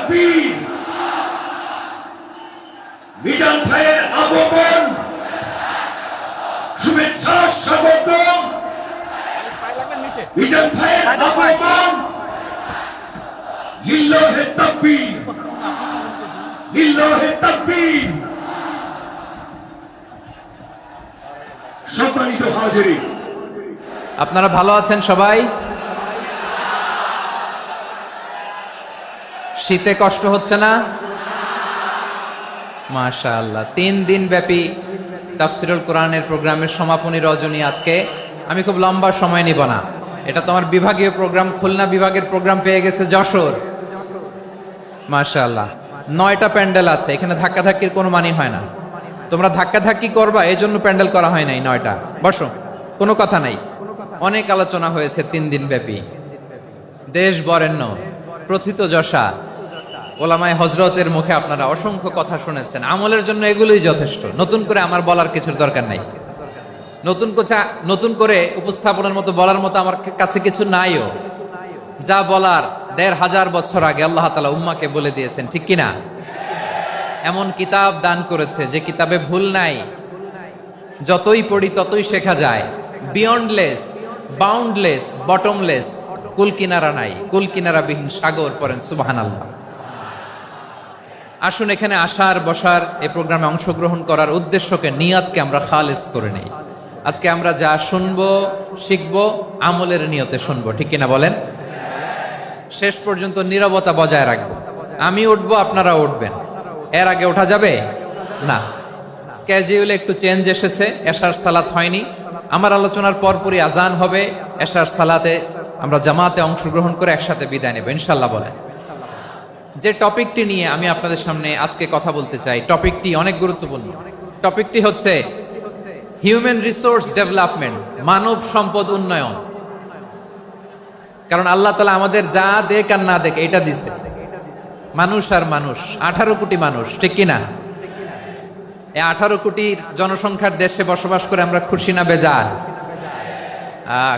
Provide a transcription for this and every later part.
তাকবীর। মিজান ভাইয়ের আগমন, শুভেচ্ছা স্বাগতম। মিজান ভাইয়ের আগমন, লিল্লাহে তাকবীর, লিল্লাহে তাকবীর। সম্মানিত হাজিরিন, আপনারা ভালো আছেন সবাই? শীতে কষ্ট হচ্ছে না? মাশাআল্লাহ। 3 দিন ব্যাপী তাফসিরুল কোরআনের প্রোগ্রামের সমাপনী রজনী আজকে। আমি খুব লম্বা সময় নিব না, এটা তো আমার বিভাগীয় প্রোগ্রাম। খুলনা বিভাগের প্রোগ্রাম পেয়ে গেছে যশোর। মাশাআল্লাহ, 9টা প্যান্ডেল আছে, এখানে ধাক্কাধাক্কির কোনো মানি হয় না। তোমরা ধাক্কাধাক্কি করবা, এই জন্য প্যান্ডেল করা হয় নাই 9টা। বসো, কোনো কথা নাই। অনেক আলোচনা হয়েছে 3 দিন ব্যাপী। দেশ বরেণ্য প্রথিতযশা ওলামায়ে হযরতের মুখে আপনারা অসংখ্য কথা শুনেছেন। আমলের জন্য এগুলোই যথেষ্ট, নতুন করে আমার বলার কিছুর দরকার নাই। নতুন করে উপস্থাপনের মতো বলার মতো আমার কাছে কিছু নাইও। যা বলার 1500 বছর আগে আল্লাহ তাআলা উম্মাকে বলে দিয়েছেন, ঠিক কিনা? এমন কিতাব দান করেছে যে কিতাবে ভুল নাই, যতই পড়ি ততই শেখা যায়। বিয়ন্ডলেস, বাউন্ডলেস, বটমলেস, কুল কিনারা নাই, কুল কিনারা বিহীন সাগর। পড়েন সুবহানাল্লাহ। আসুন এখানে আসার বসার এই প্রোগ্রামে অংশগ্রহণ করার উদ্দেশ্যকে, নিয়াতকে আমরা খালেস করে নেই। আজকে আমরা যা শুনবো শিখবো আমলের নিয়তে শুনবো, ঠিক কিনা বলেন? শেষ পর্যন্ত নীরবতা বজায় রাখবো। আমি উঠবো, আপনারা উঠবেন। এর আগে ওঠা যাবে না। স্কেডিউলে একটু চেঞ্জ এসেছে, এশার সালাত হয়নি। আমার আলোচনার পরপরই আজান হবে। এশার সালাতে আমরা জামাতে অংশগ্রহণ করে একসাথে বিদায় নেব ইনশাল্লাহ। বলেন, যে টপিকটি নিয়ে আমি আপনাদের সামনে আজকে কথা বলতে চাই, টপিকটি অনেক গুরুত্বপূর্ণ। টপিকটি হচ্ছে হিউম্যান রিসোর্স ডেভেলপমেন্ট, মানব সম্পদ উন্নয়ন। কারণ আল্লাহ তাআলা আমাদের যা দেখ আর না দেখ এটা দিছে। মানুষ আর মানুষ, 18 কোটি মানুষ, ঠিক কিনা? এই 18 কোটির জনসংখ্যার দেশে বসবাস করে আমরা খুশি না বেজার?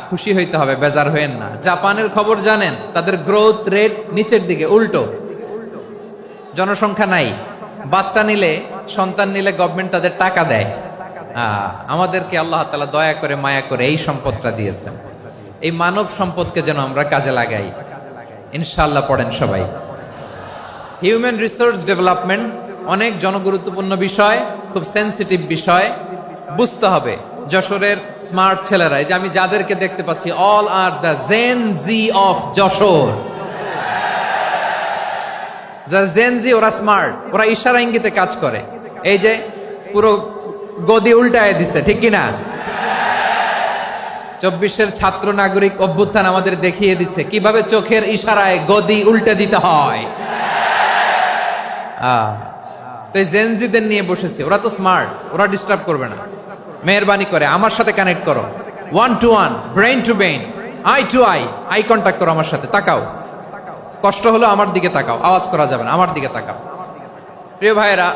খুশি হইতে হবে, বেজার হইেন না। জাপানের খবর জানেন? তাদের গ্রোথ রেট নিচের দিকে, উল্টো। জনসংখ্যা নাই, বাচ্চা নিলে, সন্তান নিলে গভর্নমেন্ট তাদের টাকা দেয়। আমাদেরকে আল্লাহ তাআলা দয়া করে মায়া করে এই সম্পদটা দিয়েছেন। এই মানব সম্পদকে যেন আমরা কাজে লাগাই ইনশাআল্লাহ। পড়েন সবাই। হিউম্যান রিসোর্স ডেভেলপমেন্ট অনেক জনগুরুত্বপূর্ণ বিষয়, খুব সেন্সিটিভ বিষয়। বুঝতে হবে যশোরের স্মার্ট ছেলেরা, এই যে আমি যাদেরকে দেখতে পাচ্ছি, all are the Gen Z of Jessore. যারা জেন জি, ওরা স্মার্ট, ওরা ইশারা ইঙ্গিতে কাজ করে। এই যে পুরো গদি উল্টায় দিছে, ঠিক কিনা? 24-এর ছাত্র নাগরিক অভ্যুত্থান আমাদের দেখিয়ে দিচ্ছে কিভাবে চোখের ইশারায় গদি উল্টে দিতে হয়। তো জেনজিদের নিয়ে বসেছে, ওরা তো স্মার্ট, ওরা ডিস্টার্ব করবে না। মেহরবানি করে আমার সাথে কানেক্ট করো, 1 to 1, brain to brain, eye to eye, eye contact করো আমার সাথে। তাকাও, কষ্ট হলো আমার দিকে তাকাও, আওয়াজ করা যাবে না, আমার দিকে তাকাও। প্রিয় ভাইয়েরা,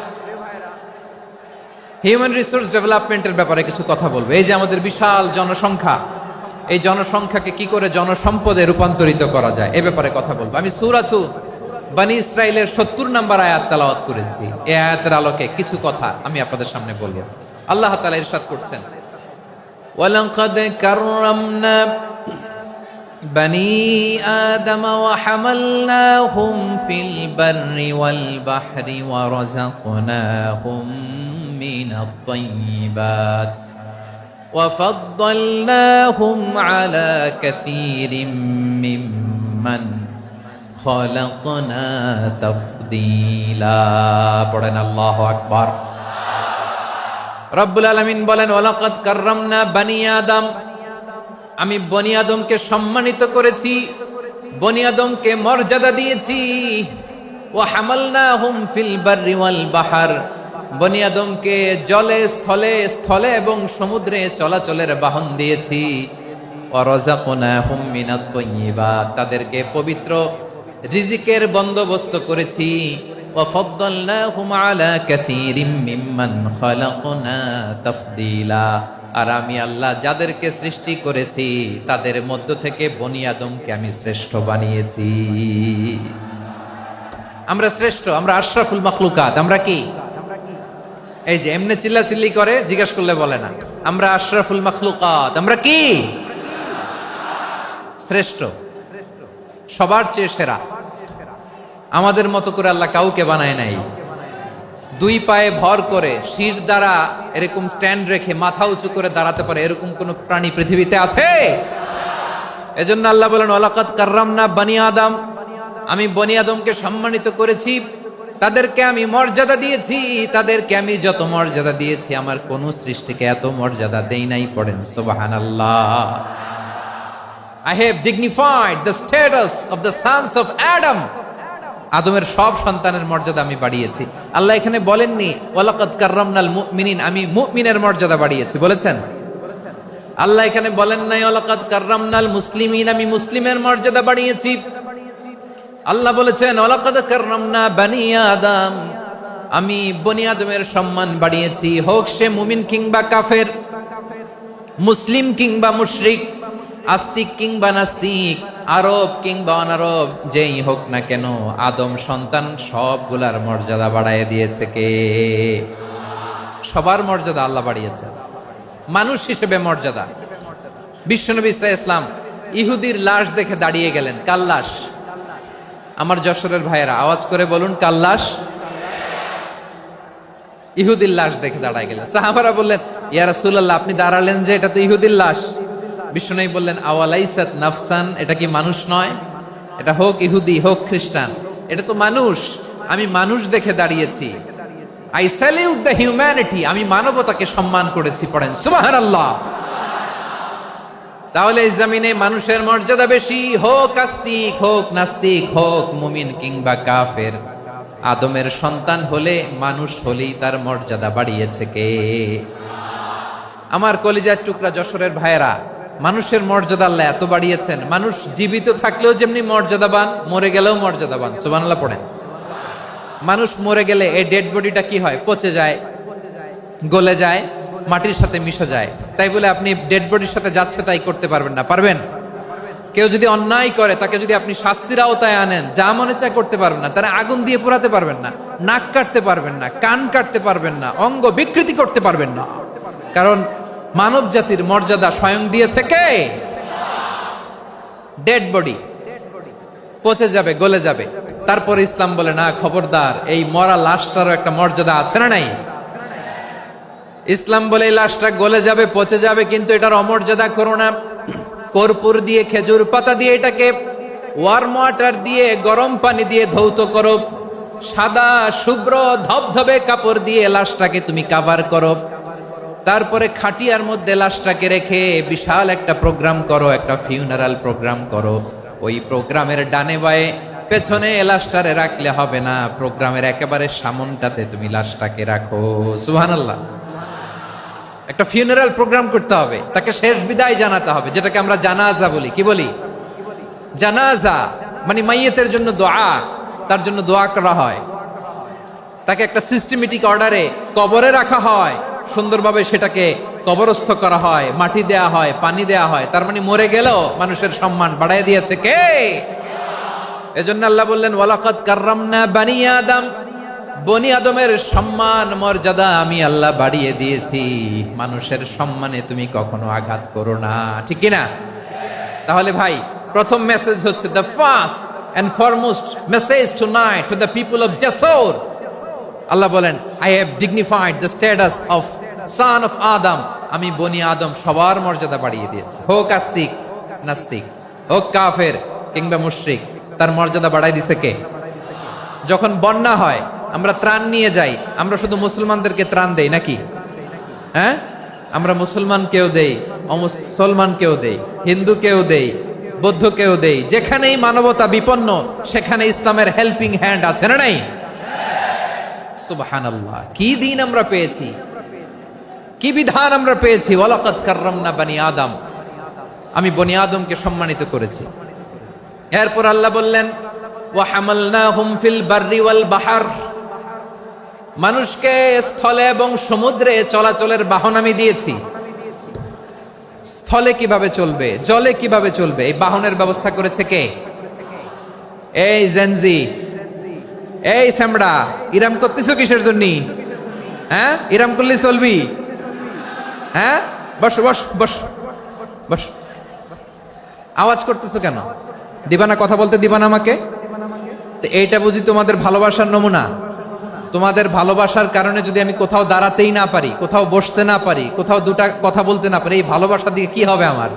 হিউম্যান রিসোর্স ডেভেলপমেন্টের ব্যাপারে কিছু কথা বলবো। এই যে আমাদের বিশাল জনসংখ্যা, এই জনসংখ্যাকে কি করে জনসম্পদে রূপান্তরিত করা যায় এ ব্যাপারে কথা বলবো। আমি সূরাতু বনী ইসরাইলের 70 নম্বর আয়াত তেলাওয়াত করেছি। এই আয়াতের আলোকে কিছু কথা আমি আপনাদের সামনে বলবো। আল্লাহ তাআলা ইরশাদ করছেন, ওয়ালাকাদ কাররামনা বনী আদম ওয়া হামালনাহুম ফিল বাররি ওয়াল বাহরি ওয়া রাযাকনাহুম মিনাত তাইয়্যিবাত ওয়া ফাদ্দালনাহুম আলা কাসীরিম মিম্মান খালাকনা তাফদীলা। পড়েন আল্লাহু আকবার। রব্বুল আলামিন বলেন, ওয়ালাকাদ কাররামনা বনী আদম, আমি বনী আদমকে সম্মানিত করেছি, বনী আদমকে মর্যাদা দিয়েছি। ওয়া হামালনাহুম ফিল বাররি ওয়াল বাহর, বনী আদমকে জলে স্থলে, স্থলে এবং সমুদ্রে চলাচলের বাহন দিয়েছি। ওয়া রাযাকনাহুম মিনাত তাইয়্যিবাত, তাদেরকে পবিত্র রিজিকের বন্দোবস্ত করেছি। ওয়া ফাদ্দালনাহুম আলা কাসীরিম মিম্মান খালাকনা তাফদীলা, আর আমি আল্লাহ যাদেরকে সৃষ্টি করেছি তাদের মধ্য থেকে বনী আদমকে আমি শ্রেষ্ঠ বানিয়েছি। আমরা শ্রেষ্ঠ, আমরা আশরাফুল মাখলুকাত। আমরা কি? এই যে এমনি চিল্লাচিল্লি করে, জিজ্ঞাসা করলে বলে না। আমরা আশরাফুল মাখলুকাত। আমরা কি? শ্রেষ্ঠ, সবার চেয়ে সেরা। আমাদের মতো করে আল্লাহ কাউকে বানায় নাই। দুই পায়ে ভর করে শির দ্বারা এরকম স্ট্যান্ড রেখে মাথা উঁচু করে দাঁড়াতে পারে এরকম কোন প্রাণী পৃথিবীতে আছে? এজন্য আল্লাহ বলেন ওয়ালাকাদ কাররামনা বানি আদম, আমি বনি আদমকে সম্মানিত করেছি, তাদেরকে আমি মর্যাদা দিয়েছি। তাদেরকে আমি যত মর্যাদা দিয়েছি আমার কোন সৃষ্টিকে এত মর্যাদা দেই নাই। পড়েন সুবহানাল্লাহ। I have dignified the status of the sons of Adam. আদমের সব সন্তানের মর্যাদা আমি বাড়িয়েছি। আল্লাহ এখানে বলেননি ওয়ালাকাদ কাররামনাল মুমিনিন, আমি মুমিনের মর্যাদা বাড়িয়েছি, বলেছেন? আল্লাহ এখানে বলেন নাই ওয়ালাকাদ কাররামনাল মুসলিমিন, আমি মুসলিমের মর্যাদা বাড়িয়েছি। আল্লাহ বলেছেন ওয়ালাকাদ কাররামনা বানি আদম, আমি বনি আদমের সম্মান বাড়িয়েছি। হোক সে মুমিন কিংবা কাফের, মুসলিম কিংবা মুশরিক, আস্তিক কিংবা নাস্তিক, আরব কিংবা অনারব, যেই হোক না কেন আদম সন্তান সবগুলার মর্যাদা বাড়ায় দিয়েছে কে? সবার মর্যাদা আল্লাহ বাড়িয়েছে। মানুষ হিসেবে মর্যাদা। বিশ্বনবী সাল্লাল্লাহু আলাইহি ওয়াসাল্লাম ইহুদির লাশ দেখে দাঁড়িয়ে গেলেন। কার লাশ? আমার যশোরের ভাইয়েরা আওয়াজ করে বলুন, কার লাশ? ইহুদির লাশ দেখে দাঁড়ায় গেলেন। সাহাবারা বললেন ইয়া রাসূলুল্লাহ, আপনি দাঁড়ালেন যে, এটা তো ইহুদির লাশ। বিষ্ণু বললেন আওয়ালাইসাত নাফসান, এটা কি মানুষ নয়? এটা হোক ইহুদি হোক খ্রিস্টান, এটা তো মানুষ। আমি মানুষ দেখে দাঁড়িয়েছি। আই স্যালিউট দ্য হিউম্যানিটি, আমি মানবতাকে সম্মান করেছি। পড়েন সুবহানাল্লাহ। তাহলে এই জমিনে মানুষের মর্যাদা বেশি, হোক আস্তিক হোক নাস্তিক, হোক মুমিন কিংবা কাফের। আদমের সন্তান হলে, মানুষ হলেই তার মর্যাদা বাড়িয়েছে কে? আমার কলিজার টুকরা যশোরের ভাইয়েরা, মানুষের মর্যাদা আল্লাহ এত বাড়িয়েছেন। মানুষ জীবিত থাকলেও যেমনি মর্যাদাবান, মরে গেলেও মর্যাদাবান। সুবহানাল্লাহ পড়েন। মানুষ মরে গেলে এই ডেড বডিটা কি হয়? পচে যায়, গলে যায়, মাটির সাথে মিশে যায়। তাই বলে আপনি ডেড বডির সাথে যাচ্ছে তাই করতে পারবেন না? পারবেন? কেউ যদি অন্যায় করে তাকে যদি আপনি শাস্তির আওতায় আনেন, যা মনে চায় করতে পারবেন না। তারা আগুন দিয়ে পোড়াতে পারবেন না, নাক কাটতে পারবেন না, কান কাটতে পারবেন না, অঙ্গ বিকৃতি করতে পারবেন না। কারণ মানব জাতির মর্যাদা স্বয়ং দিয়েছে কে? ডেড বডি পচে যাবে, গলে যাবে। তারপর ইসলাম বলে না, খবরদার, এই মরা লাশটারও একটা মর্যাদা আছে না নাই? ইসলাম বলে এই লাশটা গলে যাবে, পচে যাবে, কিন্তু এটার অমর্যাদা করো না। কর্পূর দিয়ে, খেজুর পাতা দিয়ে, এটাকে ওয়ার্ম ওয়াটার দিয়ে, গরম পানি দিয়ে ধৌত করো। সাদা শুভ্র ধবধবে কাপড় দিয়ে লাশটাকে তুমি কাভার করো। তারপরে খাটিয়ার মধ্যে লাশটাকে রেখে বিশাল একটা প্রোগ্রাম করো, একটা ফিউনারাল প্রোগ্রাম করো। ওই প্রোগ্রামের ডানে বায়ে পেছনে লাশটারে রাখলে হবে না, প্রোগ্রামের একেবারে সামনটাতে তুমি লাশটাকে রাখো। সুবহানাল্লাহ। একটা ফিউনারাল প্রোগ্রাম করতে হবে, তাকে শেষ বিদায় জানাতে হবে, যেটাকে আমরা জানাজা বলি। কি বলি? জানাজা মানে মাইয়েতের জন্য দোয়া, তার জন্য দোয়া করা হয়। তাকে একটা সিস্টেমেটিক অর্ডারে কবরে রাখা হয়, সুন্দরভাবে সেটাকে কবরস্থ করা হয়, মাটি দেয়া হয়, পানি দেয়া হয়। তার মানে মরে গেলেও মানুষের সম্মান বাড়ায় দিয়েছে কে? এজন্য আল্লাহ বললেন ওয়ালাকাদ কাররামনা বানি আদম, বনি আদমের সম্মান মর্যাদা আমি আল্লাহ বাড়িয়ে দিয়েছি। মানুষের সম্মানে তুমি কখনো আঘাত করো না, ঠিক কি না? তাহলে ভাই, প্রথম মেসেজ হচ্ছে the first and foremost message tonight to the people of Jessore. Allah বলেন I have dignified the status of son of Adam, আমি বনি আদম সবার মর্যাদা বাড়িয়ে দিয়েছি। হোক আস্তিক নাস্তিক, হোক কাফের কিংবা মুশরিক, তার মর্যাদা বাড়াই দিছে কে? যখন বন্যা হয় আমরা ত্রাণ নিয়ে যাই, আমরা শুধু মুসলমানদেরকে ত্রাণ দেই নাকি? হ্যাঁ, আমরা মুসলমানকেও দেই, অমুসলমানকেও দেই, হিন্দুকেও দেই, বৌদ্ধকেও দেই। যেখানেই মানবতা বিপন্ন সেখানে ইসলামের হেল্পিং হ্যান্ড আছে না নাই? সুবহানাল্লাহ। কি দিন আমরা পেয়েছি, কি বিধান আমরা পেয়েছি। ওয়ালাকাদ কাররামনা বানি আদম, আমি বনি আদমকে সম্মানিত করেছি। এরপর আল্লাহ বললেন ওয়া হামালনাহুম ফিল বাররি ওয়াল বাহর, মানুষকে স্থলে এবং সমুদ্রে চলাচলের বাহন আমি দিয়েছি। স্থলে কিভাবে চলবে, জলে কিভাবে চলবে, এই বাহনের ব্যবস্থা করেছে কে? এই জেনজি, এই স্যামড়া, ইরাম করতেছো কিসের জন্য? হ্যাঁ, ইরাম করলে চলবি? হ্যাঁ, বস বস বস বস। আওয়াজ করতেছো কেন? দিবা না, কথা বলতে দিবা না আমাকে? তো এইটা বুঝি তোমাদের ভালোবাসার নমুনা? তোমাদের ভালোবাসার কারণে যদি আমি কোথাও দাঁড়াতেই না পারি, কোথাও বসতে না পারি, কোথাও দুটা কথা বলতে না পারি, এই ভালোবাসা দিয়ে কি হবে আমার?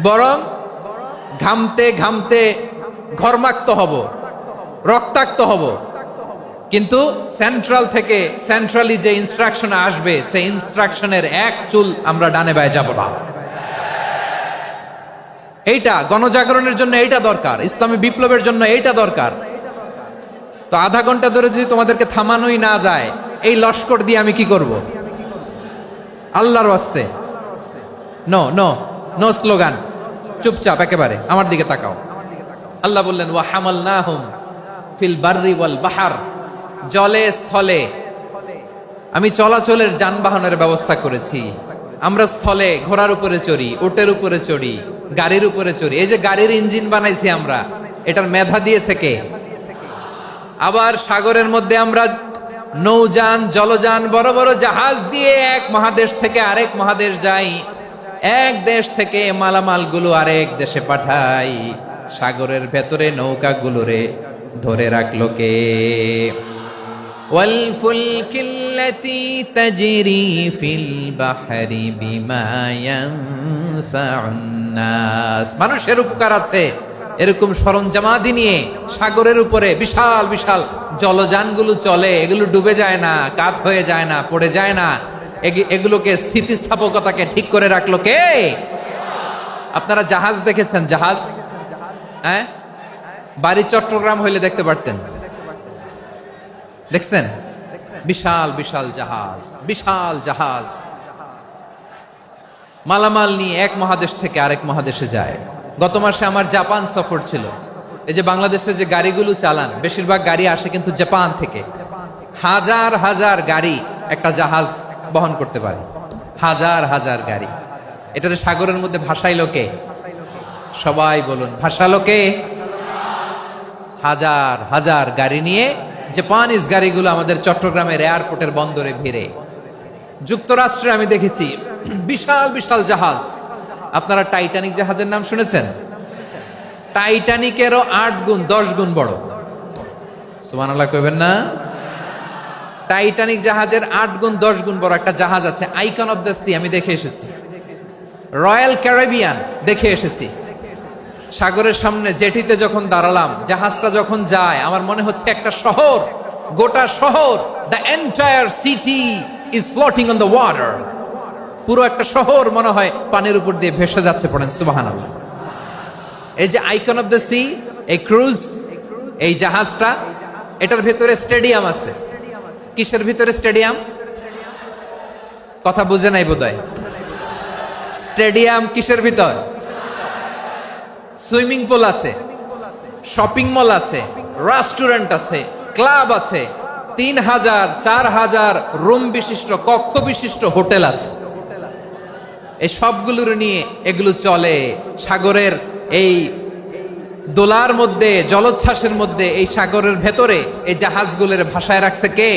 বরং ঘামতে ঘামতে ঘর্মাক্ত হব, রক্তাক্ত হব, কিন্তু সেন্ট্রালি যে ইনস্ট্রাকশন আসবে, সেই ইনস্ট্রাকশনের এক চুল আমরা ডানে বায়ে যাব না। এইটা গণজাগরণের জন্য এইটা দরকার, ইসলামী বিপ্লবের জন্য এইটা দরকার। তো আধা ঘন্টা ধরে যদি তোমাদেরকে থামানোই না যায়, এই লস্কর দিয়ে আমি কি করব? আল্লাহর ওয়াস্তে নো নো নো স্লোগান, চুপচাপ একেবারে আমার দিকে তাকাও। আল্লাহ বললেন ওয়া হামালনাহুম ফিল বাররি ওয়াল বাহার, জলে স্থলে আমি চলাচলের যানবাহনের ব্যবস্থা করেছি। আমরা স্থলে ঘোড়ার উপরে চড়ি, উটের উপরে চড়ি, গাড়ির উপরে চড়ি। এই যে গাড়ির ইঞ্জিন বানাইছি আমরা, এটার মেধা দিয়েছে কে? আবার সাগরের মধ্যে আমরা নৌযান, জলযান, বড় বড় জাহাজ দিয়ে এক মহাদেশ থেকে আরেক মহাদেশ যাই, এক দেশ থেকে মালামাল গুলো আরেক দেশে পাঠাই। সাগরের ভেতরে নৌকাগুলোরে ধরে রাখলো কে? والفلك التي تجري في البحر بما ينفع الناس, মানুষের উপকার আছে এরকম সরঞ্জামাদি নিয়ে সাগরের উপরে বিশাল বিশাল জলযানগুলো চলে। এগুলো ডুবে যায় না, কাত হয়ে যায় না, পড়ে যায় না। এগুলোকে স্থিতিস্থাপকতাকে ঠিক করে রাখলো কে? আপনারা জাহাজ দেখেছেন? জাহাজ, হ্যাঁ, বাড়ি চট্টগ্রাম হইলে দেখতে পারতেন। দেখছেন? বিশাল বিশাল জাহাজ, বিশাল জাহাজ মালামাল নিয়ে এক মহাদেশ থেকে আরেক মহাদেশে যায়। গত মাসে আমার জাপান সফর ছিল। এই যে বাংলাদেশে যে গাড়িগুলো চালান, বেশিরভাগ গাড়ি আসে কিন্তু জাপান থেকে। হাজার হাজার গাড়ি একটা জাহাজ বহন করতে পারে, হাজার হাজার গাড়ি। এটাতে সাগরের মধ্যে ভাসাইলো কে? সবাই বলুন, ভাসালো কে? হাজার হাজার গাড়ি নিয়ে জাপানিজ গাড়িগুলো আমাদের চট্টগ্রামের এয়ারপোর্টের বন্দরে ভিড়ে। যুক্তরাষ্ট্রে আমি দেখেছি বিশাল বিশাল জাহাজ। আপনারা টাইটানিক জাহাজের নাম শুনেছেন? টাইটানিকেরও 8 গুণ 10 গুণ বড়। সুবহানাল্লাহ কইবেন না? টাইটানিক জাহাজের 8 গুণ 10 গুণ বড় একটা জাহাজ আছে, আইকন অফ দ্য সি, আমি দেখে এসেছি। রয়্যাল ক্যারিবিয়ান দেখে এসেছি। সাগরের সামনে জেটিতে যখন দাঁড়ালাম, জাহাজটা যখন যায়, আমার মনে হচ্ছে একটা শহর, গোটা শহর, the entire city is floating on the water. পুরো একটা শহর মনে হয় পানির উপর দিয়ে ভেসে যাচ্ছে। পড়েন সুবহানাল্লাহ। এই যে আইকন অফ দ্য সি, এই ক্রুজ, এই জাহাজটা, এটার ভেতরে স্টেডিয়াম আছে। কিসের ভিতরে স্টেডিয়াম? কথা বুঝে নাই বোধহয়। স্টেডিয়াম কিসের ভিতর? সুইমিং পুল আছে, শপিং মল আছে, রেস্টুরেন্ট আছে, ক্লাব আছে, 3000 4000 রুম বিশিষ্ট, কক্ষ বিশিষ্ট হোটেল আছে। এই সবগুলোর নিয়ে এগুলো চলে সাগরের এই দোলার মধ্যে, জলোচ্ছ্বাসের মধ্যে। এই সাগরের ভেতরে এই জাহাজগুলোর ভাষায় রাখছে কে?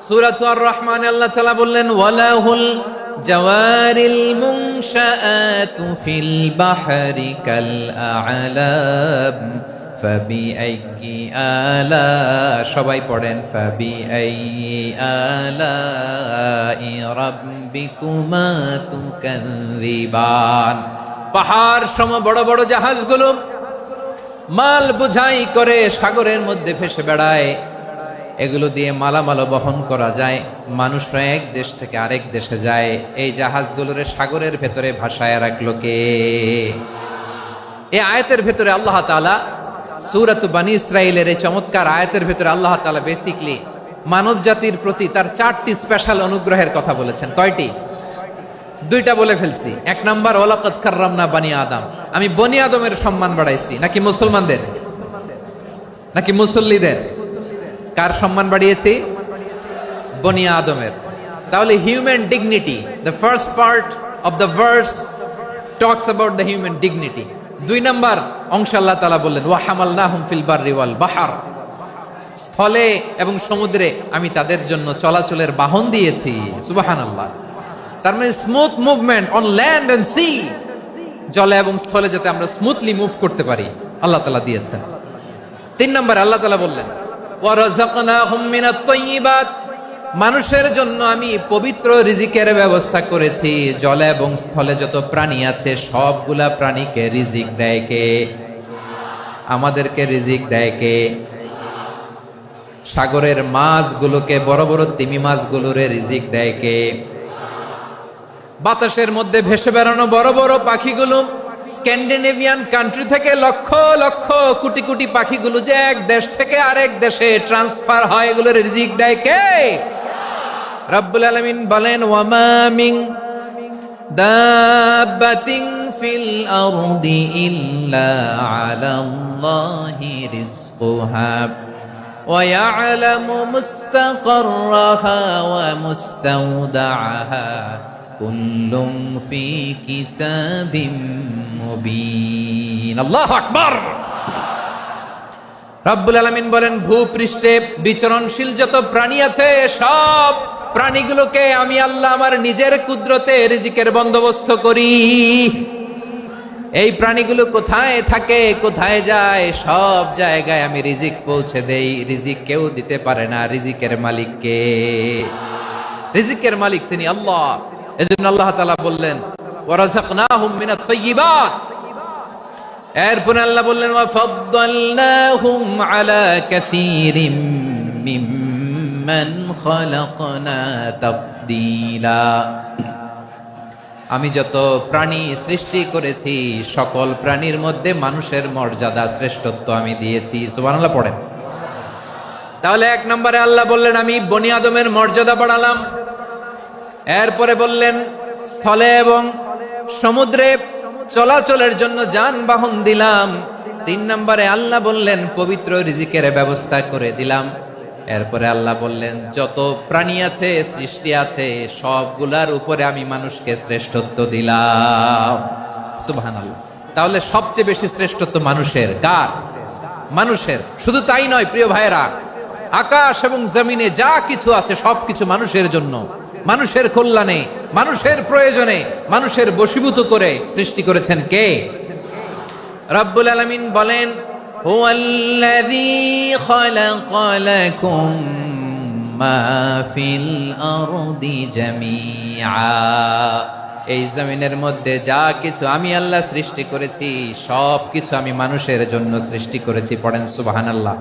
সূরা আর রহমানে আল্লাহ তাআলা বললেন ওয়ালাহুল জাওয়ারিল মুনশাআতু ফিল বাহরি কাল আ'লাম ফাবিআইয়ি আলা, সবাই পড়েন ফাবিআইয়ি আলাই রাব্বিকুমা তুকাযযিবান। পাহাড় সম বড় বড় জাহাজগুলো মাল বোঝাই করে সাগরের মধ্যে ভেসে বেড়ায়। এগুলো দিয়ে মালামাল বহন করা যায়, মানুষরা এক দেশ থেকে আরেক দেশে যায়। এই জাহাজগুলোরে সাগরের ভেতরে ভাসায় রাখলো কে? এই আয়াতের ভেতরে আল্লাহ তাআলা সূরাত বনী ইসরাঈলের এই চমৎকার আয়াতের ভেতরে আল্লাহ তাআলা বেসিকলি মানব জাতির প্রতি তার 4টি স্পেশাল অনুগ্রহের কথা বলেছেন। কয়টি? 2টা বলে ফেলছি। 1 নাম্বার ওয়ালাকাদ কাররামনা বনী আদম, আমি বনী আদমের সম্মান বাড়াইছি। নাকি মুসলমানদের? নাকি মুসল্লিদের? কার সম্মান বাড়িয়েছি? বনী আদমের। তাহলে human dignity, the first part of the verse talks about the human dignity. 2 number অংশ আল্লাহ তাআলা বললেন ওয়া হামালনাহুম ফিল বাররি ওয়াল বাহর, স্থলে এবং সমুদ্রে আমি তাদের জন্য চলাচলের বাহন দিয়েছি। সুবহানাল্লাহ। তার মানে smooth movement on land and sea, জলে এবং স্থলে যাতে আমরা স্মুথলি মুভ করতে পারি আল্লাহ তাআলা দিয়েছেন। 3 নাম্বার আল্লাহ তাআলা বললেন ওয়া রাযাকনাহুম মিনাত তাইয়্যিবাত, মানুষের জন্য আমি পবিত্র রিজিকের ব্যবস্থা করেছি। জলে এবং স্থলে যত প্রাণী আছে সবগুলা প্রাণীকে রিজিক দেয় কে? আমাদেরকে রিজিক দেয় কে? সাগরের মাছগুলোকে, বড় বড় তিমি মাছগুলোরে রিজিক দেয় কে? বাতাসের মধ্যে ভেসে বেড়ানো বড় বড় পাখিগুলো, স্ক্যান্ডিনেভিয়ান কান্ট্রি থেকে লক্ষ লক্ষ কোটি কোটি পাখিগুলো যে এক দেশ থেকে আরেক দেশে ট্রান্সফার হয়, এগুলোর রিজিক দেয় কে? রব্বুল আলামিন বলেন ওয়ামা মিন দাব্বাতিন ফিল আরদি ইল্লা আলাল্লাহি রিজকুহা ওয়া ইয়ালামু মুস্তাকাররাহা ওয়া মুস্তাওদাআহা কুল্লুম ফি কিতাবিম মুবিন। আল্লাহু আকবার। রব্বুল আলামিন বলেন ভূপৃষ্ঠে বিচরণশীল যত প্রাণী আছে সব প্রাণীগুলোকে আমি আল্লাহ আমার নিজের কুদরতে রিজিকের বন্দোবস্ত করি। এই প্রাণীগুলো কোথায় থাকে, কোথায় যায়, সব জায়গায় আমি রিজিক পৌঁছে দেই। রিজিক কেউ দিতে পারে না, রিজিকের মালিক কে? রিজিকের মালিক তিনি আল্লাহ। এজন্য আল্লাহ তাআলা বললেন ওয়া রাযাকনাহুম মিনাত তাইয়্যিবাত। এরপরে আল্লাহ বললেন ওয়া ফাদ্দালনাহুম আলা কাসীরিম মিম্মান খালাকনা তাফদীলা। আমি যত প্রাণী সৃষ্টি করেছি সকল প্রাণীর মধ্যে মানুষের মর্যাদা শ্রেষ্ঠত্ব আমি দিয়েছি। সুবহানাল্লাহ পড়েন। তাহলে 1 নম্বরে আল্লাহ বললেন আমি বনি আদমের মর্যাদা বাড়ালাম। এরপরে বললেন স্থলে এবং সমুদ্রে চলাচলের জন্য যানবাহন দিলাম। 3 নম্বরে আল্লাহ বললেন পবিত্র রিজিকের ব্যবস্থা করে দিলাম। এরপরে আল্লাহ বললেন যত প্রাণী আছে, সৃষ্টি আছে, সবগুলার উপরে আমি মানুষকে শ্রেষ্ঠত্ব দিলাম। সুবহানাল্লাহ। তাহলে সবচেয়ে বেশি শ্রেষ্ঠত্ব মানুষের। কার? মানুষের। শুধু তাই নয় প্রিয় ভাইরা, আকাশ এবং জমিনে যা কিছু আছে সবকিছু মানুষের জন্য, মানুষের কল্যাণে, মানুষের প্রয়োজনে, মানুষের বশীভূত করে সৃষ্টি করেছেন কে? রব্বুল আলামিন বলেন হুয়াল্লাযী খালাকা লাকুম মা ফিল আরদি জামিআ। এই জমিনের মধ্যে যা কিছু আমি আল্লাহ সৃষ্টি করেছি সব কিছু আমি মানুষের জন্য সৃষ্টি করেছি। পড়েন সুবহানাল্লাহ।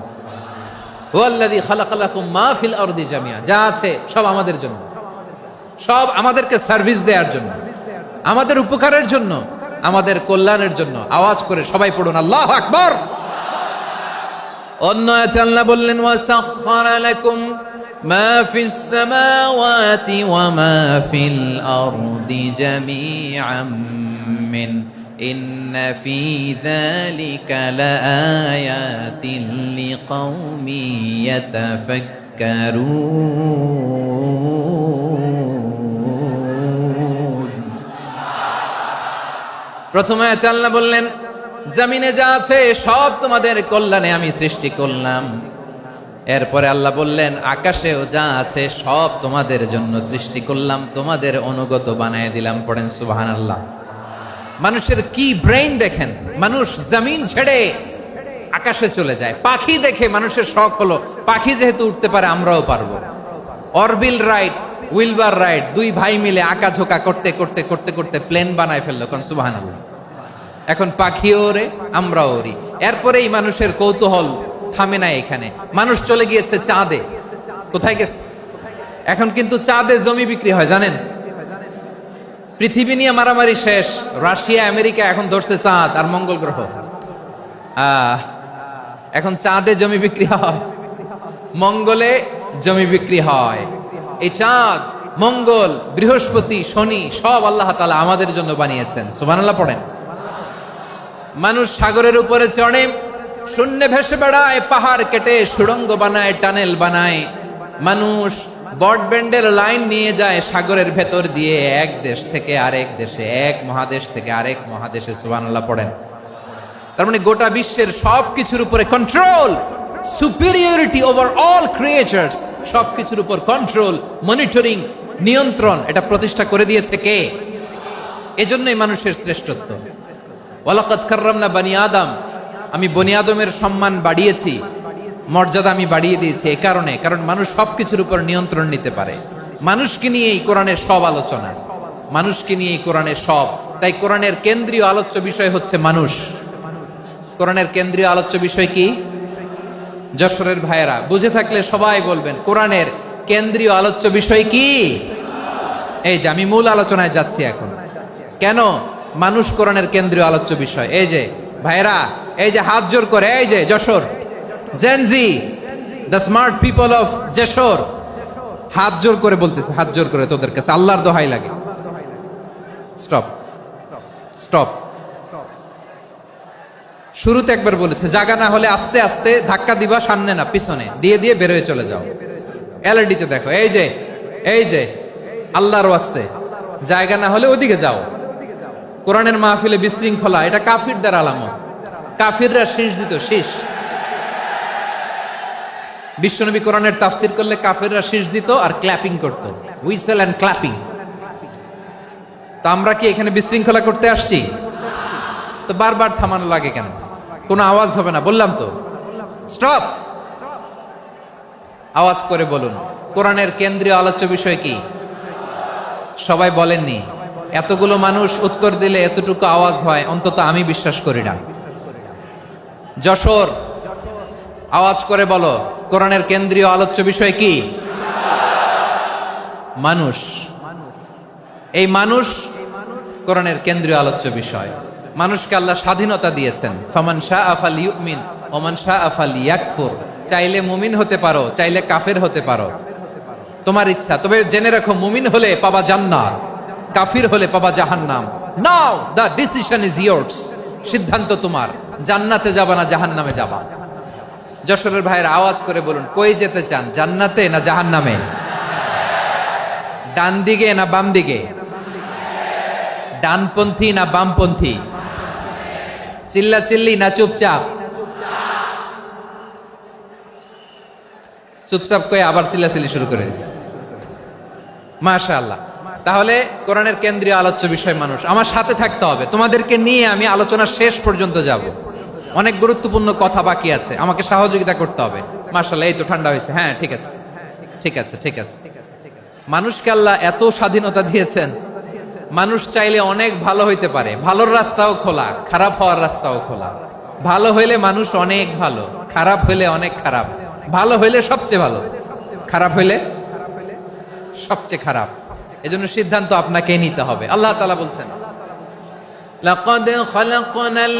হুয়াল্লাযী খালাকা লাকুম মা ফিল আরদি জামিআ, যা আছে সব আমাদের জন্য, সব আমাদেরকে সার্ভিস দেওয়ার জন্য, আমাদের উপকারের জন্য, আমাদের কল্যাণের জন্য। আওয়াজ করে সবাই পড়ুন আল্লাহু আকবার। অন্য আয়াতে আল্লাহ বললেন ওয়াসাখখারা লাকুম মা ফিস সামাওয়াতি ওয়া মা ফিল আরদি জামিআম মিন ইন্না ফি যালিকা লাআয়াতিন লিকাউমিন ইয়াতাফাক্কারুন। প্রথমে আয়াতে আল্লাহ বললেন জমিনে যা আছে সব তোমাদের কল্যাণে আমি সৃষ্টি করলাম। এরপরে আল্লাহ বললেন আকাশেও যা আছে সব তোমাদের জন্য সৃষ্টি করলাম, তোমাদের অনুগত বানায় দিলাম। পড়েন সুবহানাল্লাহ। মানুষের কি ব্রেইন দেখেন, মানুষ জমিন ছেড়ে আকাশে চলে যায়। পাখি দেখে মানুষের শখ হলো পাখি যেহেতু উঠতে পারে আমরাও পারবো। অরবিল রাইট, উইলবার রাইট, 2 ভাই মিলে আঁকাঝোঁকা করতে করতে করতে করতে প্লেন বানায় ফেললো। কোন সুবহানাল্লাহ। এখন পাখিও ওরে, আমরাও ওরি। এরপরেই মানুষের কৌতূহল থামে না এখানে। মানুষ চলে গিয়েছে চাঁদে। কোথায় গেছে? এখন কিন্তু চাঁদে জমি বিক্রি হয় জানেন। পৃথিবী নিয়ে মারামারি শেষ। রাশিয়া আমেরিকা এখন ধরছে চাঁদ আর মঙ্গল গ্রহ। এখন চাঁদে জমি বিক্রি হয়, মঙ্গলে জমি বিক্রি হয়। এই চাঁদ, মঙ্গল, বৃহস্পতি, শনি সব আল্লাহ তাআলা আমাদের জন্য বানিয়েছেন। সুবহানাল্লাহ পড়েন। মানুষ সাগরের উপরে চড়ে, শূন্যে ভেসে বেড়ায়, পাহাড় কেটে সুড়ঙ্গ বানায়, টানেল বানায়। মানুষ ব্রডব্যান্ডের লাইন নিয়ে যায় সাগরের ভেতর দিয়ে, এক দেশ থেকে আরেক দেশে, এক মহাদেশ থেকে আরেক মহাদেশে। সুবহানাল্লাহ পড়েন। তার মানে গোটা বিশ্বের সবকিছুর উপরে control, superiority over all creatures, সবকিছুর উপর কন্ট্রোল, মনিটরিং, নিয়ন্ত্রণ, এটা প্রতিষ্ঠা করে দিয়েছে কে? এজন্যই মানুষের শ্রেষ্ঠত্ব। ওয়ালাকাদ কাররামনা বানি আদম, আমি বনি আদমের সম্মান বাড়িয়েছি, মর্যাদা আমি বাড়িয়ে দিয়েছি এই কারণে, কারণ মানুষ সবকিছুর উপর নিয়ন্ত্রণ নিতে পারে। মানুষকে নিয়েই কোরআনের সব আলোচনা, মানুষকে নিয়েই কোরআনের সব। তাই কোরআনের কেন্দ্রীয় আলোচ্য বিষয় হচ্ছে মানুষ। কোরআনের কেন্দ্রীয় আলোচ্য বিষয় কি? যশোরের ভাইয়েরা বুঝে থাকলে সবাই বলবেন কোরআনের কেন্দ্রীয় আলোচ্য বিষয় কি? এই যে আমি মূল আলোচনায় যাচ্ছি এখন। কেন মানুষ কোরআনের কেন্দ্রীয় আলোচ্য বিষয়? এই যে ভাইয়েরা, এই যে হাত জোর করে, এই যে Jessore Gen Z, the smart people of Jessore, হাত জোর করে বলতেছে, হাত জোর করে তোদের কাছে আল্লাহর দোহাই লাগে, স্টপ স্টপ। শুরুতে একবার বলেছে জাগা না হলে আস্তে আস্তে ধাক্কা দিবা, সামনে না পিছনে দিয়ে দিয়ে বেরোয় চলে যাও। এলইডিতে দেখো, এই যে এই যে আল্লাহর ওয়াস্তে জায়গা না হলে ওদিকে যাও। কোরআনের মাহফিলে বিশৃঙ্খলা, এটা কাফিরদের আলামত। কাফিররা শীষ দিত, শীষ। বিশ্বনবী কোরআনের তাফসির করলে কাফিররা শীষ দিত আর ক্ল্যাপিং করত, হুইসেল এন্ড ক্ল্যাপিং। তো আমরা কি এখানে বিশৃঙ্খলা করতে আসছি? তো বারবার থামানো লাগে কেন? কোনো আওয়াজ হবে না, বললাম তো স্টপ। আওয়াজ করে বলুন কোরআনের কেন্দ্রীয় আলোচ্য বিষয় কি? সবাই বলেননি। এতগুলো মানুষ উত্তর দিলে এতটুকু আওয়াজ হয়, অন্তত আমি বিশ্বাস করি না। যশোর আওয়াজ করে বলো কোরআনের কেন্দ্রীয় আলোচ্য বিষয় কি? মানুষ। এই মানুষ কোরআনের কেন্দ্রীয় আলোচ্য বিষয়। মানুষকে আল্লাহ স্বাধীনতা দিয়েছেন, ফামান শাআ ফালইউমিন ওয়া মান শাআ ফালইয়াকফুর। চাইলে মুমিন হতে পারো, চাইলে কাফের হতে পারো, তোমার ইচ্ছা। তবে জেনে রাখো, মুমিন হলে পাবা জান্নাত, কাফির হলে পাবা জাহান্নাম। নাও দ্য ডিসিশন ইজ ইয়ার্স, সিদ্ধান্ত তোমার, জান্নাতে যাবা না জাহান্নামে যাবা। যশোরের ভাইয়ের আওয়াজ করে বলুন কই যেতে চান, জান্নাতে না জাহান্নামে? ডান দিকে না বাম দিকে? ডানপন্থী না বামপন্থী? চিল্লা চিল্লি না চুপচাপ? চুপচাপ কয়ে আবার চিল্লাচিল্লি শুরু করে দিচ্ছে। মাশাআল্লাহ। তাহলে কোরআনের কেন্দ্রীয় আলোচ্য বিষয় মানুষ। আমার সাথে থাকতে হবে, তোমাদেরকে নিয়ে আমি আলোচনা শেষ পর্যন্ত যাব। অনেক গুরুত্বপূর্ণ কথা বাকি আছে, আমাকে সহযোগিতা করতে হবে। মাশাআল্লাহ, এই তো ঠান্ডা হয়েছে। হ্যাঁ ঠিক আছে, ঠিক আছে, ঠিক আছে। মানুষকে আল্লাহ এত স্বাধীনতা দিয়েছেন, মানুষ চাইলে অনেক ভালো হইতে পারে। ভালোর রাস্তাও খোলা, খারাপ হওয়ার রাস্তাও খোলা। ভালো হইলে মানুষ অনেক ভালো, খারাপ হইলে অনেক খারাপ। ভালো হইলে সবচেয়ে ভালো, খারাপ হইলে সবচেয়ে খারাপ। এজন্য সিদ্ধান্ত আপনাকে নিতে হবে। আল্লাহ তাআলা বলছেন লাকাদ খালাকনাল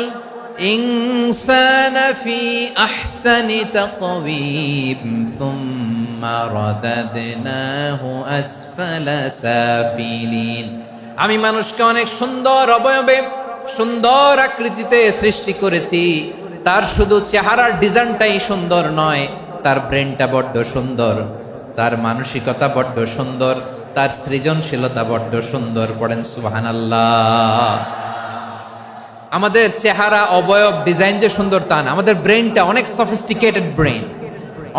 ইনসানা ফি আহসানি তাকওয়িম সুম্মা রাদাদনাহু আসফালা সাফিলিন। আমি মানুষকে অনেক সুন্দর অবয়বে, সুন্দর আকৃতিতে সৃষ্টি করেছি। তার শুধু চেহারার ডিজাইনটাই সুন্দর নয়, তার ব্রেনটা বড্ড সুন্দর, তার মানসিকতা বড্ড সুন্দর, তার সৃজনশীলতা বড্ড সুন্দর। পড়েন সুবহানাল্লাহ। আমাদের চেহারা, অবয়ব, ডিজাইন যে সুন্দর তা না, আমাদের ব্রেনটা অনেক সফিস্টিকেটেড ব্রেন,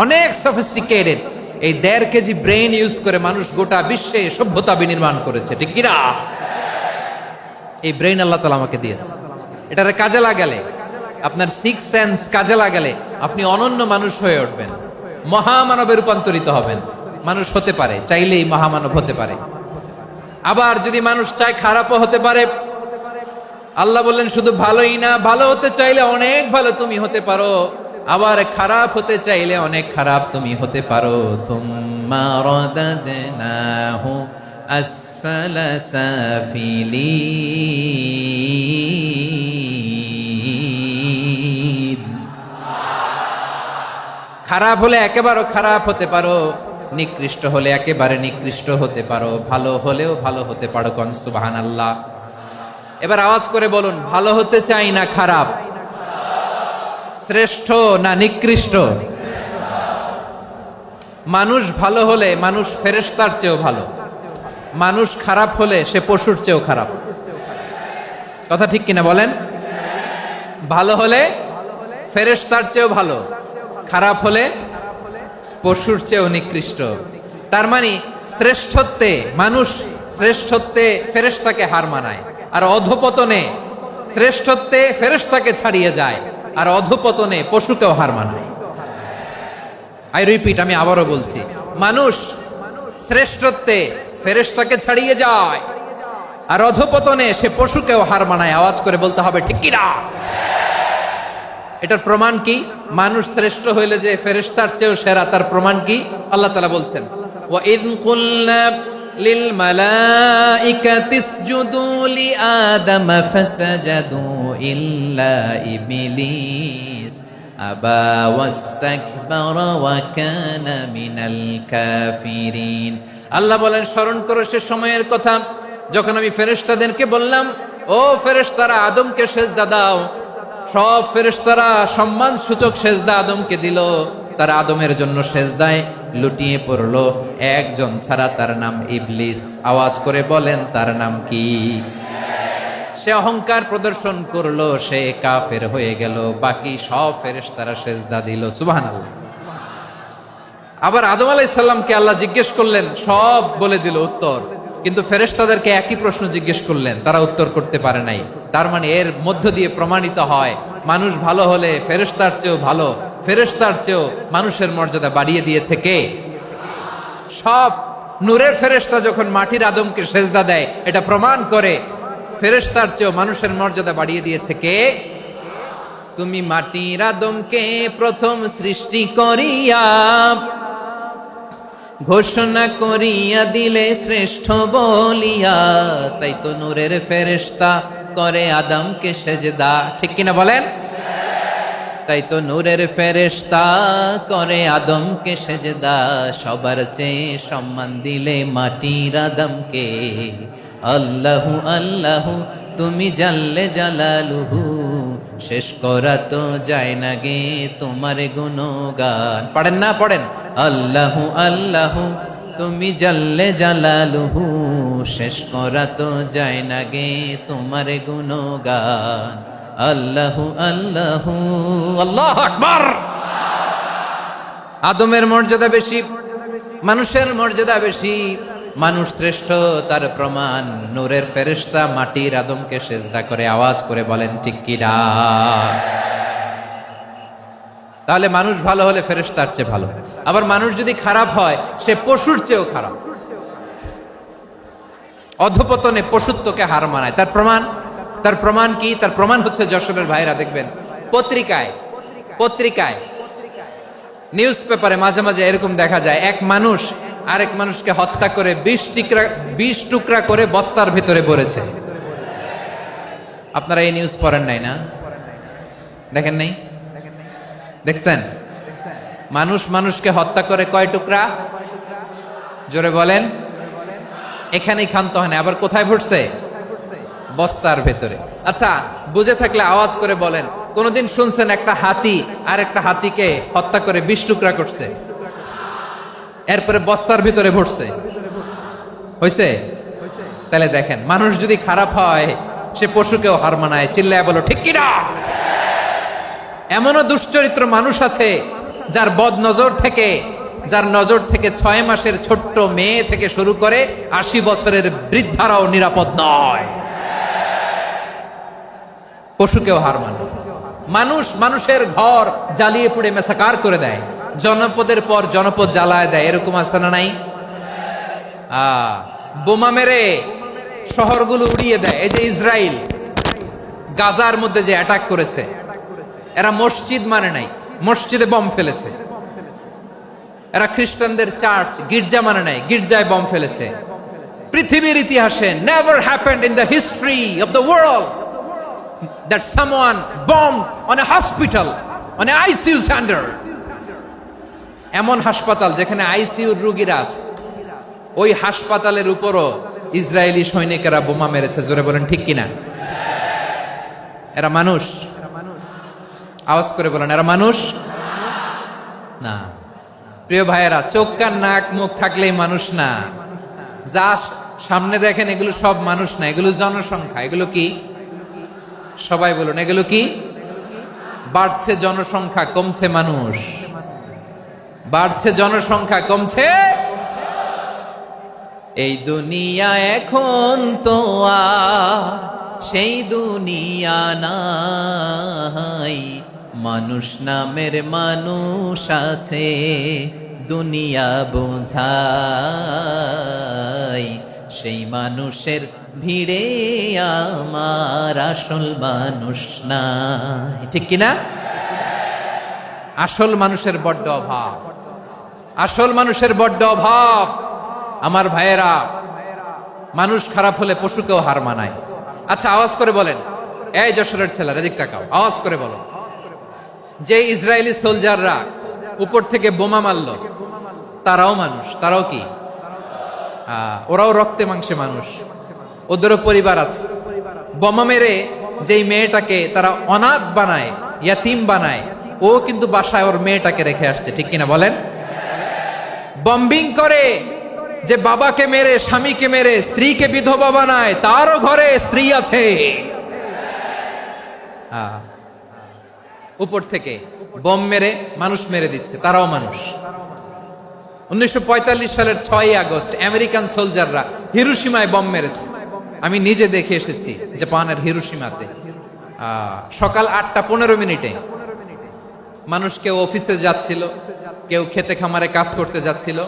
অনেক সফিস্টিকেটেড। এই 1.5 কেজি ব্রেন ইউজ করে মানুষ গোটা বিশ্বে সভ্যতা বিনির্মাণ করেছে, ঠিক কিনা? এই ব্রেন আল্লাহ তাআলা আমাকে দিয়েছে। এটারে কাজে লাগালে, আপনার 6 সেন্স কাজে লাগালে আপনি অনন্য মানুষ হয়ে উঠবেন, মহামানবে রূপান্তরিত হবেন। মানুষ হতে পারে, চাইলেই মহামানব হতে পারে। আবার যদি মানুষ চায় খারাপও হতে পারে। আল্লাহ বললেন শুধু ভালোই না, ভালো হতে চাইলে অনেক ভালো তুমি হতে পারো, আবার খারাপ হতে চাইলে অনেক খারাপ তুমি হতে পারো। সুম্মা রাদাদনাহু আসফালা সাফিলিন। খারাপ হলে একেবারে খারাপ হতে পারো, নিকৃষ্ট হলে একেবারে নিকৃষ্ট হতে পারো, ভালো হলেও ভালো হতে পারো। কোন সুবহানাল্লাহ। এবার আওয়াজ করে বলুন ভালো হতে চাই না খারাপ, শ্রেষ্ঠ না নিকৃষ্ট? মানুষ ভালো হলে মানুষ ফেরেশতার চেয়েও ভালো, মানুষ খারাপ হলে সে পশুর চেয়েও খারাপ। কথা ঠিক কিনা বলেন? ভালো হলে ফেরেশতার চেয়েও ভালো, খারাপ হলে পশুর চেয়েও নিকৃষ্ট। তার মানে শ্রেষ্ঠত্বে মানুষ, শ্রেষ্ঠত্বে ফেরেশতাকে হার মানায়, আর অধপতনে শ্রেষ্ঠত্বে ফেরেশতাকে ছাড়িয়ে যায়, আর অধপতনে পশুকেও হার মানায়। আই রিপিট, আমি আবারও বলছি, মানুষ শ্রেষ্ঠত্বে ফেরেশতাকে ছাড়িয়ে যায়, আর অধপতনে সে পশুকেও হার মানায়। আওয়াজ করে বলতে হবে ঠিক কি না? এটার প্রমাণ কি? মানুষ শ্রেষ্ঠ হইলে যে ফেরেশতার চেয়েও সেরা, তার প্রমাণ কি? আল্লাহ তাআলা বলছেন, ওয়া ইয কুলনা লিল মালাইকাতি ইসজুদু লি আদম ফাসাজাদু ইল্লা ইবলিস আবা ওয়াস্তাকবারা ওয়া কানা মিনাল কাফিরিন। আল্লাহ বলেন, স্মরণ করো সে সময়ের কথা যখন আমি ফেরেশতাদেরকে বললাম, ও ফেরেশতারা আদমকে সেজদা দাও। সব ফেরেশতারা সম্মান সূচক সেজদা আদমকে দিল, তারা আদমের জন্য সেজদায় লুটিয়ে পড়লো, একজন ছাড়া, তার নাম ইবলিস। আওয়াজ করে বলেন তার নাম কি? সে অহংকার প্রদর্শন করলো, সে কাফের হয়ে গেল, বাকি সব ফেরেশতারা সেজদা দিল। সুবহানাল্লাহ। আবার আদম আলাইহিস সালামকে আল্লাহ জিজ্ঞেস করলেন, সব বলে দিল উত্তর, কিন্তু ফেরেশতাদেরকে একই প্রশ্ন জিজ্ঞেস করলেন, তারা উত্তর করতে পারে নাই। তার মানে এর মধ্য দিয়ে প্রমাণিত হয়, মানুষ ভালো হলে ফেরেশতার চেয়েও ভালো, ফেরেশতার চেয়েও মানুষের মর্যাদা বাড়িয়ে দিয়েছে কে? সব নূরের ফেরেশতা যখন মাটির আদমকে সেজদা দেয়, এটা প্রমাণ করে ফেরেশতার চেয়েও মানুষের মর্যাদা বাড়িয়ে দিয়েছে কে? তুমি মাটির আদমকে প্রথম সৃষ্টি করিয়া ঘোষণা করিয়া দিলে শ্রেষ্ঠ বলিয়া, তাই তো নূরের ফেরেশতা করে আদমকে সেজদা। ঠিক কিনা বলেন? তাই তো নূরের ফেরেশতা করে আদমকে সেজদা, সবার চেয়ে সম্মান দিলে মাটির আদমকে। আল্লাহু আল্লাহু তুমি জাল্লে জালালুহু, শেষ করা তো যায় না গে তোমার গুণগান। পড়েন না? পড়েন। আল্লাহু আল্লাহু তুমি জাল্লে জালালুহু, শেষ করা তো যায় না গে তোমার গুণগান। আল্লাহু আল্লাহু আল্লাহু আকবার। আদমের মর্যাদা বেশি, মানুষের মর্যাদা বেশি, মানুষ শ্রেষ্ঠ, তার প্রমাণ নূরের ফেরেশতা মাটির আদমকে সেজদা করে। আওয়াজ করে বলেন ঠিক কি না? তাহলে মানুষ ভালো হলে ফেরেশতার চেয়ে ভালো, আবার মানুষ যদি খারাপ হয় সে পশুর চেয়েও খারাপ। অধপতনে পশুত্বকে হার মানায়। তার প্রমাণ, তার প্রমাণ কি? তার প্রমাণ হচ্ছে, যশোরের ভাইরা দেখবেন পত্রিকায় নিউজ পেপারে মাঝে মাঝে এরকম দেখা যায়, এক মানুষ আরেক মানুষকে হত্যা করে 20 টুকরা করে বস্তার ভিতরে ভরেছে। আপনারা এই নিউজ পড়েন নাই না? দেখেন নাই? দেখছেন? মানুষ মানুষকে হত্যা করে কয় টুকরা? জোরে বলেন। এখানেই ক্ষান্ত হয় না, আবার কোথায় ভরছে? বস্তার ভেতরে। আচ্ছা, বুঝে থাকলে আওয়াজ করে বলেন, কোনদিন শুনছেন একটা হাতি আর একটা হাতিকে হত্যা করে 20 টুকরা করছে, এরপরে বস্তার ভিতরে ভরছে? হইছে? তাহলে দেখেন, মানুষ যদি খারাপ হয় সে পশুকেও হার মানায়। চিল্লায় বলো ঠিক কি না? এমনও দুশ্চরিত্র মানুষ আছে যার যার নজর থেকে 6 মাসের ছোট্ট মেয়ে থেকে শুরু করে 80 বছরের বৃদ্ধারাও নিরাপদ নয়। পশুকেও হার মানে। মানুষ মানুষের ঘর জ্বালিয়ে পুড়ে মেসাকার করে দেয়, জনপদের পর জনপদ জ্বালায় দেয়, এরকম আছে না নাই? বোমা মেরে শহরগুলো উড়িয়ে দেয়। এই যে ইসরায়েল গাজার মধ্যে যে অ্যাটাক করেছে, এরা মসজিদ মানে নাই, মসজিদে বম ফেলেছে। এরা খ্রিস্টানদের চার্চ, গির্জা মানে নাই, গির্জায় বম ফেলেছে। পৃথিবীর ইতিহাসে never happened in the history of the world that someone bombed on a hospital, on an ICU center. এমন হাসপাতাল যেখানে আইসিইউ রোগীরা আছে, ওই হাসপাতালের উপরও ইসরায়েলি সৈনিকেরা বোমা মেরেছে। জোরে বলেন ঠিক কিনা? এরা মানুষ? আওয়াজ করে বলেন, এরা মানুষ না। প্রিয় ভাইয়েরা, চোখ কান নাক মুখ থাকলেই মানুষ না। যা সামনে দেখেন এগুলো সব মানুষ না, এগুলো জনসংখ্যা। এগুলো কি? সবাই বলুন, এগুলো কি? বাড়ছে জনসংখ্যা, কমছে মানুষ। বাড়ছে জনসংখ্যা, কমছে। এই দুনিয়া এখন তো আর সেই দুনিয়া নাই, মানুষ নামের মানুষ আছে দুনিয়া বোঝাই, সেই মানুষের ভিড়ে আমার আসল মানুষ নাই। ঠিক কিনা? আসল মানুষের বড্ড অভাব, আসল মানুষের বড্ড অভাব। আমার ভাইয়েরা, মানুষ খারাপ হলে পশুকেও হার মানায়। আচ্ছা, আওয়াজ করে বলেন, এই যশোরের ছেলেরা এদিক তাকাও, আওয়াজ করে বলো, যে ইসরায়েলি সোলজাররা উপর থেকে বোমা মারল, তারাও মানুষ? তারাও কি? ওরাও রক্তে মাংসে মানুষ, ওদেরও পরিবার আছে। বোমা মেরে যেই মেয়েটাকে তারা অনাথ বানায়, ইয়াতিম বানায়, ও কিন্তু বাসায় ওর মেয়েটাকে রেখে আসছে। ঠিক কিনা বলেন? বম্বিং করে যে বাবাকে মেরে, স্বামীকে মেরে স্ত্রীকে বিধবা বানায়, তারও ঘরে স্ত্রী আছে। উপর থেকে বম মেরে মানুষ মেরে দিচ্ছে, তারাও মানুষ। 1945 সালের 6ই আগস্ট আমেরিকান সোলজাররা হিরোশিমায় বম মেরেছে। আমি নিজে দেখে এসেছি জাপানের হিরোশিমাতে। সকাল 8:15 মানুষ কেউ অফিসে যাচ্ছিল, কেউ খেতে খামারে কাজ করতে যাচ্ছিল।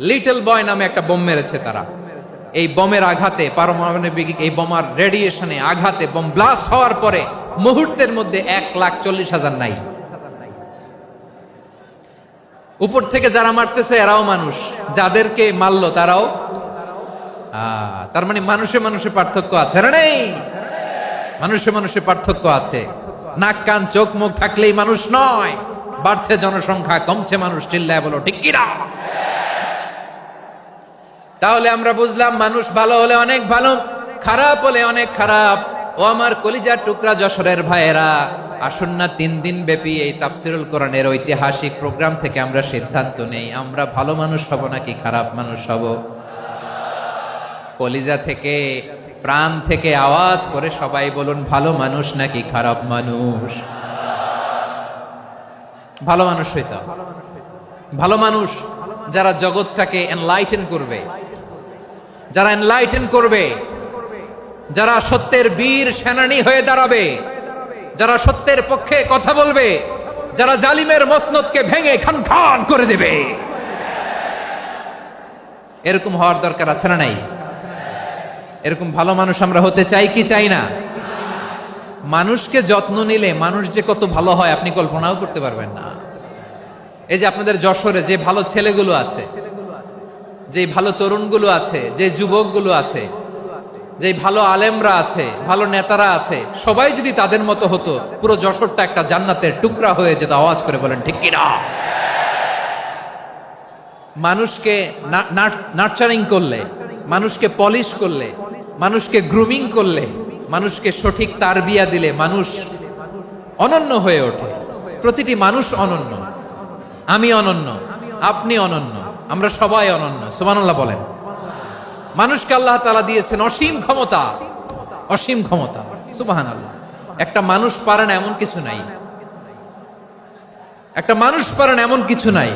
লিটল বয় নামে একটা বোম মেরেছে তারা। এই বোমের আঘাতে, পারমাণবিক এই বোমার রেডিয়েশনে আঘাতে বোম ব্লাস্ট হওয়ার পরে মুহূর্তের মধ্যে 1,40,000 নাই। উপর থেকে যারা মারতেছে এরাও মানুষ, যাদেরকে মারলো তারাও। তার মানে মানুষে মানুষে পার্থক্য আছে না? নেই? মানুষে মানুষে পার্থক্য আছে। নাক কান চোখ মুখ থাকলেই মানুষ নয়। বাড়ছে জনসংখ্যা, কমছে মানুষ। চিল্লায় বলো ঠিক কিনা? তাহলে আমরা বুঝলাম মানুষ ভালো হলে অনেক ভালো, খারাপ হলে অনেক খারাপ। ও আমার কলিজার টুকরা যশোরের ভাইয়েরা, আসুন না 3 দিন ব্যাপী এই তাফসিরুল কোরআনের ঐতিহাসিক প্রোগ্রাম থেকে আমরা সিদ্ধান্ত নেই, আমরা ভালো মানুষ হব নাকি খারাপ মানুষ হব। কলিজা থেকে, প্রাণ থেকে আওয়াজ করে সবাই বলুন, ভালো মানুষ নাকি খারাপ মানুষ? ভালো মানুষ হইতে হবে। ভালো মানুষ যারা জগৎটাকে এনলাইটেন করবে, যারা এনলাইটেন করবে, যারা সত্যের বীর সেনানী হয়ে দাঁড়াবে, যারা সত্যের পক্ষে কথা বলবে, যারা জালিমের মসনদকে ভেঙে খান খান করে দেবে। এরকম হওয়ার দরকার আছে না নাই? এরকম ভালো মানুষ আমরা হতে চাই কি চাই না? মানুষকে যত্ন নিলে মানুষ যে কত ভালো হয় আপনি কল্পনাও করতে পারবেন না। এই যে আপনাদের যশোরে যে ভালো ছেলেগুলো আছে, যে ভালো তরুণগুলো আছে, যে যুবকগুলো আছে, যে ভালো আলেমরা আছে, ভালো নেতারা আছে, সবাই যদি তাদের মতো হতো, পুরো যশোরটা একটা জান্নাতের টুকরা হয়ে যেত। আওয়াজ করে বলেন ঠিক কিনা? মানুষকে নার্চারিং করলে, মানুষকে পলিশ করলে, মানুষকে গ্রুমিং করলে, মানুষকে সঠিক তারবিয়া দিলে মানুষ অনন্য হয়ে ওঠে। প্রতিটি মানুষ অনন্য। আমি অনন্য, আপনি অনন্য, আমরা সবাই অনন্য। সুবহানাল্লাহ বলেন। মানুষকে আল্লাহ তাআলা দিয়েছেন অসীম ক্ষমতা, অসীম ক্ষমতা। সুবহানাল্লাহ। একটা মানুষ পারে না এমন কিছু নাই, একটা মানুষ পারে না এমন কিছু নাই।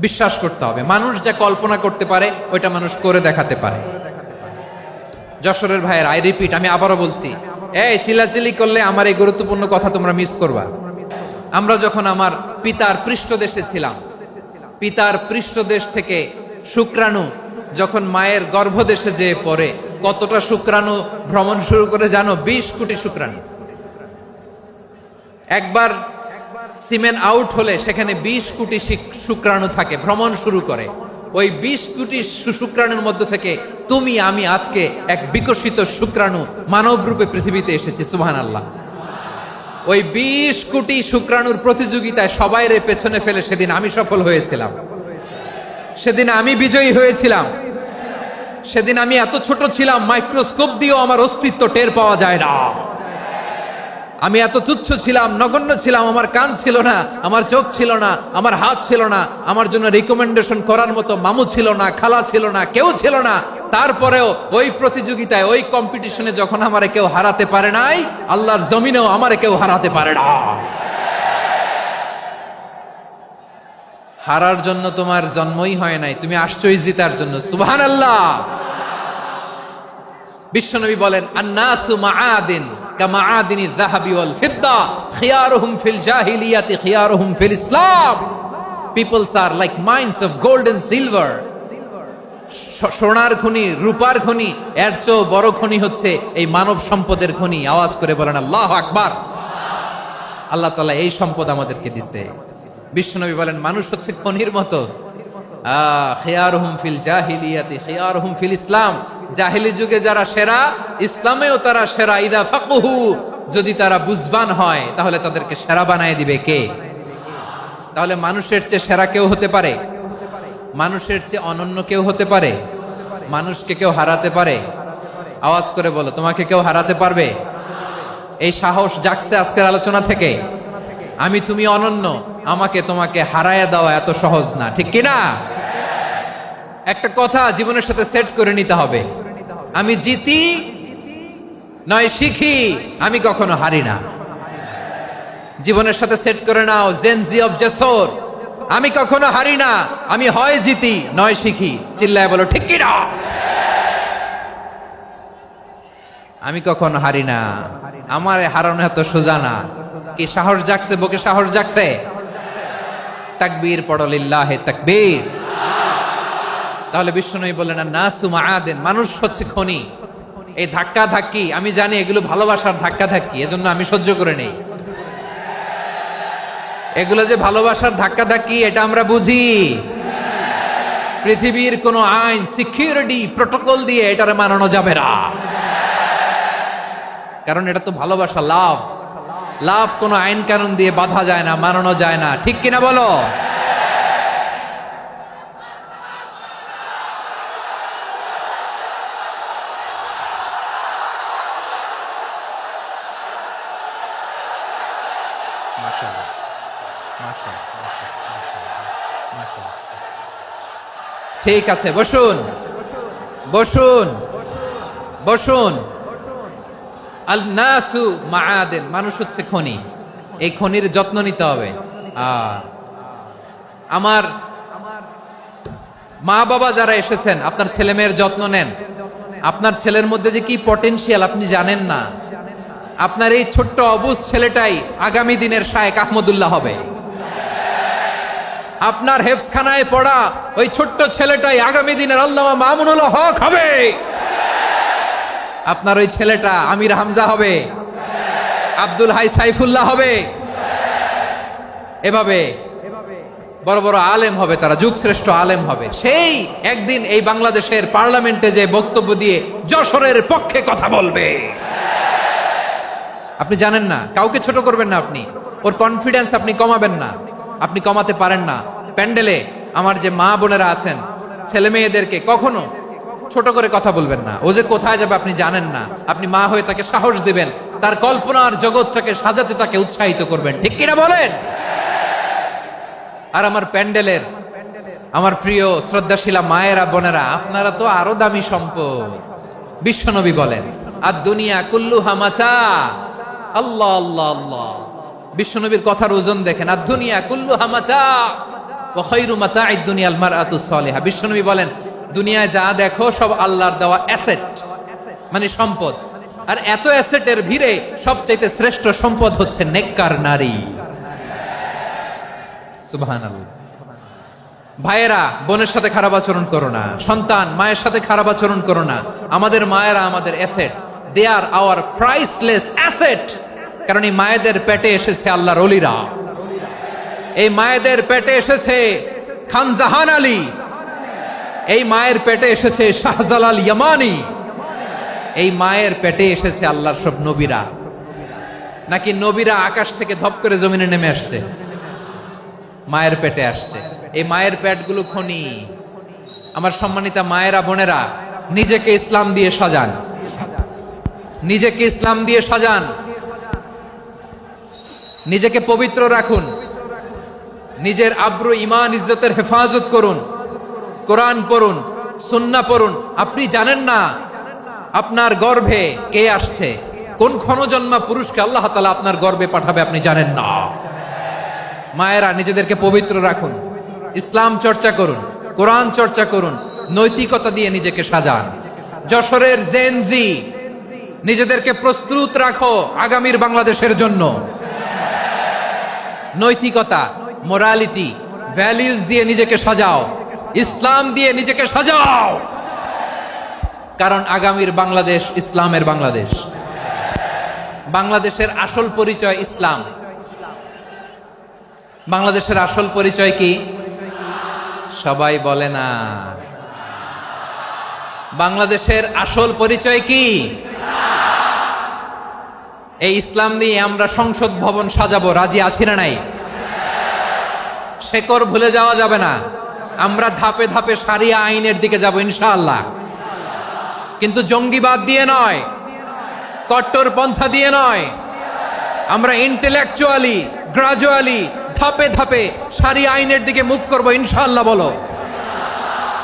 বিশ্বাস করতে হবে, মানুষ যা কল্পনা করতে পারে ওইটা মানুষ করে দেখাতে পারে। যশোরের ভাইয়ের, আই রিপিট, আমি আবারও বলছি, এই চিল্লাচিল্লি করলে আমার এই গুরুত্বপূর্ণ কথা তোমরা মিস করবা। আমরা যখন আমার পিতার পৃষ্ঠদেশে ছিলাম, পিতার পৃষ্ঠদেশ থেকে শুক্রাণু যখন মায়ের গর্ভদেশে যেয়ে পড়ে, কতটা শুক্রাণু ভ্রমণ শুরু করে জানো? 20 কোটি শুক্রাণু। একবার সিমেন আউট হলে সেখানে 20 কোটি শুক্রাণু থাকে, ভ্রমণ শুরু করে। ওই 20 কোটি শুক্রাণুর মধ্য থেকে তুমি আমি আজকে এক বিকশিত শুক্রাণু মানব রূপে পৃথিবীতে এসেছি। সুবহানাল্লাহ। ওই 20 কোটি শুক্রাণুর প্রতিযোগিতায় সবাইরে পেছনে ফেলে সেদিন আমি সফল হয়েছিলাম, সেদিন আমি বিজয়ী হয়েছিলাম। সেদিন আমি এত ছোট ছিলাম, মাইক্রোস্কোপ দিয়েও আমার অস্তিত্ব টের পাওয়া যায় না। আমি এত তুচ্ছ ছিলাম, নগণ্য ছিলাম। আমার কান ছিল না, আমার চোখ ছিল না, আমার হাত ছিল না, আমার জন্য রিকমেন্ডেশন করার মতো মামু ছিল না, খালা ছিল না, কেউ ছিল না। তারপরেও ওই প্রতিযোগিতায় ওই কম্পিটিশনে যখন আমারে কেউ হারাতে পারে নাই, আল্লাহর জমিনেও আমারে কেউ হারাতে পারে না। হারার জন্য তোমার জন্মই হয় নাই, তুমি আসছোই জিতার জন্য। সুবহানাল্লাহ। বিশ্বনবী বলেন, আন্নাসু মাআদিন কামাআদিনি যাহাবি ওয়াল ফিদ্দা খিয়ারুহুম ফিল জাহিলিয়াতি খিয়ারুহুম ফিল Islam. Peoples are like mines of gold and silver. সোনার খনি, রূপার খনি, এর চেয়েও বড় খনি হচ্ছে এই মানব সম্পদের খনি। আওয়াজ করে বলেন আল্লাহু আকবার। আল্লাহ তাআলা এই সম্পদ আমাদেরকে দিয়েছে। বিশ্বনবী বলেন, মানুষ হচ্ছে খনির মতো। খিয়ারুহুম ফিল জাহিলিয়াতি খিয়ারুহুম ফিল ইসলাম। জাহিলি যুগে যারা সেরা, ইসলামেও তারা সেরা। ইদা ফাকুহু, যদি তারা বুঝবান হয় তাহলে তাদেরকে সেরা বানায় দিবে কে? তাহলে মানুষের চেয়ে সেরা কেউ হতে পারে? মানুষের চেয়ে অনন্য কেউ হতে পারে? মানুষকে কেউ হারাতে পারে? আওয়াজ করে বলো, তোমাকে কেউ হারাতে পারবে? এই সাহস জাগছে আজকের আলোচনা থেকে। আমি তুমি অনন্য, আমাকে তোমাকে হারায়া দেওয়া এত সহজ না, ঠিক কিনা? একটা কথা জীবনের সাথে সেট করে নিতে হবে, আমি জিতি নয় শিখি, আমি কখনো হারি না। জীবনের সাথে সেট করে নাও, জেনজি অফ জেসর, আমি কখনো হারি না, আমি হয় জিতি নয় শিখি। চিল্লায় বলো ঠিক কিনা? আমি কখনো হারি না, আমার হারানো এত সোজা না। কি সাহস জাগছে? বুকে সাহস জাগছে? তাকবীর পড়ো, লিল্লাহে তাকবীর। তাহলে বিশ্বনবী বললেন, নাসু মাআদিন, মানুষ হচ্ছে খনি। এই ধাক্কা ধাক্কি আমি জানি এগুলো ভালোবাসার ধাক্কা ধাক্কি, এজন্য আমি সহ্য করে নেই। এগুলো যে ভালোবাসার ধাক্কা ধাক্কি এটা আমরা বুঝি। পৃথিবীর কোন আইন, সিকিউরিটি প্রটোকল দিয়ে এটারে মানানো যাবে না, কারণ এটা তো ভালোবাসা, লাভ। লাভ কোন আইন কানুন দিয়ে বাধা যায় না, মানানো যায় না, ঠিক কিনা বলো? ঠিক আছে, বসুন বসুন বসুন। আল নাসু মাআদিন, মানুষ হচ্ছে খনি। এই খনির যত্ন নিতে হবে। আমার মা বাবা যারা এসেছেন, আপনার ছেলে মেয়ের যত্ন নেন। আপনার ছেলের মধ্যে যে কি পটেনশিয়াল আপনি জানেন না। আপনার এই ছোট্ট অবুজ ছেলেটাই আগামী দিনের শায়েখ আহমদুল্লাহ হবে। আপনার হেফজখানায় পড়া ওই ছোট্ট ছেলেটাই আগামী দিনের আল্লামা মামুনুল হক হবে। আপনার ওই ছেলেটা আমির হামজা হবে, আব্দুল হাই সাইফুল্লাহ হবে। এভাবে বড় বড় আলেম হবে, তারা যুগশ্রেষ্ঠ আলেম হবে। সেই একদিন এই বাংলাদেশের পার্লামেন্টে যে বক্তব্য দিয়ে যশোরের পক্ষে কথা বলবে। আপনি জানেন না, কাউকে ছোট করবেন না আপনি। ওর কনফিডেন্স আপনি কমাবেন না, আপনি কমাতে পারেন না। প্যান্ডেলে আমার যে মা বোনেরা আছেন, ছেলে মেয়েদেরকে কখনো ছোট করে কথা বলবেন না। ও যে কোথায় যাবে আপনি জানেন না। আপনি মা হয়ে তাকে সাহস দিবেন, তার কল্পনার জগৎটাকে সাজাতে তাকে উৎসাহিত করবেন, ঠিক কিনা বলেন? আর আমার প্যান্ডেলের আমার প্রিয় শ্রদ্ধাশীলা মায়েরা বোনেরা, আপনারা তো আরো দামি সম্পদ। বিশ্বনবী বলেন, আর দুনিয়া কুল্লুহা মাতা। আল্লাহ আল্লাহ আল্লাহ। বিশ্বনবীর কথার ওজন দেখেন, আর দুনিয়া কুল্লুহা মাতা ওয়া খায়রু মাতা'আদ দুনিয়াল মারআতুস সালিহা। বিশ্বনবী বলেন, দুনিয়ায় যা দেখো সব আল্লাহর দেওয়া অ্যাসেট, মানে সম্পদ। আর এত অ্যাসেটের ভিড়ে সবচাইতে শ্রেষ্ঠ সম্পদ হচ্ছে নেককার নারী। সুবহানাল্লাহ। ভাইয়েরা বোনের সাথে খারাপ আচরণ করো না, সন্তান মায়ের সাথে খারাপ আচরণ করো না। আমাদের মায়েরা আমাদের asset, they are our priceless asset. কারণ এই মায়েদের পেটে এসেছে আল্লাহর ওলিরা, এই মায়েদের পেটে এসেছে খান জাহান আলী, এই মায়ের পেটে এসেছে শাহজালাল ইয়ামানি, এই মায়ের পেটে এসেছে আল্লাহর সব নবীরা। নাকি নবীরা আকাশ থেকে ধপ করে জমিনে নেমে আসছে? মায়ের পেটে আসছে। এই মায়ের পেটগুলো খনি। আমার সম্মানিতা মায়েরা বোনেরা, নিজেকে ইসলাম দিয়ে সাজান, নিজেকে ইসলাম দিয়ে সাজান, নিজেকে পবিত্র রাখুন, নিজের আব্রু ইমান ইজ্জতের হেফাজত করুন, কোরআন পড়ুন, সুন্নাহ পড়ুন। আপনি জানেন না আপনার গর্ভে কে আসছে, কোন ক্ষণজন্মা পুরুষকে আল্লাহ তাআলা আপনার গর্ভে পাঠাবে আপনি জানেন না। মায়েরা নিজেদেরকে পবিত্র রাখুন, ইসলাম চর্চা করুন, কোরআন চর্চা করুন, নৈতিকতা দিয়ে নিজেকে সাজান। যশোরের জেনজি নিজেদেরকে প্রস্তুত রাখো আগামীর বাংলাদেশের জন্য। নৈতিকতা, মোরালিটি, ভ্যালিউজ দিয়ে নিজেকে সাজাও, ইসলাম দিয়ে নিজেকে সাজাও, কারণ আগামীর বাংলাদেশ ইসলামের বাংলাদেশ। বাংলাদেশের আসল পরিচয় ইসলাম। বাংলাদেশের আসল পরিচয় কি? সবাই বলে না। বাংলাদেশের আসল পরিচয় কি? এই ইসলাম নিয়ে আমরা সংসদ ভবন সাজাবো, রাজি আছি না নাই? শেকড় ভুলে যাওয়া যাবে না। আমরা ধাপে ধাপে শারিয়া আইনের দিকে যাব ইনশাআল্লাহ, কিন্তু জঙ্গিবাদ দিয়ে নয়, কট্টরপন্থা দিয়ে নয়। আমরা ইন্টেলেকচুয়ালি, গ্রাজুয়ালি, ধাপে ধাপে শারিয়া আইনের দিকে মুভ করব ইনশাআল্লাহ। বলো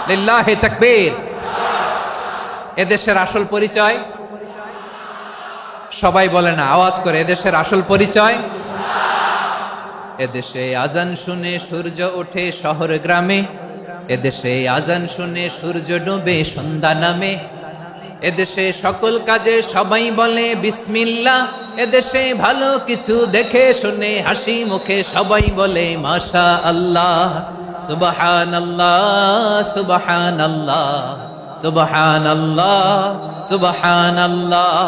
লিল্লাহি তাকবীর। এদেশের আসল পরিচয় সবাই বলে না, আওয়াজ করে, এদেশের আসল পরিচয়। এদেশে আজান শুনে সূর্য ওঠে শহর গ্রামে, এদেশে আজান শুনে সূর্য ডুবে সন্ধ্যা নামে, এদেশে সকল কাজে সবাই বলে বিসমিল্লাহ, এদেশে ভালো কিছু দেখে শুনে হাসি মুখে সবাই বলে মাশা আল্লাহ। সুবহানাল্লাহ, সুবহানাল্লাহ, সুবহানাল্লাহ, সুবহানাল্লাহ,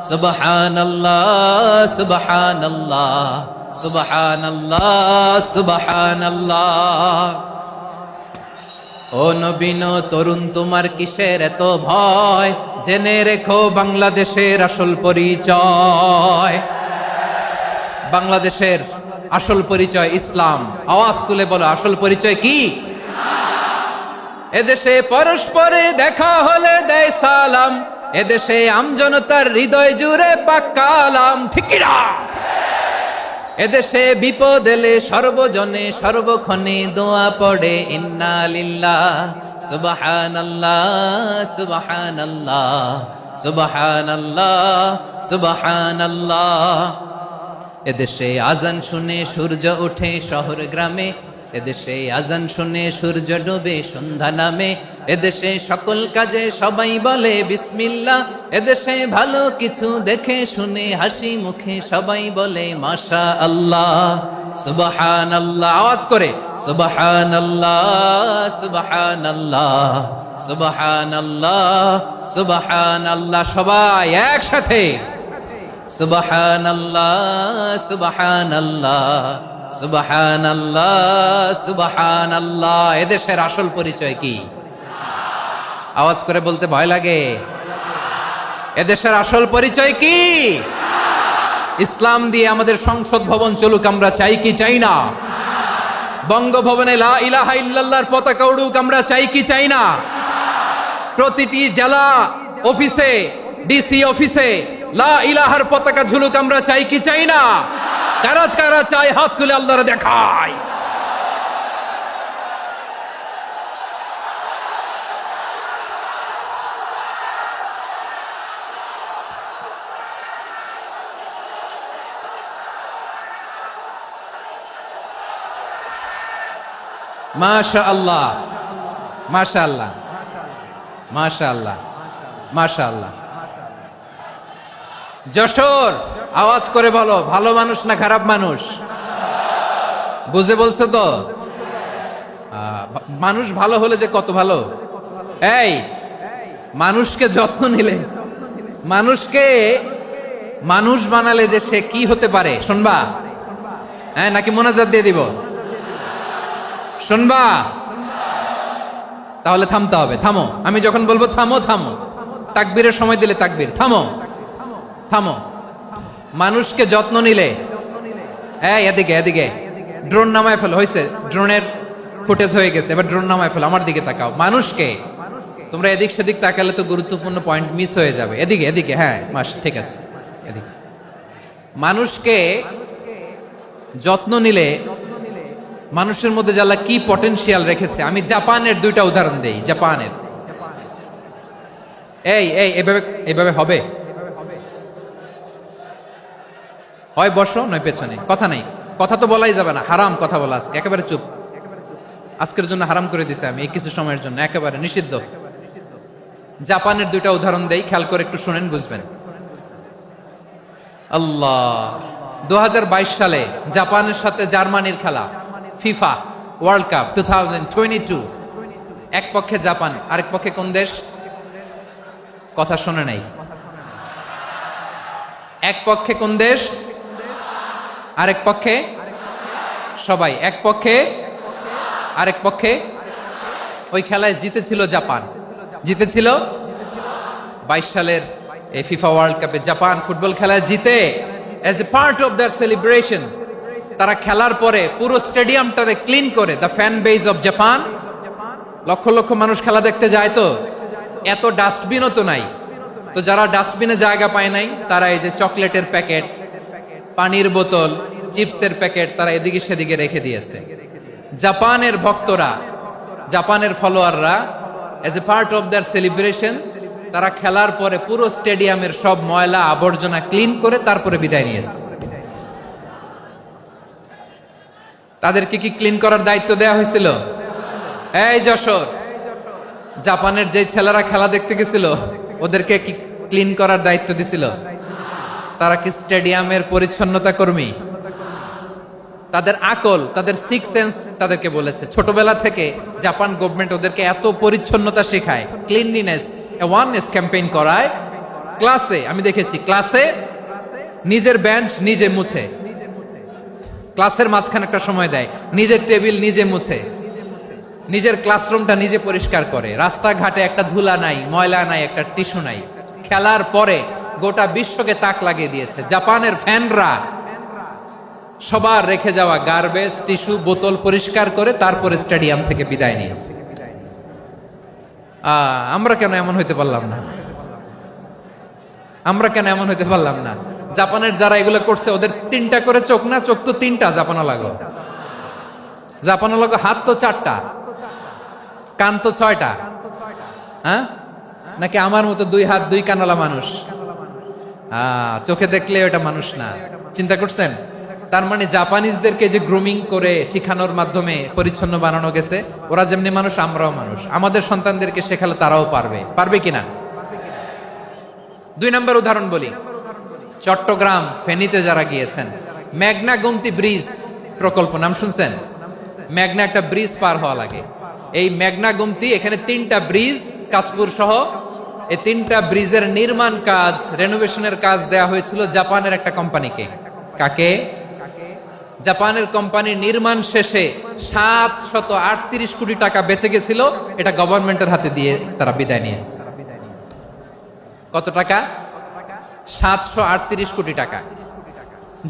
সুবহানাল্লাহ, সুবহানাল্লাহ, সুবহানাল্লাহ, সুবহানাল্লাহ। ও নবীন তরুণ, তোমার কিসের এত ভয়? জেনে রেখো বাংলাদেশের আসল পরিচয়। বাংলাদেশের আসল পরিচয় ইসলাম। আওয়াজ তুলে বলো, আসল পরিচয় কি? এদেশে পরস্পরে দেখা হলে দেয় সালাম, এদেশে আমজনতার হৃদয় জুড়ে পাক্কালাম, ঠিক কি না? এদেশে বিপদ এলে সর্বজনে সর্বক্ষণে দোয়া পড়ে ইন্না লিল্লাহ, সুবহানাল্লাহ, সুবহানাল্লাহ, সুবহানাল্লাহ, সুবহানাল্লাহ। এদেশে আজান শুনে সূর্য ওঠে শহর গ্রামে, এদেশে আজান শুনে সূর্য ডুবে সন্ধ্যা নামে, এদেশে সকল কাজে সবাই বলে বিসমিল্লাহ, এদেশে ভালো কিছু দেখে শুনে হাসি মুখে সবাই বলে মাশা আল্লাহ। সুবহানাল্লাহ, আওয়াজ করে সুবহানাল্লাহ, সুবহানাল্লাহ, সুবহানাল্লাহ, সুবহানাল্লাহ। সবাই একসাথে সুবহানাল্লাহ, সুবহানাল্লাহ, সুবহানাল্লাহ, সুবহানাল্লাহ। এদেশের আসল পরিচয় কি? আওয়াজ করে বলতে ভয় লাগে। এদেশের আসল পরিচয় কি? ইসলাম দিয়ে আমাদের সংসদ ভবন চলুক, আমরা চাই কি চাই না? বঙ্গভবনে লা ইলাহা ইল্লাল্লাহর পতাকা উড়ুক, আমরা চাই কি চাই না? প্রতিটি জেলা অফিসে, ডিসি অফিসে লা ইলাহার পতাকা ঝুলুক, আমরা চাই কি চাই না? কারা কারা চাই হাত তুলে আল্লাহরে দেখায়। মাশাআল্লাহ, মাশাআল্লাহ, মাশাআল্লাহ, মাশাআল্লাহ। যশোর, আওয়াজ করে বলো, ভালো মানুষ না খারাপ মানুষ? বুঝে বলছো তো? মানুষ ভালো হলে যে কত ভালো। এই মানুষকে যত্ন নিলে, মানুষকে মানুষ বানালে যে সে কি হতে পারে শুনবা? হ্যাঁ, নাকি মোনাজাত দিয়ে দিব? শুনবা? তাহলে থামতে হবে। থামো, আমি যখন বলবো থামো থামো, তাকবীরের সময় দিলে তাকবীর, থামো থামো। মানুষকে যত্ন নিলে, এদিকে এদিকে, ড্রোন নামায় ফেল। হয়েছে, ড্রোনের ফুটেজ হয়ে গেছে, এবার ড্রোন নামায় ফেল। আমার দিকে তাকাও। মানুষকে, তোমরা এদিক সেদিক তাকালে তো গুরুত্বপূর্ণ পয়েন্ট মিস হয়ে যাবে। এদিকে এদিকে, হ্যাঁ ঠিক আছে, এদিকে। মানুষকে যত্ন নিলে মানুষের মধ্যে যারা কি পটেনশিয়াল রেখেছে। আমি জাপানের দুইটা উদাহরণ দেই। জাপানের এই এই এভাবে এভাবে হবে? হয় বসো নয় পেছনে, কথা নাই, কথা তো বলাই যাবে না, হারাম কথা বলা আজকে, একেবারে চুপ। আজকের জন্য হারাম করে দিছে আমি, এই কিছু সময়ের জন্য একেবারে নিষিদ্ধ। জাপানের দুইটা উদাহরণ দেই, খেয়াল করে একটু শুনেন, বুঝবেন। আল্লাহ, 2022 সালে জাপানের সাথে জার্মানির খেলা, ফিফা ওয়ার্ল্ড কাপ 2022। এক পক্ষে জাপান, আরেক পক্ষে কোন দেশ? কথা শোনে নাই। এক পক্ষে কোন দেশ, আরেক পক্ষে সবাই। এক পক্ষে, আরেক পক্ষে। ওই খেলায় জিতেছিল জাপান, জিতেছিল 22 সালের এই ফিফা ওয়ার্ল্ড কাপে জাপান ফুটবল খেলায় জিতে, as a part of their celebration তারা খেলার পরে পুরো স্টেডিয়ামটারে ক্লিন করে, the fan base of Japan. লক্ষ লক্ষ মানুষ খেলা দেখতে যায়, তো এত ডাস্টবিনও তো নাই, তো যারা ডাস্টবিনে জায়গা পায় নাই তারা এই যে চকলেটের প্যাকেট, পানির বোতল, চিপসের প্যাকেট তারা এদিকে সেদিকে রেখে দিয়েছে। জাপানের ভক্তরা, জাপানের ফলোয়াররা, as a part of their celebration তারা খেলার পরে পুরো স্টেডিয়ামের সব ময়লা আবর্জনা ক্লিন করে তারপরে বিদায় নিয়েছে। তাদেরকে কি ক্লিন করার দায়িত্ব দেয়া হয়েছিল? এই যশোর, জাপানের যে ছেলেরা খেলা দেখতে গেছিল ওদেরকে কি ক্লিন করার দায়িত্ব দিছিল? তারা কি স্টেডিয়ামের পরিচ্ছন্নতা কর্মী? তাদের আকল, তাদের সিক্স সেন্স তাদেরকে বলেছে। ছোটবেলা থেকে জাপান গভর্নমেন্ট ওদেরকে এত পরিচ্ছন্নতা শেখায়, ক্লিনলিনেস অ্যাওয়ারনেস ক্যাম্পেইন করায়। ক্লাসে আমি দেখেছি, ক্লাসে নিজের বেঞ্চ নিজে মুছে, ক্লাসের মাঝখানে একটা সময় দেয়, নিজের টেবিল নিজে মুছে, নিজের ক্লাসরুমটা নিজে পরিষ্কার করে, রাস্তাঘাটে একটা ধুলা নাই, ময়লা নাই, একটা টিস্যু নাই। খেলার পরে গোটা বিশ্বকে তাক লাগিয়ে দিয়েছে। জাপানের ফ্যানরা সবার রেখে যাওয়া গার্বেজ, টিস্যু, বোতল পরিষ্কার করে তারপরে স্টেডিয়াম থেকে বিদায় নিয়েছে। আমরা কেন এমন হইতে পারলাম না? আমরা কেন এমন হইতে পারলাম না? জাপানের যারা এগুলো করছে ওদের 3টা করে চোখ না? চোখ তো 3টা, জাপানো লাগো, জাপানো লাগো। হাত তো 4টা, কান তো 6টা। হ্যাঁ, নাকি আমার মতো 2 হাত 2 কানওয়ালা মানুষ? চোখে দেখলে ওটা মানুষ না। চিন্তা করছেন? তার মানে জাপানিজদেরকে যে গ্রুমিং করে শিখানোর মাধ্যমে পরিচ্ছন্ন বানানো গেছে, ওরা যেমনি মানুষ আমরাও মানুষ। আমাদের সন্তানদেরকে শেখালে তারাও পারবে, পারবে কিনা? 2 নম্বর উদাহরণ বলি। চট্টগ্রাম ফেনীতে যারা গিয়েছেন, মেঘনা গোমতী ব্রিজ প্রকল্প নাম শুনছেন? মেঘনা একটা ব্রিজ পার হওয়া লাগে, এই মেঘনা গোমতী, এখানে 3টা ব্রিজ, কাঁচপুর সহ এই 3টা ব্রিজের নির্মাণ কাজ, রেনোভেশনের কাজ দেয়া হয়েছিল জাপানের একটা কোম্পানিকে। কাকে? জাপানের কোম্পানি। নির্মাণ শেষে 738 কোটি টাকা বেঁচে গেছিল, এটা গভর্নমেন্টের হাতে দিয়ে তারা বিদায় নিয়েছে। কত টাকা? 738 কোটি টাকা।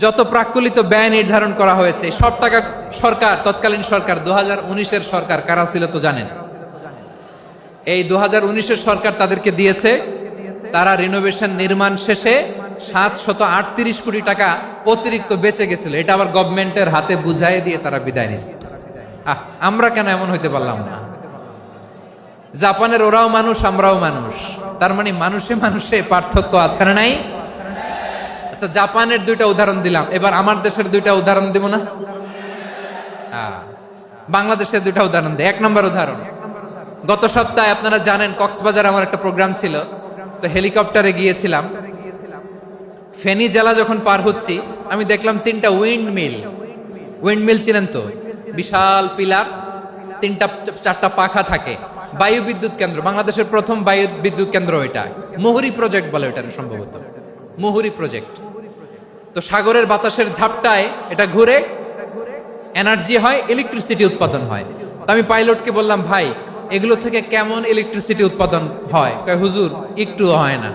যত প্রাক্কলিত ব্যয় নির্ধারণ করা হয়েছে সব টাকা সরকার, তৎকালীন সরকার 2019-এর সরকার, কারা ছিল তো জানেন? এই 2019-এর সরকার তাদেরকে দিয়েছে। তারা রিনোভেশন নির্মাণ শেষে 738 কোটি টাকা অতিরিক্ত বেঁচে গেছিল, এটা আবার গভর্নমেন্টের হাতে বুঝাই দিয়ে তারা বিদায় নিচ্ছে। আমরা কেন এমন হইতে পারলাম না? জাপানের ওরাও মানুষ, আমরাও মানুষ, তার মানে মানুষে মানুষে পার্থক্য আছে না নাই? আচ্ছা, জাপানের 2টা উদাহরণ দিলাম, এবার আমার দেশের 2টা উদাহরণ দিব না? বাংলাদেশের 2টা উদাহরণ দেয়। 1 নম্বর উদাহরণ, গত সপ্তাহে আপনারা জানেন কক্সবাজার আমার একটা প্রোগ্রাম ছিল, তো হেলিকপ্টারে গিয়েছিলাম। ফেনী জেলা যখন পার হচ্ছি আমি দেখলাম 3টা উইন্ডমিল। উইন্ডমিল চিনেন তো? বিশাল পিলার, 3টা 4টা পাখা থাকে। বায়ু বিদ্যুৎ কেন্দ্র, বাংলাদেশের প্রথম বায়ু বিদ্যুৎ কেন্দ্র এটা। মুহুরী প্রজেক্ট বলে এটা সম্ভবত, মুহুরী প্রজেক্ট। তো সাগরের বাতাসের ঝাপটায় এটা ঘুরে এনার্জি হয়, ইলেকট্রিসিটি উৎপাদন হয়। তো আমি পাইলটকে বললাম, ভাই এগুলো থেকে কেমন ইলেকট্রিসিটি উৎপাদন হয়? কয়, হুজুর একটু হয় না,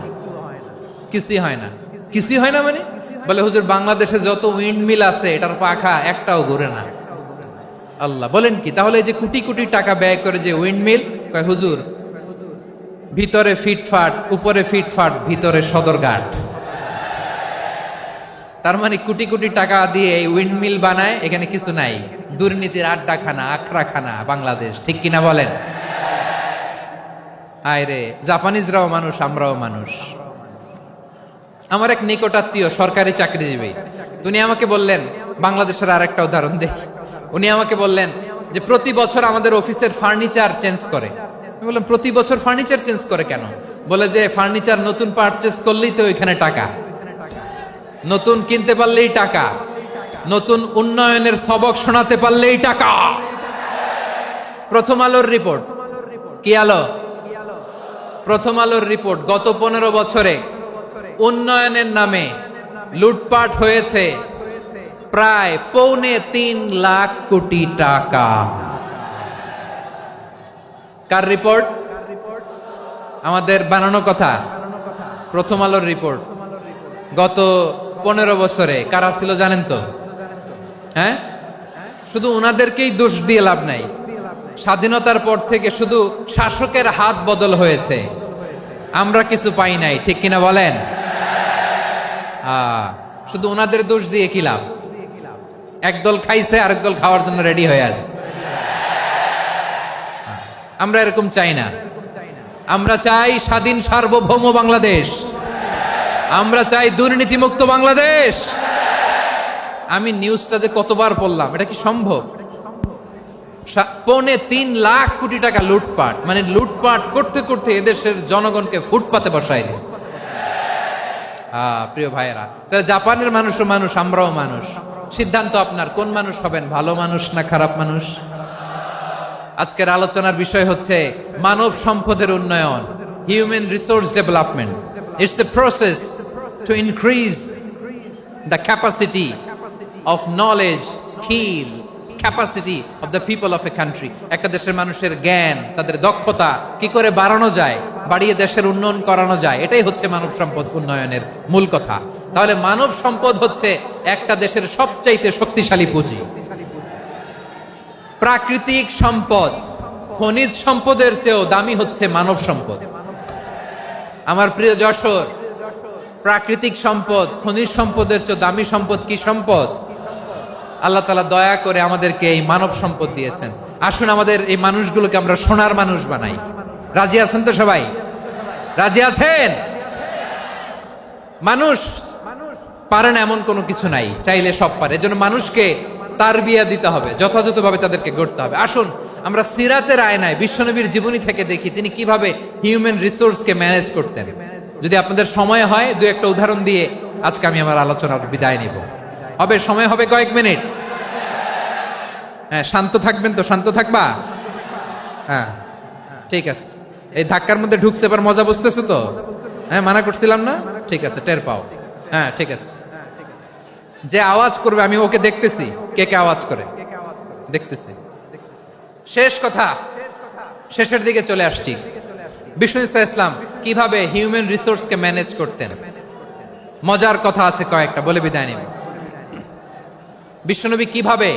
কিছুই হয় না। কিছুই হয় না মানে? বলে, হুজুর বাংলাদেশে যত উইন্ডমিল আছে এটার পাখা একটাও ঘুরে না। আল্লাহ, বলেন কি? তাহলে এই যে কোটি কোটি টাকা ব্যয় করে যে উইন্ডমিল, কয় হুজুর ভিতরে ফিটফাট, উপরে ফিটফাট, ভিতরে সদরঘাট। তার মানে কোটি কোটি টাকা দিয়ে এই উইন্ডমিল বানায়, এখানে কিছু নাই। দুর্নীতির আড্ডাখানা, আখড়াখানা বাংলাদেশ, ঠিক কিনা বলেন? আয় রে, জাপানিজরাও মানুষ, আমরাও মানুষ। আমার এক নিকটাত্মীয় সরকারি চাকরিজীবী, উনি আমাকে বললেন, বাংলাদেশের আর একটা উদাহরণ দেখ, উনি আমাকে বললেন যে প্রতি বছর আমাদের অফিসের ফার্নিচার চেঞ্জ করে। আমি বললাম প্রতি বছর ফার্নিচার চেঞ্জ করে কেন? বলে যে ফার্নিচার নতুন পারচেজ করলেই তো ওইখানে টাকা, নতুন কিনতে পারলেই টাকা, নতুন উন্নয়নের সবক শোনাতে পারলেই টাকা। প্রথম আলোর রিপোর্ট, কি আলো? প্রথম আলোর রিপোর্ট, গত 15 বছরে উন্নয়নের নামে লুটপাট হয়েছে প্রায় 3.25 লাখ কোটি টাকা। কার রিপোর্ট? আমাদের বানানো কথা। প্রথম আলোর রিপোর্ট। গত 15 বছরে কারা ছিল জানেন তো? হ্যাঁ, শুধু ওনাদেরকেই দোষ দিয়ে লাভ নাই। স্বাধীনতার পর থেকে শুধু শাসকের হাত বদল হয়েছে, আমরা কিছু পাই নাই, ঠিক কিনা বলেন? শুধু ওনাদের দোষ দিয়ে কি লাভ? একদল খাইছে, আরেক দল খাওয়ার জন্য রেডি হয়ে আছে। আমরা এরকম চাই না। আমরা চাই স্বাধীন সার্বভৌম বাংলাদেশ, আমরা চাই দুর্নীতিমুক্ত বাংলাদেশ। আমি নিউজটা যে কতবার পড়লাম, এটা কি সম্ভব? 3.25 লাখ কোটি টাকা লুটপাট, মানে লুটপাট করতে করতে এদেশের জনগণকে ফুটপাতে বসায় দিচ্ছে। প্রিয় ভাইয়েরা, তাহলে জাপানের মানুষও মানুষ, আমরাও মানুষ। সিদ্ধান্ত আপনার, কোন মানুষ হবেন, ভালো মানুষ না খারাপ মানুষ? আজকের আলোচনার বিষয় হচ্ছে মানব সম্পদের উন্নয়ন, human resource development. It's a process to increase the capacity of knowledge, skill, capacity of the people of a country. একটা দেশের মানুষের জ্ঞান, তাদের দক্ষতা কি করে বাড়ানো যায়, বাড়িয়ে দেশের উন্নয়ন করানো যায়, এটাই হচ্ছে মানব সম্পদ উন্নয়নের মূল কথা। তাহলে মানব সম্পদ হচ্ছে একটা দেশের সবচাইতে শক্তিশালী পুঁজি। প্রাকৃতিক সম্পদ, খনিজ সম্পদের চেয়েও দামি হচ্ছে মানব সম্পদ। আমার প্রিয় যশোর, প্রাকৃতিক সম্পদ, খনিজ সম্পদের চেয়ে দামি সম্পদ কি সম্পদ? আল্লাহ তাআলা দয়া করে আমাদেরকে এই মানব সম্পদ দিয়েছেন। আসুন আমাদের এই মানুষগুলোকে আমরা সোনার মানুষ বানাই। রাজি আছেন তো সবাই? রাজি আছেন? মানুষ পারে না এমন কোনো কিছু নাই, চাইলে সব পারে। এজন্য মানুষকে তারবিয়া দিতে হবে, যথাযথভাবে তাদেরকে গড়তে হবে। আসুন আমরা সিরাতের আয়নায় বিশ্বনবীর জীবনী থেকে দেখি তিনি কিভাবে হিউম্যান রিসোর্সকে ম্যানেজ করতেন। যদি আপনাদের সময় হয়, দু একটা উদাহরণ দিয়ে আজকে আমি আমার আলোচনার বিদায় নিব। হবে সময় হবে কয়েক মিনিট? হ্যাঁ, শান্ত থাকবেন তো? শান্ত থাকবা? হ্যাঁ, ঠিক আছে। এই ধাক্কার মধ্যে ঢুকছে, এবার মজা বুঝতেছো তো? হ্যাঁ, মানা করছিলাম না? ঠিক আছে, টের পাও। হ্যাঁ, ঠিক আছে। যে আওয়াজ করবে আমি ওকে দেখতেছি, কে কে আওয়াজ করে দেখতেছি। শেষ কথা, শেষের দিকে চলে আসছি। বিষ্ণু ইসলাম কিভাবে হিউম্যান রিসোর্সকে ম্যানেজ করতেন, মজার কথা আছে কয়েকটা, বলে বিদায় নিব। বিশ্বনবী কিভাবে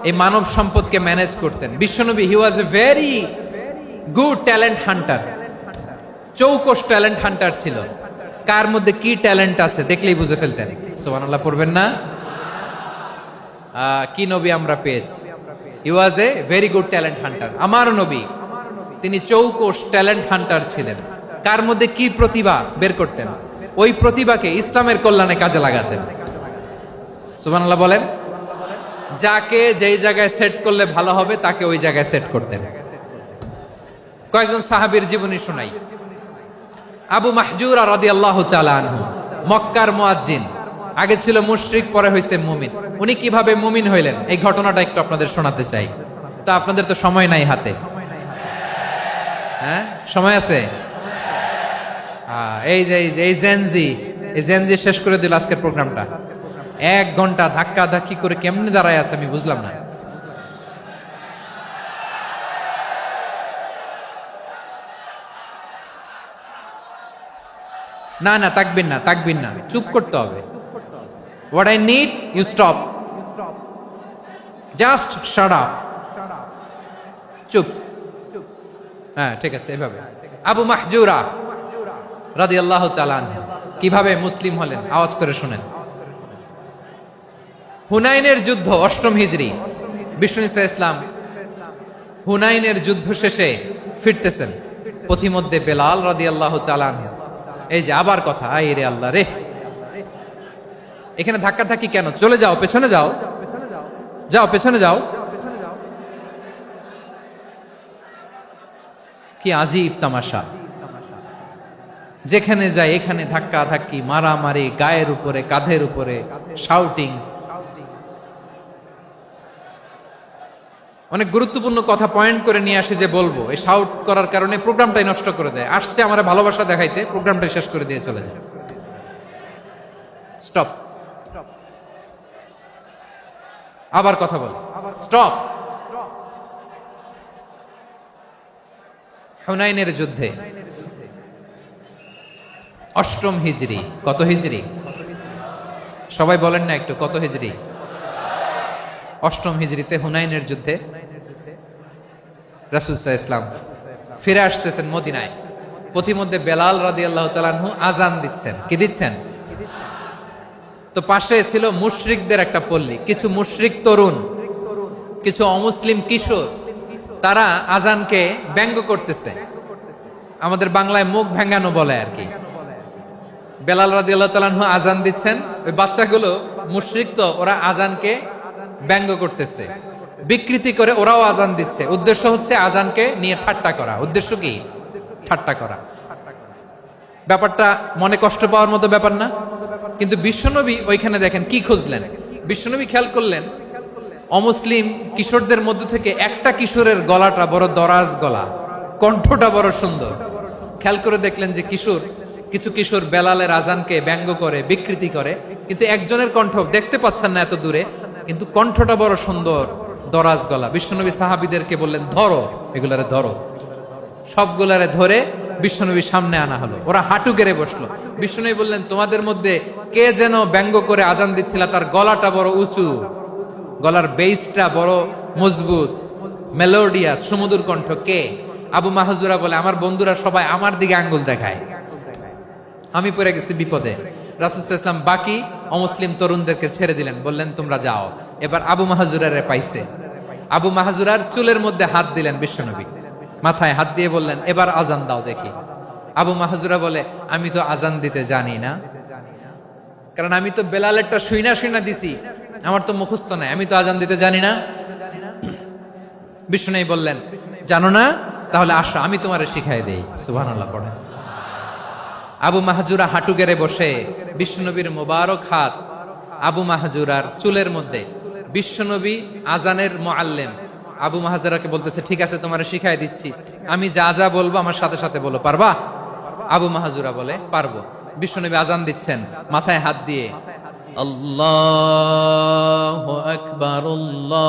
এই মানব সম্পদকে ম্যানেজ করতেন? বিশ্বনবী, he was a very good talent hunter, চৌকস ট্যালেন্ট হান্টার ছিল। কার মধ্যে কি ট্যালেন্ট আছে দেখলেই বুঝে ফেলতেন। সুবহানাল্লাহ পড়বেন না? কি নবী আমরা পেয়েছি! He was a very good talent hunter. আমার নবী, তিনি চৌকস ট্যালেন্ট হান্টার ছিলেন। কার মধ্যে কি প্রতিভা বের করতেন, ওই প্রতিভাকে ইসলামের কল্যাণে কাজে লাগাতেন। সুবহানাল্লাহ বলেন। যাকে যেই জায়গায় সেট করলে ভালো হবে তাকে ওই জায়গায় সেট করতেন। কয়েকজন সাহাবীর জীবনী শোনাই। আবু মাহজুরা রাদিয়াল্লাহু তাআলা আনহু, মক্কার মুয়াজ্জিন, আগে ছিল মুশরিক, পরে হইছে মুমিন। উনি কিভাবে মুমিন হইলেন এই ঘটনাটা একটু আপনাদের শোনাতে চাই। তা আপনাদের তো সময় নাই হাতে। হ্যাঁ, সময় আছে? এই জেনজি শেষ করে দিল আজকের প্রোগ্রামটা। 1 ঘন্টা ধাক্কা ধাক্কি করে কেমনে দাঁড়ায় আছে আমি বুঝলাম না। না না, তাকবির না, তাকবির না, চুপ করতে হবে। What I need, you stop. Just shut up. চুপ। হ্যাঁ, ঠিক আছে, এভাবে। আবু মাহজুরা রাদিয়াল্লাহু তাআলা আনহু কিভাবে মুসলিম হলেন আওয়াজ করে শুনেন। হুনাইনের যুদ্ধ, 8ম হিজরি, বিষ্ণু ইসা ইসলাম হুনাইনের যুদ্ধ শেষে ফিরতেছেন। পথিমধ্যে বেলাল রাদিয়াল্লাহু তাআলা আনহু, এই যে আবার কথা, আই রে আল্লাহ রে, এখানে ধাক্কা ধাক্কি কেন? চলে যাও, পেছনে যাও, যাও পেছনে যাও। কি আজীব তামাশা! যেখানে যায় এখানে ধাক্কা ধাক্কি, মারামারি, গায়ের উপরে কাঁধের উপরে শাউটিং। অনেক গুরুত্বপূর্ণ কথা পয়েন্ট করে নিয়ে আসে যে বলবো, এই শাউট করার কারণে প্রোগ্রামটাই নষ্ট করে দেয়। আসছে আমার ভালোবাসা দেখাইতে, প্রোগ্রামটাই শেষ করে দিয়ে চলে যায়। স্টপ। আবার কথা বল, স্টপ। হুনাইনের যুদ্ধে অষ্টম হিজরি, কত হিজরি সবাই বলেন না একটু, কত হিজরি? অষ্টম হিজরিতে হুনাইনের যুদ্ধে রাসূল সাল্লাল্লাহু আলাইহি ওয়াসাল্লাম ফিরে আসতেছেন মদিনায়। পথিমধ্যে বেলাল রাদিয়াল্লাহু তাআলা আনহু আজান দিচ্ছেন। কি দিচ্ছেন? তো পাশে ছিল মুশরিকদের একটা পল্লী, কিছু মুশরিক তরুণ, কিছু অমুসলিম কিশোর, তারা আজানকে ব্যঙ্গ করতেছে। আমাদের বাংলায় মুখ ভেঙ্গানো বলে আর কি। বেলাল রাদিয়াল্লাহু তাআলা আনহু আজান দিচ্ছেন, ওই বাচ্চাগুলো মুশরিক, তো ওরা আজানকে ব্যঙ্গ করতেছে, বিকৃতি করে ওরাও আজান দিচ্ছে। উদ্দেশ্য হচ্ছে আজানকে নিয়ে ঠাট্টা করা। উদ্দেশ্য কি? ঠাট্টা করা। ব্যাপারটা মনে কষ্ট পাওয়ার মতো ব্যাপার না? কিন্তু বিশ্বনবী ওইখানে দেখেন কি খুঁজলেন। বিশ্বনবী খেয়াল করলেন অমুসলিম কিশোরদের মধ্য থেকে একটা কিশোরের গলাটা বড় দরাজ গলা, কণ্ঠটা বড় সুন্দর। খেয়াল করে দেখলেন যে কিছু কিশোর বেলালের আজানকে ব্যঙ্গ করে, বিকৃতি করে, কিন্তু একজনের কণ্ঠ দেখতে পাচ্ছেন না এত দূরে, কিন্তু কণ্ঠটা বড় সুন্দর, দরাজ গলা। বিশ্বনবী সাহাবীদেরকে বললেন, ধরো এগুলারে, ধরো। সবগুলারে ধরে বিশ্বনবীর সামনে আনা হলো। ওরা হাঁটু গেড়ে বসলো। বিশ্বনবী বললেন, তোমাদের মধ্যে কে যেন ব্যঙ্গ করে আজান দিচ্ছিল, তার গলাটা বড় উঁচু, গলার বেসটা বড় মজবুত, মেলোডিয়াস, সুমধুর কণ্ঠ। কে? আবু মাহজুরা বলে, আমার বন্ধুরা সবাই আমার দিকে আঙ্গুল দেখায়, আমি পড়ে গেছি বিপদে। রাসূল সাল্লাল্লাহু আলাইহি ওয়াসাল্লাম বাকি অমুসলিম তরুণদেরকে ছেড়ে দিলেন, বললেন তোমরা যাও। এবার আবু মাহজুরারে পাইছে। আবু মাহজুরার চুলের মধ্যে হাত দিলেন বিশ্বনবী, মাথায় হাত দিয়ে বললেন, এবার আজান দাও দেখি। আবু মাহজুরা বলে, আমি তো আজান দিতে জানি না, কারণ আমি তো বেলালেরটা শুইনা দিছি, আমার তো মুখস্থ নাই, আমি তো আজান দিতে জানি না। বিশ্বনবী বললেন, জানো না? তাহলে আসো, আমি তোমারে শিখাই দেই। সুবহানাল্লাহ পড়েন। আবু মাহজুরা হাঁটু গেড়ে বসে, বিশ্বনবীর মোবারক হাত আবু মাহজুরার চুলের মধ্যে। বিশ্বনবী আজানের মুআল্লিম আবু মাহজুরাকে বলতেছে, ঠিক আছে তোমারে শিখাই দিচ্ছি, আমি যা যা বলবো আমার সাথে সাথে বলো, পারবা? আবু মাহজুরা বলে, পারবো। বিশ্বনবী আজান দিচ্ছেন মাথায় হাত দিয়ে, আল্লাহু আকবার, আল্লাহু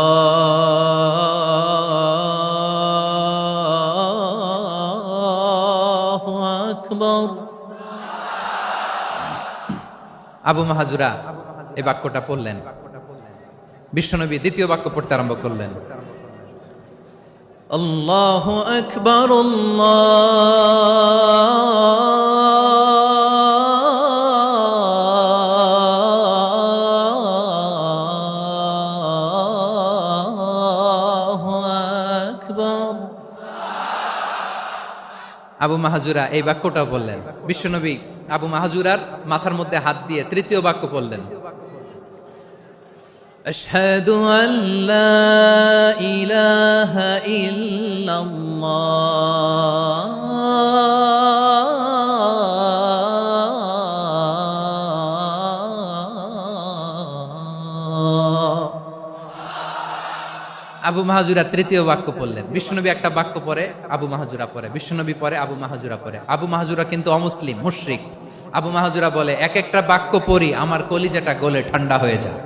আকবার। আবু মাহজুরা এই বাক্যটা পড়লেন। বিশ্বনবী দ্বিতীয় বাক্য পড়তে আরম্ভ করলেন, আল্লাহু আকবার, আল্লাহু আকবার। আবু মাহজুরা এই বাক্যটা বললেন। বিশ্বনবী আবু মাহজুরার মাথার মধ্যে হাত দিয়ে তৃতীয় বাক্য পড়লেন, আশহাদু আল্লা ইলাহা ইল্লাল্লাহ। আবু মাহজুরা তৃতীয় বাক্য পড়লেন। বিশ্বনবী একটা বাক্য পরে আবু মাহজুরা পরে, বিশ্বনবী পরে আবু মাহজুরা পরে। আবু মাহজুরা কিন্তু অমুসলিম, মুশরিক। আবু মাহজুরা বলে, এক একটা বাক্য পড়ি আমার কলিজাটা গলে ঠান্ডা হয়ে যায়।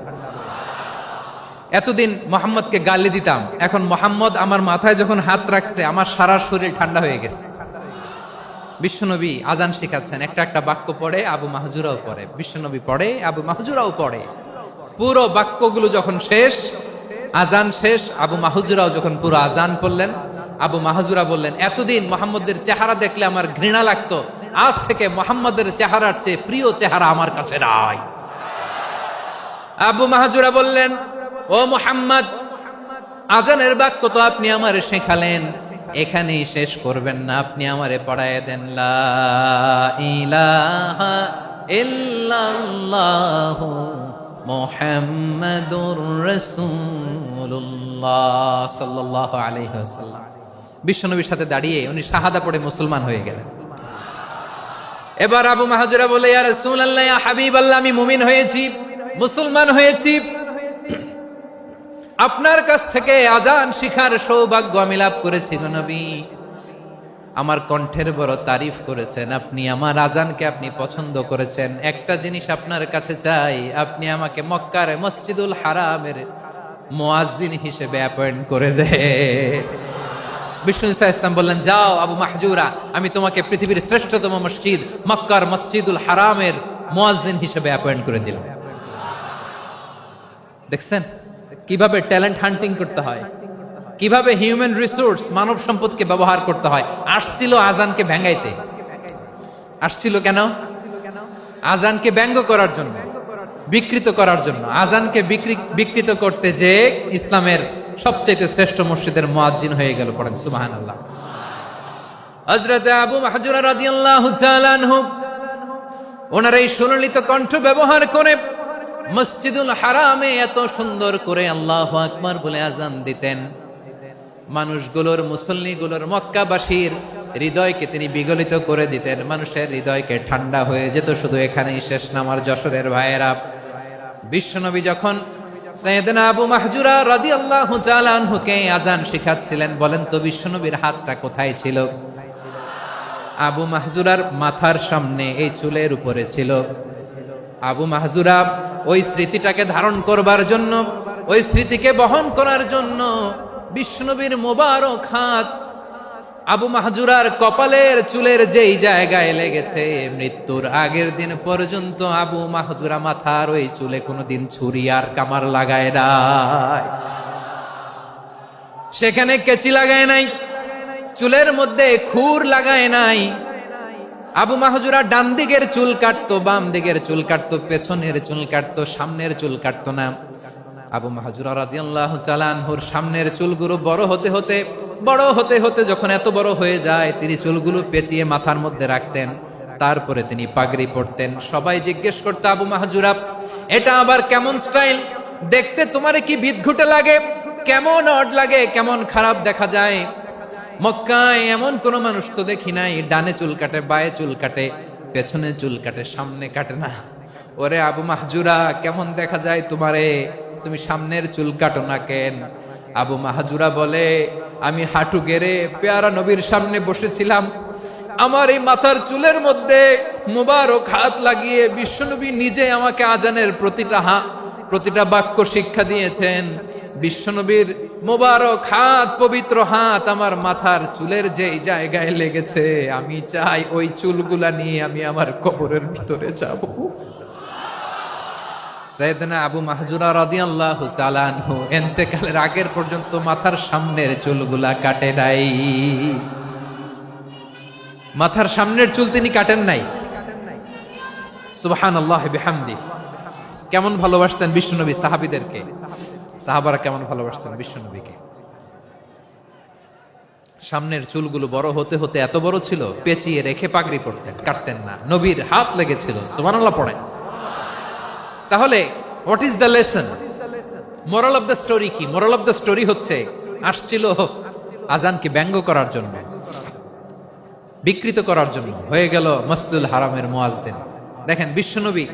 এতদিন মোহাম্মদকে গালি দিতাম, এখন মোহাম্মদ আমার মাথায় যখন হাত রাখছে আমার সারা শরীর ঠান্ডা হয়ে গেছে। বিশ্বনবী আজান শিখাচ্ছেন, একটা একটা বাক্য পড়ে আবু মাহজুরাও পড়ে, বিশ্বনবী পড়ে, আবু মাহজুরাও পড়ে। পুরো বাক্যগুলো যখন শেষ, আজান শেষ, আবু মাহজুরাও যখন পুরো আজান পড়লেন, আবু মাহজুরা বললেন, এতদিন মোহাম্মদের চেহারা দেখলে আমার ঘৃণা লাগতো, আজ থেকে মোহাম্মদের চেহারার চেয়ে প্রিয় চেহারা আমার কাছে নাই। আবু মাহজুরা বললেন, ও মুহাম্মদ, আজানের বাক্য তো আপনি আমারে শেখালেন, এখানেই শেষ করবেন না, আপনি আমারে পড়ায় দেন লা ইলাহা ইল্লাল্লাহু মুহাম্মাদুর রাসূলুল্লাহ সাল্লাল্লাহু আলাইহি ওয়াসাল্লাম। বিশ্বনবীর সাথে দাঁড়িয়ে উনি শাহাদা পড়ে মুসলমান হয়ে গেলেন। এবার আবু মাহজুরা বলে, ইয়া রাসূলুল্লাহ, ইয়া হাবিবাল্লাহ, আমি মুমিন হয়েছি, মুসলমান হয়েছি, আপনার কাছ থেকে আজান শিখার সৌভাগ্য আমি লাভ করেছি গো নবী। আমার কণ্ঠের বড় তারিফ করেছেন আপনি, আমার আজানকে আপনি পছন্দ করেছেন। একটা জিনিস আপনার কাছে চাই, আপনি আমাকে মক্কার মসজিদুল হারামের মুয়াজ্জিন হিসেবে অ্যাপয়েন্ট করে দে। বিষ্ণু ইসলাম বললেন, যাও আবু মাহজুরা, আমি তোমাকে পৃথিবীর শ্রেষ্ঠতম মসজিদ মক্কার মসজিদুল হারামের মুয়াজ্জিন হিসেবে অ্যাপয়েন্ট করে দিলাম। দেখছেন কিভাবে ট্যালেন্ট হান্টিং করতে হয়, কিভাবে হিউম্যান রিসোর্স মানব সম্পদকে ব্যবহার করতে হয়। আসছিল আজানকে ভেঙ্গাইতে, আসছিল কেন? আজানকে ব্যঙ্গ করার জন্য, বিকৃত করার জন্য। আজানকে বিকৃত করতে যে ইসলামের সবচেয়ে শ্রেষ্ঠ মসজিদের মুয়াজ্জিন হয়ে গেল। পড়েন সুবহানাল্লাহ। হযরত আবু মাহজুরা রাদিয়াল্লাহু তাআলা আনহু ওনার এই সুললিত কণ্ঠ ব্যবহার করে মসজিদুল হারামে এত সুন্দর করে আল্লাহু আকবার বলে আজান দিতেন। মানুষগুলোর, মুসল্লিগুলোর, মক্কাবাসীর হৃদয়কে তিনি বিগলিত করে দিতেন। মানুষের হৃদয়কে ঠান্ডা হয়ে যেত। শুধু এখানেই শেষ না আমার যশোরের ভাইয়েরা, বিশ্বনবী যখন সাইয়েদনা আবু মাহজুরা রাদিয়াল্লাহু তাআলা আনহুকে আজান শিখাচ্ছিলেন, বলেন তো বিশ্বনবীর হাতটা কোথায় ছিল? আবু মাহজুরার মাথার সামনে, এই চুলের উপরে ছিল। আবু মাহজুরা ওই স্মৃতিটাকে ধারণ করবার জন্য, ওই স্মৃতিকে বহন করার জন্য বিশ্বনবীর মোবারক হাত আবু মাহজুরার কপালের চুলের যেই জায়গায় লেগেছে, মৃত্যুর আগের দিন পর্যন্ত আবু মাহজুরা মাথার ওই চুলে কোনোদিন ছুরি আর কামার লাগায় নাই, সেখানে কেচি লাগায় নাই, চুলের মধ্যে খুর লাগায় নাই। আবু মাহজুরা ডান দিকের চুল কাটতো, বাম দিকের চুল কাটতো, পেছনের চুল কাটতো, সামনের চুল কাটতো না। আবু মাহজুরা রাদিয়াল্লাহু তাআলা আনহুর সামনের চুলগুলো বড় হতে হতে যখন এত বড় হয়ে যায়, তিনি চুলগুলো পেঁচিয়ে মাথার মধ্যে রাখতেন। তারপরে তিনি পাগড়ি পরতেন। সবাই জিজ্ঞেস করতো, আবু মাহজুরা, এটা আবার কেমন স্টাইল? দেখতে তোমারে কি বিদঘুটে লাগে? কেমন অড লাগে? কেমন খারাপ দেখা যায়? মক্কায় এমন কোন মানুষ তো দেখি নাই, ডানে চুল কাটে, বায়ে চুল কাটে, পেছনে চুল কাটে, সামনে কাটে না। ওরে আবু মাহজুরা, কেমন দেখা যায় তোমারে? তুমি সামনের চুল কাটো না কেন? আবু মাহজুরা বলে, আমি হাঁটু গেড়ে পেয়ারা নবীর সামনে বসেছিলাম, আমার এই মাথার চুলের মধ্যে মুবারক হাত লাগিয়ে বিশ্বনবী নিজে আমাকে আজানের প্রতিটা বাক্য শিক্ষা দিয়েছেন। বিশ্বনবীর মোবারক হাত, পবিত্র হাত আমার মাথার চুলের যেই জায়গায় লেগেছে, আমি চাই ওই চুলগুলা নিয়ে আমি আমার কবরের ভিতরে যাব। সাইয়েদনা আবু মাহজুরা রাদিয়াল্লাহু তাআলা আনহু ইন্তেকালের আগের পর্যন্ত মাথার সামনের চুলগুলা কাটে নাই। মাথার সামনের চুল তিনি কাটেন নাই। সুবহানাল্লাহ বিহামদি। কেমন ভালোবাসতেন বিশ্বনবী সাহাবীদেরকে, সাহাবারা কেমন ভালোবাসতেন বিশ্বনবীকে। সামনের চুলগুলো বড় হতে হতে এত বড় ছিল, পেঁচিয়ে রেখে পাগড়ি পরতেন, কাটতেন না। নবীর হাত লেগেছিল। সুবহানাল্লাহ পড়েন। তাহলে what is the lesson? Moral of the story কি? মোরাল অফ দ্য স্টোরি হচ্ছে, আসছিল আজানকে ব্যঙ্গ করার জন্য, বিকৃত করার জন্য, হয়ে গেল মসজিদুল হারামের মুয়াজ্জিন। দেখেন বিশ্বনবী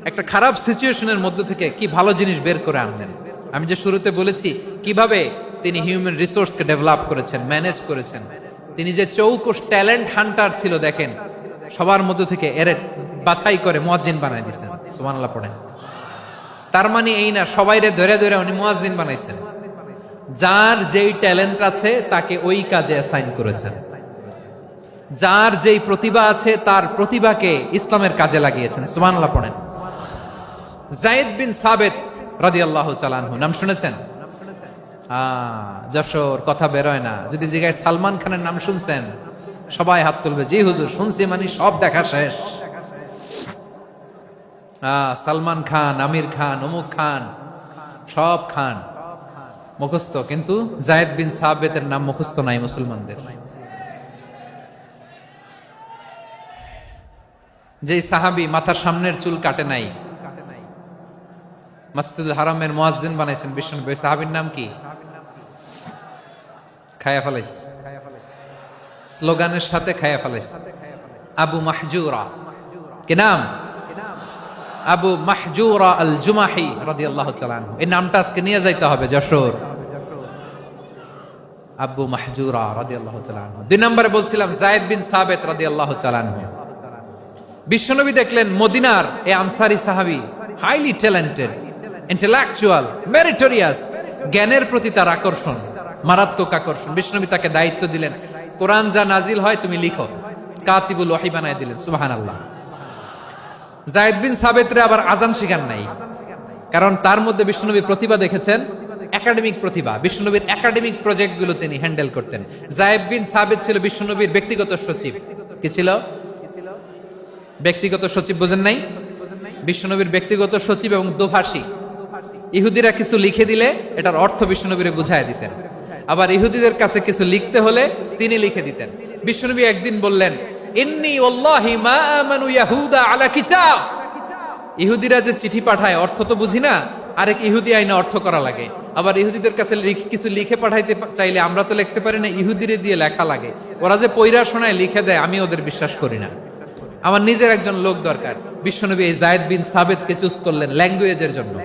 একটা খারাপ সিচুয়েশনের মধ্যে থেকে কি ভালো জিনিস বের করে আনলেন। আমি যে শুরুতে বলেছি কিভাবে তিনি হিউম্যান রিসোর্সকে ডেভেলপ করেছেন, ম্যানেজ করেছেন। তিনি যে চৌকস ট্যালেন্ট হান্টার ছিল, দেখেন সবার মধ্যে থেকে এর বাছাই করে মুয়াজ্জিন বানাই দিয়েছেন। সুবহানাল্লাহ পড়েন। তার মানে এই না সবাইরে ধরে ধরে উনি মুয়াজ্জিন বানাইছেন। যার যেই ট্যালেন্ট আছে তাকে ওই কাজে অ্যাসাইন করেছেন। যার যেই প্রতিভা আছে তার প্রতিভাকে ইসলামের কাজে লাগিয়েছেন। সুবহানাল্লাহ পড়েন। যায়েদ বিন সাবিত রাদিয়াল্লাহু তাআলা আনহু নাম শুনেছেন? যশোর কথা বেরোয় না। যদি জিজ্ঞাসা সালমান খানের নাম শুনছেন, সবাই হাত তুলবে, জি হুজুর শুনছি, মানে সব দেখা শেষ। সালমান খান, আমির খান, অমুক খান, সব খান। মুখস্থ, কিন্তু জায়েদ বিন সাবেতের নাম মুখস্থ নাই মুসলমানদের। যেই সাহাবী মাথার সামনের চুল কাটে নাই, মসজিদুল হারামের মুয়াজ্জিন বানাইছেন বিশ্বনবী, ওই সাহাবীর নাম কি? খায়া ফেলাইস, স্লোগানের সাথে খায়া ফেলাইস। আবু মাহজুরা, কি নাম? আবু মাহজুরা আল জুমাহি রাদিয়াল্লাহু তাআলা আনহু। এই নামটা আজকে নিয়ে যাইতে হবে যশোর। আবু মাহজুরা রাদিয়াল্লাহু তাআলা আনহু। 2 নম্বরে বলছিলাম জায়েদ বিন সাবিত রাদিয়াল্লাহু তাআলা আনহু। বিশ্বনবী দেখলেন মদিনার এই আনসারী সাহাবী হাইলি ট্যালেন্টেড, ইন্টেলেকচুয়াল, মেরিটোরিয়াস, জ্ঞানের প্রতি তার আকর্ষণ, মারাত্মক আকর্ষণ। বিশ্বনবী তাকে দায়িত্ব দিলেন, কোরআন যা নাজিল হয় তুমি লিখো, কাতিবুল ওহী বানায় দিলেন। সুবহানাল্লাহ। জায়েদ বিন সাবিতরে আবার আজান শিখান নাই, কারণ তার মধ্যে বিশ্বনবী প্রতিভা দেখেছেন, একাডেমিক প্রতিভা। বিশ্বনবীর একাডেমিক প্রজেক্টগুলো তিনি হ্যান্ডেল করতেন। জায়েদ বিন সাবিত ছিল বিশ্বনবীর ব্যক্তিগত সচিব। কি ছিল? ব্যক্তিগত সচিব। বোঝেন নাই? বিশ্বনবীর ব্যক্তিগত সচিব এবং দোভাষী। ইহুদিরা কিছু লিখে দিলে এটার অর্থ বিশ্বনবীরে বুঝায় দিতেন, আবার ইহুদিদের কাছে কিছু লিখতে হলে তিনি লিখে দিতেন। বিশ্বনবী একদিন বললেন, ইন্নী ওয়াল্লাহি মা আমানু ইয়াহুদা আলা কিতাব। ইহুদিরা যে চিঠি পাঠায় অর্থ তো বুঝি না, আরেক ইহুদি আইনে অর্থ করা লাগে। আবার ইহুদিদের কাছে কিছু লিখে পাঠাইতে চাইলে আমরা তো লিখতে পারি না, ইহুদিরে দিয়ে লেখা লাগে। ওরা যে পয়রা শোনায় লিখে দেয়, আমি ওদের বিশ্বাস করি না। আমার নিজের একজন লোক দরকার। বিশ্বনবী এই জায়েদ বিন সাবিতকে চুজ করলেন ল্যাঙ্গুয়েজের জন্য।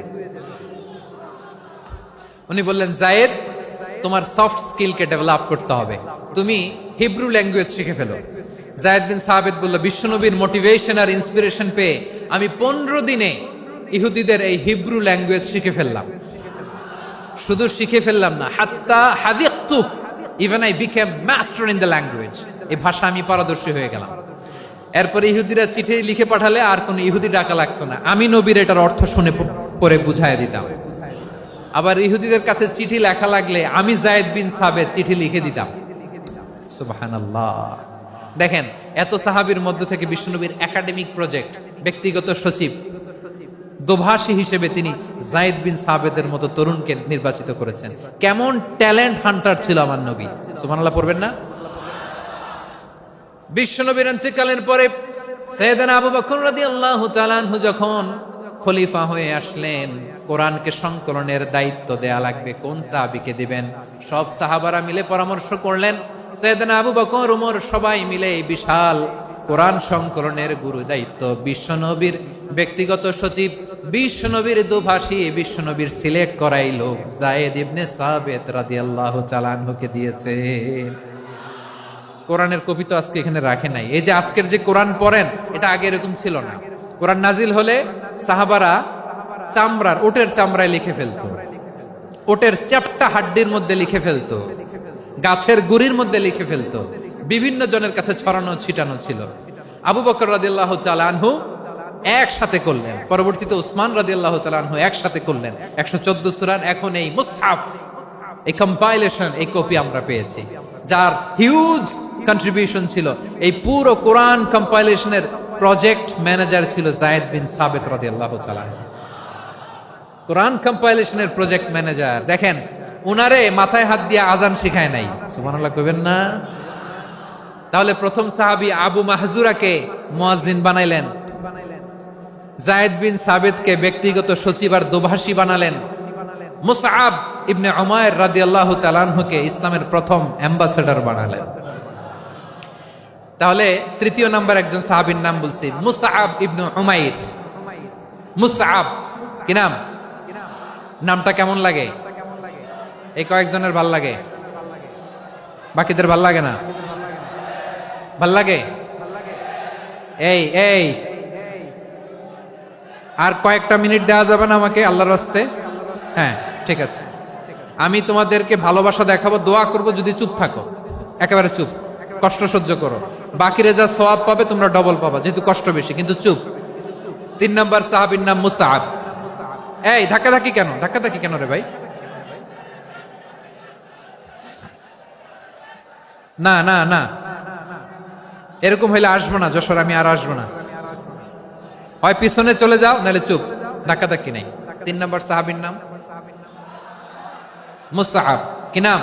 উনি বললেন, জায়েদ, তোমার সফট স্কিলকে ডেভেলপ করতে হবে, তুমি হিব্রু ল্যাঙ্গুয়েজ শিখে ফেলো। জায়েদ বিন সাবিত বলল, বিশ্বনবীর মোটিভেশন আর ইন্সপিরেশন পেয়ে আমি 15 দিনে ইহুদিদের এই হিব্রু ল্যাঙ্গুয়েজ শিখে ফেললাম। শুধু শিখে ফেললাম না, হাত্তা হাদিকতু, even I became master in the language. এই ভাষা আমি পারদর্শী হয়ে গেলাম। এরপরে ইহুদিরা চিঠি লিখে পাঠালে আর কোনো ইহুদি ডাকা লাগতো না, আমি নবীর এটার অর্থ শুনে পরে বুঝায় দিতাম। আবার ইহুদিদের কাছে চিঠি লেখা লাগলে আমি জায়েদ বিন সাবিত চিঠি লিখে দিতাম। সুবহানাল্লাহ। দেখেন, এত সাহাবীর মধ্য থেকে বিশ্বনবীর একাডেমিক প্রজেক্ট, ব্যক্তিগত সচিব, দোভাষী হিসেবে তিনি জায়েদ বিন সাবিতের মতো তরুণকে নির্বাচিত করেছেন। কেমন ট্যালেন্ট হান্টার ছিল আমার নবী! সুবহানাল্লাহ পড়বেন না? বিশ্বনবীর ইন্তেকালের পরে সাইয়েদনা আবু বকর রাদিয়াল্লাহু তাআলা আনহু যখন খলিফা হয়ে আসলেন, কোরআনকে সংকলনের দায়িত্ব দেয়া লাগবে, কোন সাহাবীকে দিবেন? সব সাহাবারা মিলে পরামর্শ করলেন। সাইয়েদনা আবু বকর, ওমর সবাই মিলে এই বিশাল কোরআন সংকলনের গুরু দায়িত্ব বিশ্বনবীর ব্যক্তিগত সচিব, বিশ্বনবীর দোভাষী, বিশ্বনবীর সিলেক্ট করাই লোক জায়েদ ইবনে সাবিত রাদিয়াল্লাহু তাআলা আনহুকে দিয়েছে। কোরআনের কপি তো আজকে এখানে রাখে নাই। এই যে আজকের যে কোরআন পড়েন, এটা আগে এরকম ছিল না। কোরআন নাজিল হলে সাহাবারা চামড়ার, ওটের চামড়ায় লিখে ফেলতো, ওটের চ্যাপ্টা হাড্ডির মধ্যে লিখে ফেলতো, গাছের গুড়ির মধ্যে লিখে ফেলতো। বিভিন্ন জনের কাছে ছড়ানো ছিটানো ছিল। আবু বকর রাদিয়াল্লাহু তাআলা আনহু একসাথে করলেন, পরবর্তীতে উসমান রাদিয়াল্লাহু তাআলা আনহু একসাথে করলেন। 114 সূরার এখন এই মুসহাফ, এই কম্পাইলেশন, এই কপি আমরা পেয়েছি, যার হিউজ কন্ট্রিবিউশন ছিল। এই পুরো কোরআন কম্পাইলেশনের প্রজেক্ট ম্যানেজার ছিল জায়েদ বিন সাবিত রাদিয়াল্লাহু তাআলা। কোরআন কম্পাইলেশনের প্রজেক্ট ম্যানেজার। দেখেন, উনারে মাথায় হাত দিয়ে আজান শিখায় নাই। সুবহানাল্লাহ কইবেন না? তাহলে প্রথম সাহাবী আবু মাহজুরাকে মুয়াজ্জিন বানাইলেন, জায়েদ বিন সাবিতকে ব্যক্তিগত সচিব আর দোভাষী বানালেন, মুসআব ইবনে উমাইর রাদিয়াল্লাহু তাআলা আনহুকে ইসলামের প্রথম অ্যাম্বাসেডর বানালেন। তাহলে তৃতীয় নাম্বার একজন সাহাবীর নাম বলছি, মুসআব ইবনে উমাইর। মুসআব কি নাম? নামটা কেমন লাগে? এই কয়েকজনের ভাল লাগে, বাকিদের ভাল লাগে না? ভাল লাগে? এই এই আর কয়েকটা মিনিট দেওয়া যাবে না আমাকে আল্লাহর রাস্তে? হ্যাঁ, ঠিক আছে। আমি তোমাদেরকে ভালোবাসা দেখাবো, দোয়া করব যদি চুপ থাকো, একেবারে চুপ, কষ্ট সহ্য করো। বাকিরা যা সওয়াব পাবে তোমরা ডবল পাবা, যেহেতু কষ্ট বেশি, কিন্তু চুপ। 3 নম্বর সাহাবীর নাম মুসআব। এই ধাক্কাধাক্কি কেন? ধাক্কাধাক্কি কেন রে ভাই? না না না, এরকম হইলে আসবো না যশোর, আমি আর আসবো না। হয় পিছনে চলে যাও, নাহলে চুপ, ধাক্কাধাক্কি নেই। 3 নম্বর সাহাবীর নাম মুসআব কি নাম?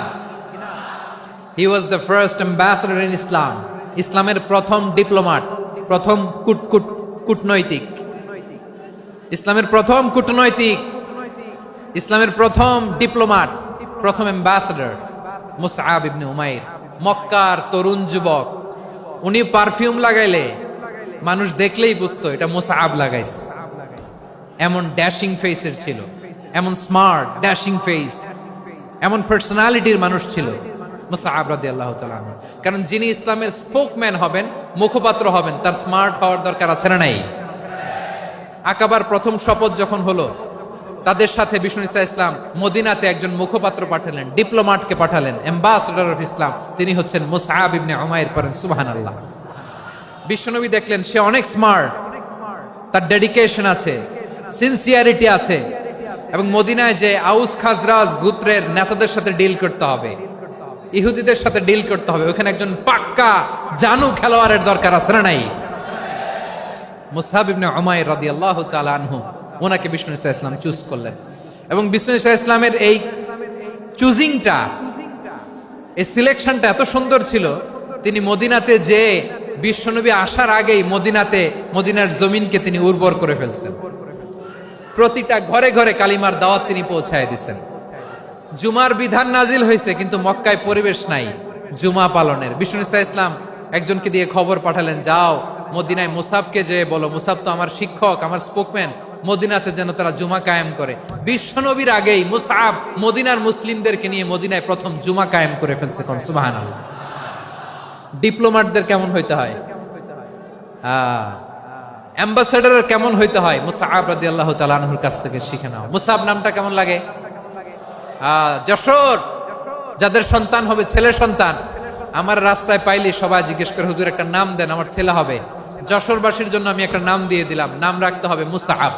He was the first ambassador in Islam. ইসলামের প্রথম ডিপ্লোম্যাট, প্রথম কূটনৈতিক, ইসলামের প্রথম কূটনৈতিক, ইসলামের প্রথম ডিপ্লোম্যাট, প্রথম অ্যাম্বাসেডর মুসআব ইবনে উমাইর, মক্কার তরুণ যুবক। উনি পারফিউম লাগাইলে মানুষ দেখলেই বুঝতো এটা মুসআব লাগাইছে। এমন ড্যাশিং ফেসের ছিল, এমন স্মার্ট ড্যাশিং ফেস, এমন পার্সোনালিটির মানুষ ছিল মুসআব রাদিয়াল্লাহু তাআলা আনহু। কারণ যিনি ইসলামের স্পোকম্যান হবেন, মুখপাত্র হবেন, তার স্মার্ট হওয়ার দরকার আছে না নাই? আকাবার প্রথম শপথ যখন হলো, তাদের সাথে বিষ্ণু ঈসা ইসলাম মদিনাতে একজন মুখপাত্র পাঠালেন, ডিপ্লোম্যাটকে পাঠালেন, অ্যাম্বাসেডর অফ ইসলাম। তিনি হচ্ছেন মুসআব ইবনে উমাইর। পড়েন সুবহানাল্লাহ। বিশ্বনবী দেখলেন সে অনেক স্মার্ট, তার ডেডিকেশন আছে, সিনসিয়ারিটি আছে, এবং মদিনায় যে আউস খাজরাজ গোত্রের নেতাদের সাথে ডিল করতে হবে, ইহুদিদের সাথে ডিল করতে হবে, ওখানে একজন পাক্কা জানু খেলোয়াড়ের দরকার আছে না নাই? মুসআব ইবনে উমাইর রাদিয়াল্লাহু তাআলা আনহু, ওনাকে বিষ্ণু ঈসা ইসলাম চুজ করলেন। এবং বিষ্ণু ঈসা ইসলামের এই চুজিংটা, এই সিলেকশনটা এত সুন্দর ছিল, তিনি মদিনাতে যে বিশ্বনবী আসার আগেই মদিনার জমিনকে তিনি উর্বর করে ফেলছেন। প্রতিটা ঘরে ঘরে কালিমার দাওয়াত তিনি পৌঁছায় দিচ্ছেন। জুমার বিধান নাজিল হয়েছে, কিন্তু মক্কায় পরিবেশ নাই জুমা পালনের। বিষ্ণু ঈসা ইসলাম একজনকে দিয়ে খবর পাঠালেন, যাও মদিনায় মুসাবকে যে বলো, মুসাব তো আমার শিক্ষক, আমার স্পোকম্যান, মদিনাতে যেন তারা জুমা কায়েম করে। বিশ্বনবীর আগেই মুসাব মদিনার মুসলিমদেরকে নিয়ে মদিনায় প্রথম জুমা কায়েম করে ফেলছে। কোন সুবহানাল্লাহ। ডিপ্লোম্যাটদের কেমন হইতে হয়, অ্যাম্বাসেডারের কেমন হইতে হয়, মুসআব রাদিয়াল্লাহু তাআলা আনহুর কাছ থেকে শিখে নাও। মুসআব নামটা কেমন লাগে? যশোর, যাদের সন্তান হবে, ছেলে সন্তান, আমার রাস্তায় পাইলে সবাই জিজ্ঞেস করে, হুজুর একটা নাম দেন, আমার ছেলে হবে। যশোরবাসীর জন্য আমি একটা নাম দিয়ে দিলাম, নাম রাখতে হবে মুসআব।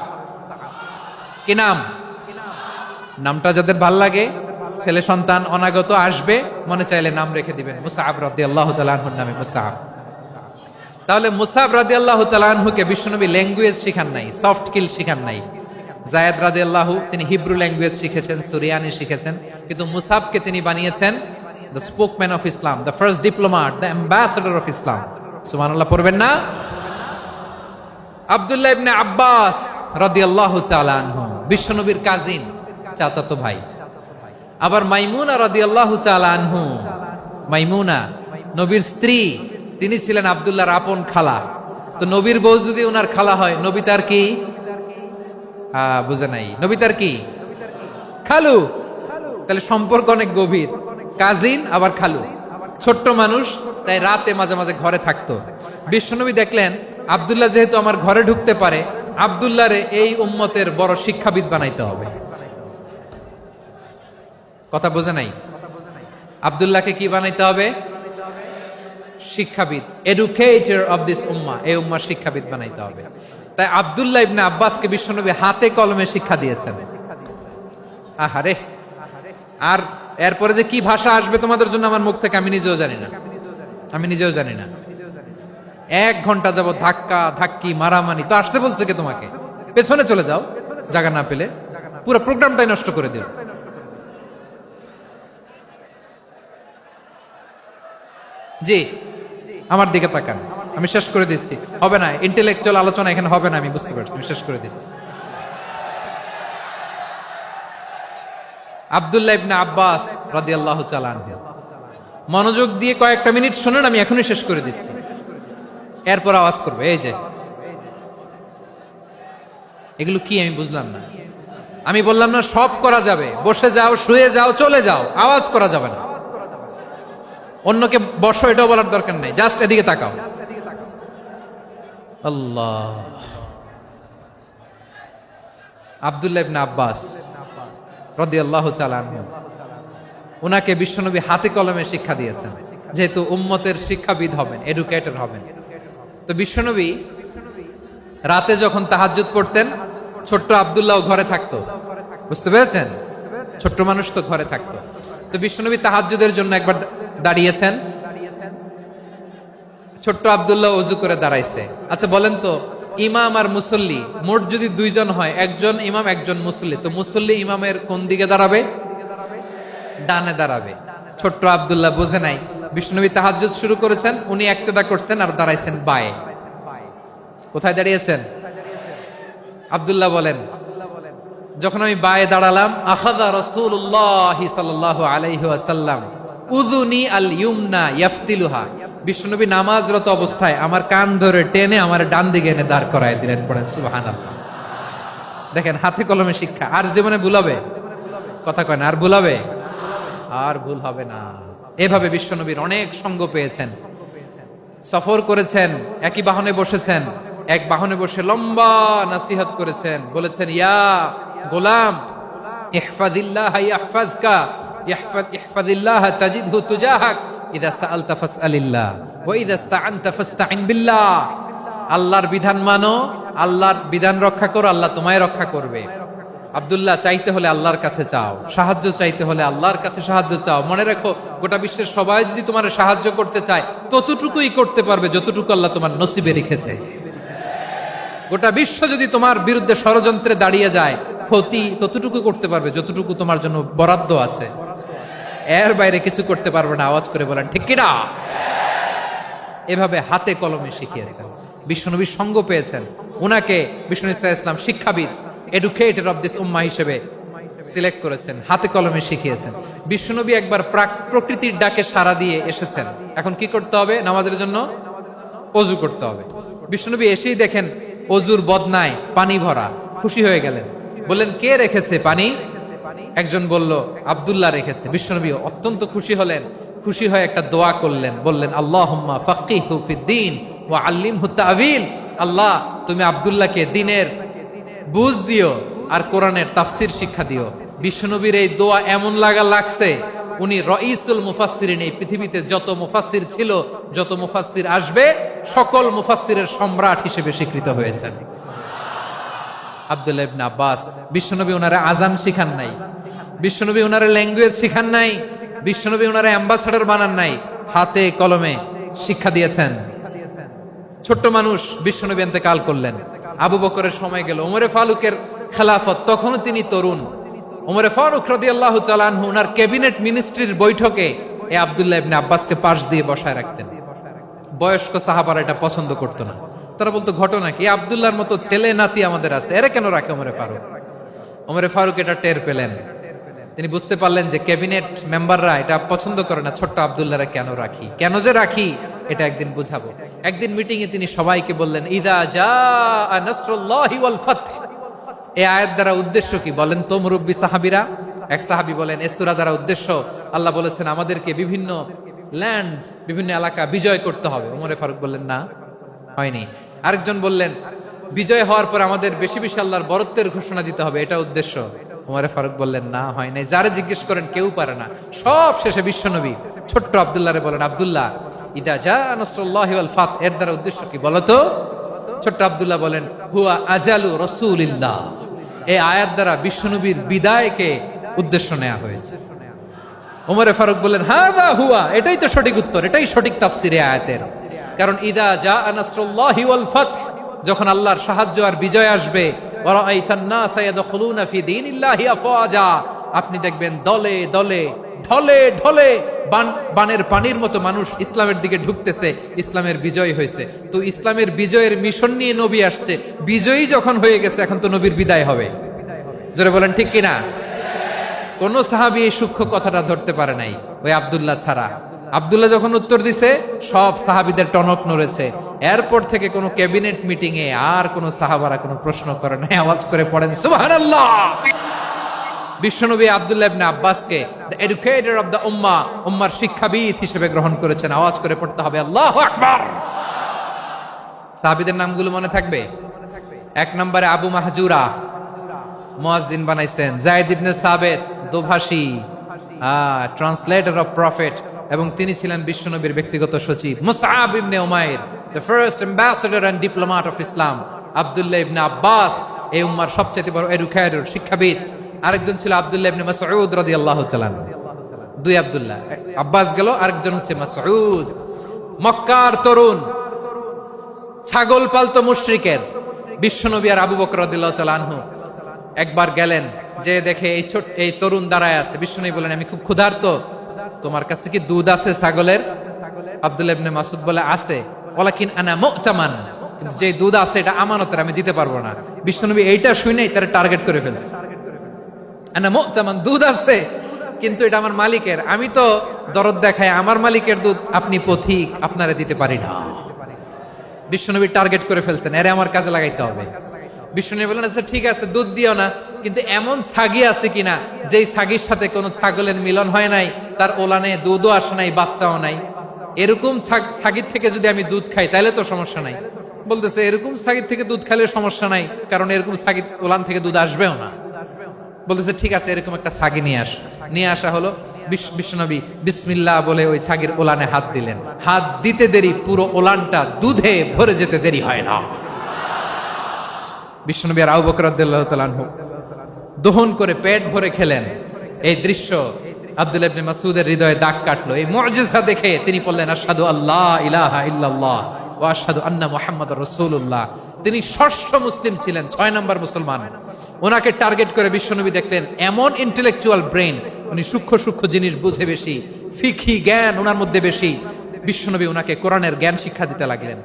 কি নাম? নামটা যাদের ভাল লাগে, ছেলে সন্তান অনাগত আসবে, মনে চাইলে নাম রেখে দিবেন মুসআব রাদিয়াল্লাহু তাআলা আনহুর নামে মুসআব। তাহলে মুসআব রাদিয়াল্লাহু তাআলা আনহুকে বিশ্বনবী ল্যাঙ্গুয়েজ শিখান নাই, সফট স্কিল শিখান নাই। যায়েদ রাদিয়াল্লাহু, তিনি হিব্রু ল্যাঙ্গুয়েজ শিখেছেন, সুরিয়ানি শিখেছেন, কিন্তু মুসআবকে তিনি বানিয়েছেন the spokesman of Islam, the first diplomat, the ambassador of Islam. সুবহানাল্লাহ পড়বেন না? আব্দুল্লাহ ইবনে আব্বাস রাদিয়াল্লাহু তাআলা আনহু, বিশ্বনবীর কাজিন, চাচাতো ভাই। আবার মাইমুনা রাদিয়াল্লাহু তাআলা আনহু, মাইমুনা নবীর স্ত্রী, তিনি ছিলেন আব্দুল্লাহর আপন খালা। তো নবীর বউ যদি ওনার খালা হয়, নবী তার কি? বুঝে নাই, নবী তার কি? খালু। তাহলে সম্পর্ক অনেক গভীর, কাজিন আবার খালু। ছোট্ট মানুষ, তাই রাতে মাঝে মাঝে ঘরে থাকতো। বিশ্বনবী দেখলেন আব্দুল্লাহ যেহেতু আমার ঘরে ঢুকতে পারে, আব্দুল্লাহরে এই উম্মতের বড় শিক্ষাবিদ বানাইতে হবে। কথা বোঝে নাই? আব্দুল্লাহকে কি বানাইতে হবে? শিক্ষাবিদ, এডুকেটর অফ দিস উম্মাহ, এই উম্মার শিক্ষাবিদ বানাইতে হবে। তাই আব্দুল্লাহ ইবনে আব্বাসকে বিশ্বনবী হাতে কলমে শিক্ষা দিয়েছেন। আহারে, আর এরপরে যে কি ভাষা আসবে তোমাদের জন্য আমার মুখ থেকে আমি নিজেও জানি না, আমি নিজেও জানি না। 1 ঘন্টা যাবত ধাক্কা ধাক্কি মারামারি। তো আসতে বলছে কে তোমাকে? পেছনে চলে যাও, জায়গা না পেলে। পুরো প্রোগ্রামটাই নষ্ট করে দিল। জি, আমার দিকে তাকান, আমি শেষ করে দিচ্ছি। হবে না, ইন্টেলেকচুয়াল আলোচনা এখানে হবে না, আমি বুঝতে পারছি, আমি শেষ করে দিচ্ছি। আব্দুল্লাহ ইবনে আব্বাস রাদিয়াল্লাহু তাআলা আনহু, মনোযোগ দিয়ে কয়েকটা মিনিট শুনুন, আমি এখনই শেষ করে দিচ্ছি, এরপর আওয়াজ করবে। এই যে এগুলো কি আমি বুঝলাম না। আমি বললাম না সব করা যাবে, বসে যাও, শুয়ে যাও, চলে যাও, আওয়াজ করা যাবে না। অন্যকে বসো এটাও বলার দরকার নেই, জাস্ট এদিকে তাকাও। আল্লাহ। আব্দুল্লাহ ইবনে আব্বাস রাদিয়াল্লাহু তাআলা আনহু, উনাকে বিশ্বনবী হাতে কলমে শিক্ষা দিয়েছেন, যেহেতু উম্মতের শিক্ষাবিদ হবেন, এডুকেটর হবেন। তো বিশ্বনবী রাতে যখন তাহাজ্জুদ পড়তেন, ছোট্ট আব্দুল্লাহ ঘরে থাকতো। বুঝতে পেরেছেন? ছোট্ট মানুষ তো ঘরে থাকতো। তো বিশ্বনবী তাহাজ্জুদের জন্য একবার দাঁড়িয়েছেন, ছোট্ট আব্দুল্লাহ ওযু করে দাঁড়াইছে। আচ্ছা বলেন তো, ইমাম আর মুসল্লি মোট যদি 2 জন হয়, একজন ইমাম একজন মুসল্লি, তো মুসল্লি ইমামের কোন দিকে দাঁড়াবে? ডানে দাঁড়াবে। ছোট্ট আব্দুল্লাহ বোঝে নাই, বিষ্ণুনবী তাহাজ্জুদ শুরু করেছেন, উনি একতেদা করছেন আর দাঁড়াইছেন বায়ে। কোথায় দাঁড়িয়েছেন? আব্দুল্লাহ বলেন, যখন আমি বায়ে দাঁড়ালাম, আখাযা রাসূলুল্লাহ সাল্লাল্লাহু আলাইহি ওয়াসাল্লাম উযুনি আল ইউমনা ইয়াফতিলুহা, বিষ্ণুনবী নামাজরত অবস্থায় আমার কান ধরে টেনে আমার ডান দিকে এনে দাঁড় করায় দিলেন। পড়েন সুবহানাল্লাহ। দেখেন, হাতে কলমে শিক্ষা। আর জীবনে ভুলাবে? কথা কয় না, আর ভুলাবে? আর ভুল হবে না। এভাবে বিশ্বনবীর অনেক সঙ্গ পেয়েছেন, সফর করেছেন, একই বাহনে বসেছেন, এক বাহনে বসে লম্বা নাসিহত করেছেন, বলেছেন, ইয়া গোলাম ইহফাজিল্লাহ ইয়াহফাজকা, ইহফাজিল্লাহ তাজিদহু তুজাহাক, ইযা সাআলতা ফাসআলিল্লাহ ওয়া ইযা ইসতাআনতা ফাসতাইন বিল্লাহ। আল্লাহর বিধান মানো, আল্লাহর বিধান রক্ষা করো, আল্লাহ তোমায় রক্ষা করবে। আব্দুল্লাহ, চাইতে হলে আল্লাহর কাছে চাও, সাহায্য চাইতে হলে আল্লাহর কাছে সাহায্য চাও। মনে রাখো, গোটা বিশ্বের সবাই যদি তোমার সাহায্য করতে চায়, ততটুকুই করতে পারবে যতটুকু আল্লাহ তোমার নসিবে রেখেছে। গোটা বিশ্ব যদি তোমার বিরুদ্ধে ষড়যন্ত্রে দাঁড়িয়ে যায়, ক্ষতি ততটুকু করতে পারবে যতটুকু তোমার জন্য বরাদ্দ আছে। এর বাইরে কিছু করতে পারবে না। আওয়াজ করে বলেন ঠিক কিনা? এভাবে হাতে কলমে শিখিয়েছেন, বিশ্বনবীর সঙ্গ পেয়েছেন। উনাকে বিষ্ণু ইসলাম শিক্ষাবিদ, এডুকেটর অফ দিস উম্মাহ হিসেবে সিলেক্ট করেছেন, হাতে কলমে শিখিয়েছেন। বিশ্বনবী একবার প্রকৃতির ডাকে সাড়া দিয়ে এসেছেন। এখন কি করতে হবে? নামাজের জন্য অজু করতে হবে। বিশ্বনবী এসেই দেখেন অজুর বদনায় পানি ভরা, খুশি হয়ে গেলেন, বললেন, কে রেখেছে পানি? একজন বলল, আব্দুল্লাহ রেখেছে। বিশ্বনবী অত্যন্ত খুশি হলেন, খুশি হয়ে একটা দোয়া করলেন, বললেন, আল্লাহুম্মা ফাক্কিহু ফিদ্দীন ওয়া আল্লিমহু তা'ওয়ীল। আল্লাহ, তুমি আব্দুল্লাহকে দ্বীনের বুঝ দিও আর কোরআনের তাফসির শিক্ষা দিও। বিশ্বনবীর এই দোয়া এমন লাগছে, উনি রাইসুল মুফাসসিরিন, এই পৃথিবীতে যত মুফাসসির ছিল, যত মুফাসসির আসবে, সকল মুফাসসিরের সম্রাট হিসেবে স্বীকৃত হয়েছেন। আব্দুল্লাহ ইবনে আব্বাস, বিশ্বনবী ওনারে আজান শিখান নাই, বিশ্বনবী ওনারে ল্যাঙ্গুয়েজ শিখান নাই, বিশ্বনবী ওনারে অ্যাম্বাসাডর বানান নাই, হাতে কলমে শিক্ষা দিয়েছেন। ছোট্ট মানুষ, বিশ্বনবী ইন্তেকাল করলেন, আবু বকরের সময় গেল, ওমরে ফারুকের খেলাফত, তখনও তিনি তরুণ। ওমরে ফারুক রাদিয়াল্লাহু তাআলা আনহু ওনার ক্যাবিনেট মিনিস্ট্রির বৈঠকে এই আব্দুল্লাহ ইবনে আব্বাসকে পাশ দিয়ে বসায় রাখতেন। বয়স্ক সাহাবারা এটা পছন্দ করতো না। তারা বলতো, ঘটনা কি? আব্দুল্লাহর মতো ছেলে নাতি আমাদের আছে, এরা কেন রাখে ওমরে ফারুক? ওমরে ফারুক এটা টের পেলেন, তিনি বুঝতে পারলেন যে ক্যাবিনেট মেম্বাররা এটা পছন্দ করে না, ছোট্ট আব্দুল্লাহরা কেন রাখি, কেন যে রাখি, এটা একদিন বুঝাবো। একদিন মিটিং এ তিনি সবাইকে বললেন, ইদা জাআ নাসরুল্লাহি ওয়াল ফাতহ। এই আয়াত দ্বারা উদ্দেশ্য কি বলেন তো মুরব্বী সাহাবীরা? এক সাহাবী বলেন, এই সূরা দ্বারা উদ্দেশ্য, আল্লাহ বলেছেন আমাদেরকে বিভিন্ন ল্যান্ড, বিভিন্ন এলাকা বিজয় করতে হবে। ওমরে ফারুক বললেন, না, হয়নি। আরেকজন বললেন, বিজয় হওয়ার পর আমাদের বেশি বেশি আল্লাহর বরত্বের ঘোষণা দিতে হবে, এটা উদ্দেশ্য। ওমরে ফারুক বললেন, না, হয় নাই। যারা জিজ্ঞেস করেন কেউ পারে না। সব শেষে বিশ্বনবী ছোট্ট আব্দুল্লাহরে বলেন, আব্দুল্লাহ, ইদা জাআ নাসরুল্লাহি ওয়াল ফাতহ, এর দ্বারা উদ্দেশ্য কি বলো তো? ছোট্ট আব্দুল্লাহ বলেন, হুয়া আজালু রাসূলিল্লাহ। এই আয়াত দ্বারা বিশ্বনবীর বিদায়কে উদ্দেশ্য নেওয়া হয়েছে। ওমরে ফারুক বললেন, হাযা হুয়া, এটাই তো সঠিক উত্তর, এটাই সঠিক তাফসীর এই আয়াতের। কারণ ইদা জাআ নাসরুল্লাহি ওয়াল ফাতহ, যখন আল্লাহর সাহায্য আর বিজয় আসবে, ওয়া রাআইতান নাসা ইয়াদখুলুনা ফি দীনিল্লাহি আফওয়াজা, আপনি দেখবেন দলে দলে, ঢলে ঢলে, বানের পানির মতো মানুষ ইসলামের দিকে ঢুকতেছে, ইসলামের বিজয় হয়েছে। তো ইসলামের বিজয়ের মিশন নিয়ে নবী আসছে, বিজয়ী যখন হয়ে গেছে, এখন তো নবীর বিদায় হবে। জোরে বলেন ঠিক কিনা? কোন সাহাবী এই সূক্ষ্ম কথাটা ধরতে পারে নাই, ওই আব্দুল্লাহ ছাড়া। আব্দুল্লাহ যখন উত্তর দিছে, সব সাহাবীদের টনক নড়েছে। এরপর থেকে কোনো ক্যাবিনেট মিটিং এ আর কোনো সাহাবারা কোনো প্রশ্ন করে নাই। আওয়াজ করে পড়েন সুবহানাল্লাহ। বিশ্বনবী আব্দুল্লাহ ইবনে আব্বাসকে দ্য এডুকেটর অফ দ্য উম্মাহ, উম্মার শিক্ষাবিদ হিসেবে গ্রহণ করেছেন। আওয়াজ করে পড়তে হবে আল্লাহু আকবার। সাহাবীদের নামগুলো মনে থাকবে? এক নম্বরে আবু মাহজুরা, মুয়াজ্জিন বানাইছেন। যায়েদ ইবনে সাবিত, দোভাষী, ট্রান্সলেটর অফ প্রফেট, এবং তিনি ছিলেন বিশ্বনবীর ব্যক্তিগত সচিব। Musab ibn Umair, the first ambassador and diplomat of Islam. Abdullah ibn Abbas, এই উম্মার সবচেয়ে বড় এডুকেটর, শিক্ষাবিদ। আরেকজন ছিল আব্দুল্লাহ ইবনে মাসউদ রাদিয়াল্লাহু তাআলা। দুই আব্দুল্লাহ, আব্বাস গেল, আরেকজন হচ্ছে মাসউদ। মক্কার তরুণ, ছাগল পালতো মুশরিকের, বিশ্বনবী আর আবু বকর রাদিয়াল্লাহু তাআলা আনহু একবার গেলেন, যে দেখে এই তরুণ দাঁড়ায় আছে। বিষ্ণু বলেন, আমি খুব ক্ষুধার্ত, তোমার কাছে কি দুধ আছে ছাগলের? আব্দুল্লাহ ইবনে মাসউদ বলে, আছে। ওয়ালাকিন আনা মুতামান, কিন্তু যে দুধ আছে এটা আমানতের, আমি দিতে পারবো না। বিশ্বনবী এইটা শুনেই তারা টার্গেট করে ফেলছে। আনা মুতামান, দুধ আছে কিন্তু এটা আমার মালিকের, আমি তো দরদ দেখায় আমার মালিকের দুধ আপনি পথিক, আপনারে দিতে পারি না। বিশ্বনবী টার্গেট করে ফেলছেন, এরে আমার কাজে লাগাইতে হবে। বিশ্বনবী বললেন, আচ্ছা ঠিক আছে, দুধ দিও না, কিন্তু এমন ছাগি আছে কিনা যেই ছাগির সাথে কোনো ছাগলের মিলন হয় নাই, তার ওলানে দুধও আসে নাই, বাচ্চাও নাই, এরকম ছাগির থেকে যদি আমি দুধ খাই তাহলে তো সমস্যা নাই। বলতেছে, এরকম ছাগির থেকে দুধ খাইলে সমস্যা নাই, কারণ এরকম ছাগির ওলান থেকে দুধ আসবেও না। বলতেছে, ঠিক আছে, এরকম একটা ছাগি নিয়ে আসা হলো। বিশ্বনবী বিসমিল্লাহ বলে ওই ছাগির ওলানে হাত দিলেন। হাত দিতে দেরি, পুরো ওলানটা দুধে ভরে যেতে দেরি হয় না। বিশ্বনবী আর আবু বকর রাদিয়াল্লাহু তাআলা আনহু দহন করে পেট ভরে খেলেন। এই দৃশ্য আব্দুল্লাহ ইবনে মাসউদের হৃদয়ে দাগ কাটলো। এই মুআজিজা দেখে তিনি বললেন, আশহাদু আল্লা ইলাহা ইল্লাল্লাহ ওয়া আশহাদু আন্না মুহাম্মাদুর রাসূলুল্লাহ। তিনি ষষ্ঠ মুসলিম ছিলেন, 6 নম্বর মুসলমান। ওনাকে টার্গেট করে বিশ্বনবী দেখলেন এমন ইন্টেলেকচুয়াল ব্রেন, উনি সূক্ষ্ম সূক্ষ্ম জিনিস বুঝে বেশি, ফিকহি জ্ঞান ওনার মধ্যে বেশি। বিশ্বনবী ওনাকে কোরআনের জ্ঞান শিক্ষা দিতে লাগলেন।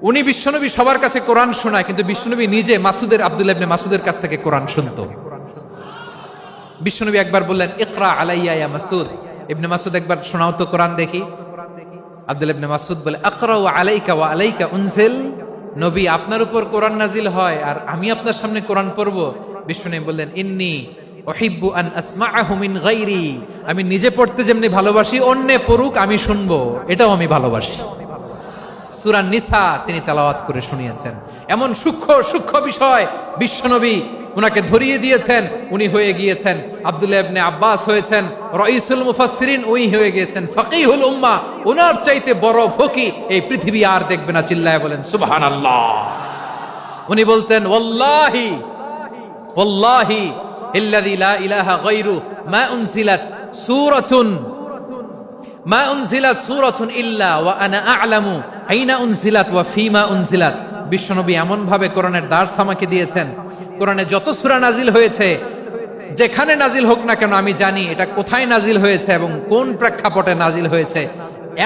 উনি বিশ্বনবী সবার কাছে কোরআন শোনায়, কিন্তু বিশ্বনবী নিজে আব্দুল্লাহ ইবনে মাসউদের কাছ থেকে কোরআন শুনতো। বিশ্বনবী একবার বললেন, ইকরা আলাইয়া ইয়া মাসউদ। ইবনে মাসউদ, একবার শোনাও তো কোরআন দেখি। আব্দুল্লাহ ইবনে মাসউদ বলে, আকরাউ আলাইকা ওয়া আলাইকা উনজিল। নবী, আপনার উপর কোরআন নাজিল হয় আর আমি আপনার সামনে কোরআন পড়ব। বিশ্বনবী বললেন, ইন্নী উহিব্বু আন আসমাআহু মিন গায়রি। আমি নিজে পড়তে যেমনি ভালোবাসি, অন্যে পড়ুক আমি শুনবো, এটাও আমি ভালোবাসি। সূরা নিসা তিনি তেলাওয়াত করে শুনিয়েছেন। এমন সূক্ষ্ম সূক্ষ্ম বিষয় বিশ্বনবী উনাকে ধরিয়ে দিয়েছেন। উনি হয়ে গিয়েছেন, আব্দুল্লাহ ইবনে আব্বাস হয়েছেন রাইসুল মুফাসসিরিন, উনি হয়ে গিয়েছেন ফাকিহুল উম্মাহ। ওনার চাইতে বড় ফকি এই পৃথিবী আর দেখবে না। চিল্লায় বলেন সুবহানাল্লাহ। উনি বলতেন, ওয়াল্লাহি ওয়াল্লাহি ইল্লাযী লা ইলাহা গায়রু মা উনজিলাত সূরাতুন ইল্লা ওয়া আনা আ'লামু আইনা উনজিলাত ওয়া ফীমা উনজিলাত। বিশ্বনবী এমন ভাবে কোরআনের দার্স আমাকে দিয়েছেন, কোরআনে যত সূরা নাজিল হয়েছে, যেখানে নাজিল হোক না কেন আমি জানি এটা কোথায় নাজিল হয়েছে এবং কোন প্রেক্ষাপটে নাজিল হয়েছে।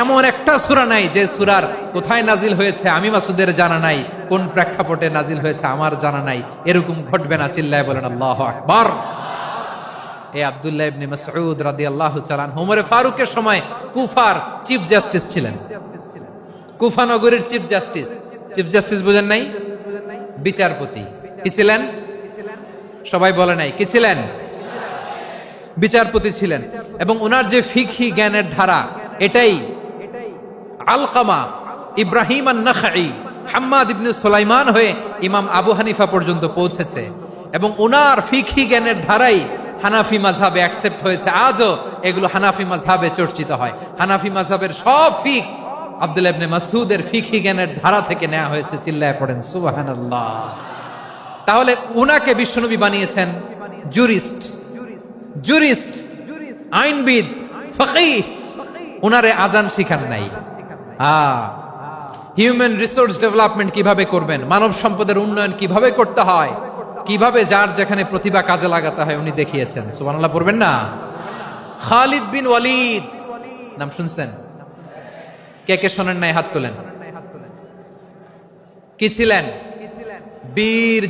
এমন একটা সূরা নাই যে সূরার কোথায় নাজিল হয়েছে আমি মাসুদের জানা নাই, কোন প্রেক্ষাপটে নাজিল হয়েছে আমার জানা নাই। এরকম ঘটবে না। চিল্লায় বলেন আল্লাহু আকবার। এই আব্দুল্লাহ ইবনে মাসউদ রাদিয়াল্লাহু তাআলা আনহু ওমর ফারুকের সময় কুফার চিফ জাস্টিস ছিলেন। কুফা নগরীর চিফ জাস্টিস। চিফ জাস্টিস বুঝেন নাই? বিচারপতি। কি ছিলেন? সবাই বলে নাই, কি ছিলেন? বিচারপতি ছিলেন। এবং ওনার যে ফিকহি জ্ঞানের ধারা, এটাই আলকামা, ইব্রাহিম আন-নাখাই, হাম্মাদ ইবনে সুলাইমান হয়ে ইমাম আবু হানিফা পর্যন্ত পৌঁছেছে। এবং ওনার ফিকহি জ্ঞানের ধারাই হানাফি মাযহাবে অ্যাকসেপ্ট হয়েছে। আজও এগুলো হানাফি মাযহাবে চর্চিত হয়। হানাফি মাযহাবের সব ফিক আব্দুল্লাহ ইবনে মাসউদের ফিকহি জ্ঞানের ধারা থেকে নেওয়া হয়েছে। চিল্লায় পড়েন সুবহানাল্লাহ। তাহলে উনাকে বিশ্বনবী বানিয়েছেন জুরিস্ট, আইনবিদ, ফাকিহ। উনারে আজান শিখান নাই। হিউম্যান রিসোর্স ডেভেলপমেন্ট কিভাবে করবেন, মানব সম্পদের উন্নয়ন কিভাবে করতে হয়, কিভাবে যার যেখানে প্রতিভা কাজে লাগাতে হয় উনি দেখিয়েছেন। সুবহানাল্লাহ পড়বেন না? খালিদ বিন ওয়ালিদ নাম শুনছেন? কে কে শোনেন নাই হাত তোলেন। কি ছিলেন? বীর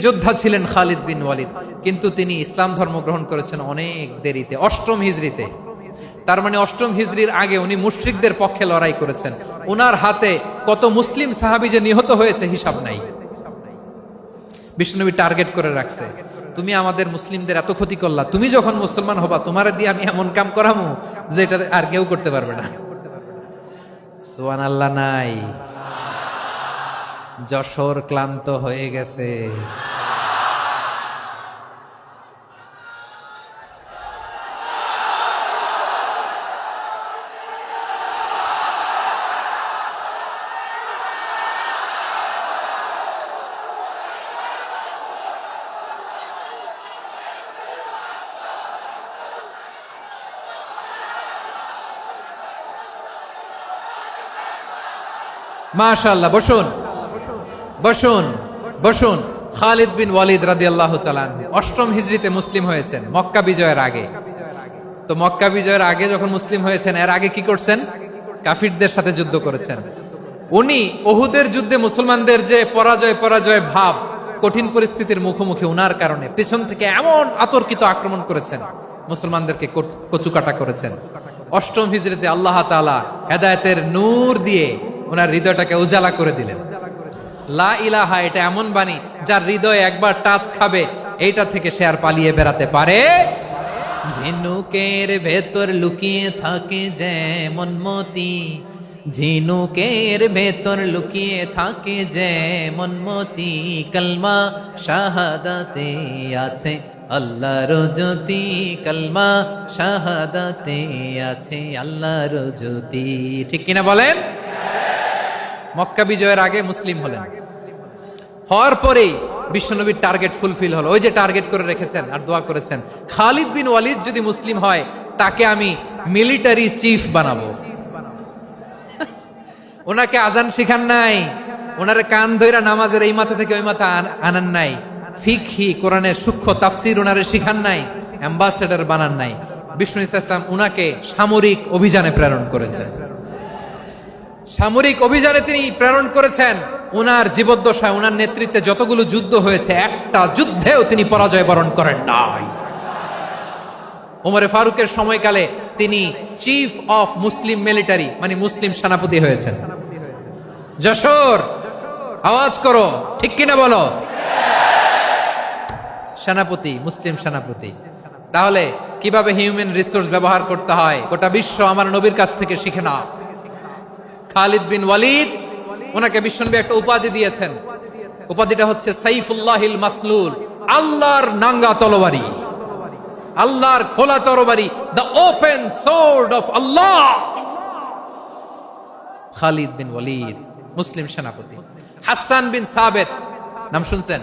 যোদ্ধা ছিলেন খালিদ বিন ওয়ালিদ। কিন্তু তিনি ইসলাম ধর্ম গ্রহণ করেছেন অনেক দেরিতে, 8ম হিজরিতে। তার মানে 8ম হিজরির আগে উনি মুশরিকদের পক্ষে লড়াই করেছেন। ওনার হাতে কত মুসলিম সাহাবী যে নিহত হয়েছে হিসাব নাই। বিশ্বনবী টার্গেট করে রাখছে, তুমি আমাদের মুসলিমদের এত ক্ষতি করলা, তুমি যখন মুসলমান হবা তোমারে দিয়ে আমি এমন কাম করামু যে এটা আর কেউ করতে পারবে না। সুবহানাল্লাহ নাই? যশোর ক্লান্ত হয়ে গেছে। মাশাআল্লাহ। বসুন। বসুন। খালিদ বিন ওয়ালিদ রাদিয়াল্লাহু তাআলা আনহু 8ম হিজরিতে মুসলিম হয়েছেন, মক্কা বিজয়ের আগে। তো মক্কা বিজয়ের আগে যখন মুসলিম হয়েছেন, এর আগে কি করছেন? কাফিরদের সাথে যুদ্ধ করেছেন। উনি উহুদের যুদ্ধে মুসলমানদের যে পরাজয় ভাব, কঠিন পরিস্থিতির মুখোমুখি উনার কারণে পিছন থেকে এমন আতর্কিত আক্রমণ করেছেন, মুসলমানদেরকে কচুকাটা করেছেন। 8ম হিজরিতে আল্লাহ তাআলা হেদায়েতের নূর দিয়ে ওনার হৃদয়টাকে উজালা করে দিলেন। লা ইলাহা, এটা এমন বাণী যার হৃদয়ে একবার টাচ খাবে, এইটা থেকে সে আর পালিয়ে বেড়াতে পারে। ঝিনুকের ভেতর লুকিয়ে থাকে যেমন মতি, ঝিনুকের ভেতর লুকিয়ে থাকে যেমন মতি, কলমা শাহাদাতে আছে আল্লাহর জ্যোতি, কলমা শাহাদাতে আছে আল্লাহর জ্যোতি। ঠিক কিনা বলেন? মক্কা বিজয়ের আগে মুসলিম হলেন, হওয়ার পরেই বিশ্বনবীর টার্গেট ফুলফিল হলো। ওই যে টার্গেট করে রেখেছেন আর দোয়া করেছেন, খালিদ বিন ওয়ালিদ যদি মুসলিম হয় তাকে আমি মিলিটারি চিফ বানাবো। ওনাকে আজান শিখান নাই, ওনারে কান ধইরা নামাজের এই মাথা থেকে ওই মাথা আনান নাই, ফিকহি কোরআনের সূক্ষ্ম তাফসীর ওনারে শিখান নাই, অ্যাম্বাসেডর বানান নাই। বিষ্ণু ইসলাম উনাকে সামরিক অভিযানে প্রেরণ করেছেন। সামরিক অভিযানে তিনি প্রেরণ করেছেন। উনার জীবদ্দশায় উনার নেতৃত্বে যতগুলো যুদ্ধ হয়েছে, একটা যুদ্ধেও তিনি পরাজয় বরণ করেন নাই। ওমরে ফারুকের সময়কালে তিনি চিফ অফ মুসলিম মিলিটারি, মানে মুসলিম সেনাপতি হয়েছেন। যশোর, আওয়াজ করো, ঠিক কিনা বলো? সেনাপতি, মুসলিম সেনাপতি। তাহলে কিভাবে হিউম্যান রিসোর্স ব্যবহার করতে হয় গোটা বিশ্ব আমার নবীর কাছ থেকে শিখে নাও। খালিদ বিন ওয়ালিদ, ওনাকে বিশ্বনবী একটা উপাধি দিয়েছেন। উপাধিটা হচ্ছে সাইফুল্লাহিল মাসলুল, আল্লাহর নাঙ্গা তরবারি, আল্লাহর খোলা তরবারি, দ্য ওপেন সোর্ড অফ আল্লাহ। খালিদ বিন ওয়ালিদ মুসলিম সেনাপতি। হাসান বিন সাবেত, নাম শুনছেন?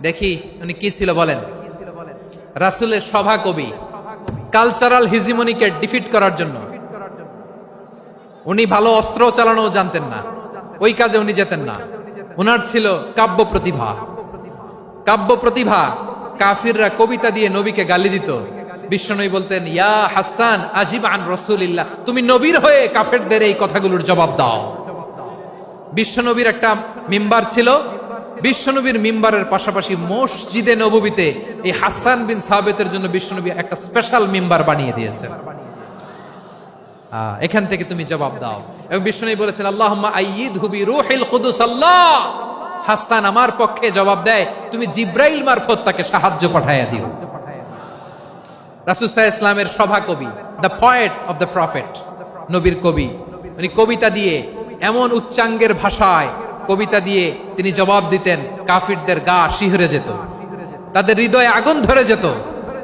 দেখি উনি কি ছিল বলেন। রাসূলের সভা কবি, কালচারাল হিজিমনিকে ডিফিট করার জন্য। উনি ভালো অস্ত্র চালানো জানতেন না, ওই কাজে উনি যেতেন না। উনার ছিল কাব্য প্রতিভা। কাব্য প্রতিভা, কাফিররা কবিতা দিয়ে নবীকে গালি দিত। বিশ্বনবী বলতেন, ইয়া হাসান আজিব আন রাসূলিল্লাহ, তুমি নবীর হয়ে কাফেরদের এই কথাগুলোর জবাব দাও। বিশ্বনবীর একটা মিম্বার ছিল। বিশ্বনবীর মিম্বারের পাশাপাশি মসজিদে নববীতে এই হাসান বিন সাবেতের জন্য বিশ্বনবী একটা স্পেশাল মিম্বার বানিয়ে দিয়েছেন। এখান থেকে তুমি জবাব দাও। এবং বিশ্বনবী বলেছেন, আল্লাহুম্মা আইয়িদহু বিরূহিল কুদুস, আল্লাহ হাসান আমার পক্ষে জবাব দেয়, তুমি জিব্রাইল মারফত তাকে সাহায্য পাঠাইয়া দিও। রাসূল সাল্লাল্লাহু আলাইহি ইসলামের সভা কবি, the poet of the prophet, নবীর কবি। উনি কবিতা দিয়ে, এমন উচ্চাঙ্গের ভাষায় কবিতা দিয়ে তিনি জবাব দিতেন, কাফিরদের গা শিহরে যেত, তাদের হৃদয়ে আগুন ধরে যেত।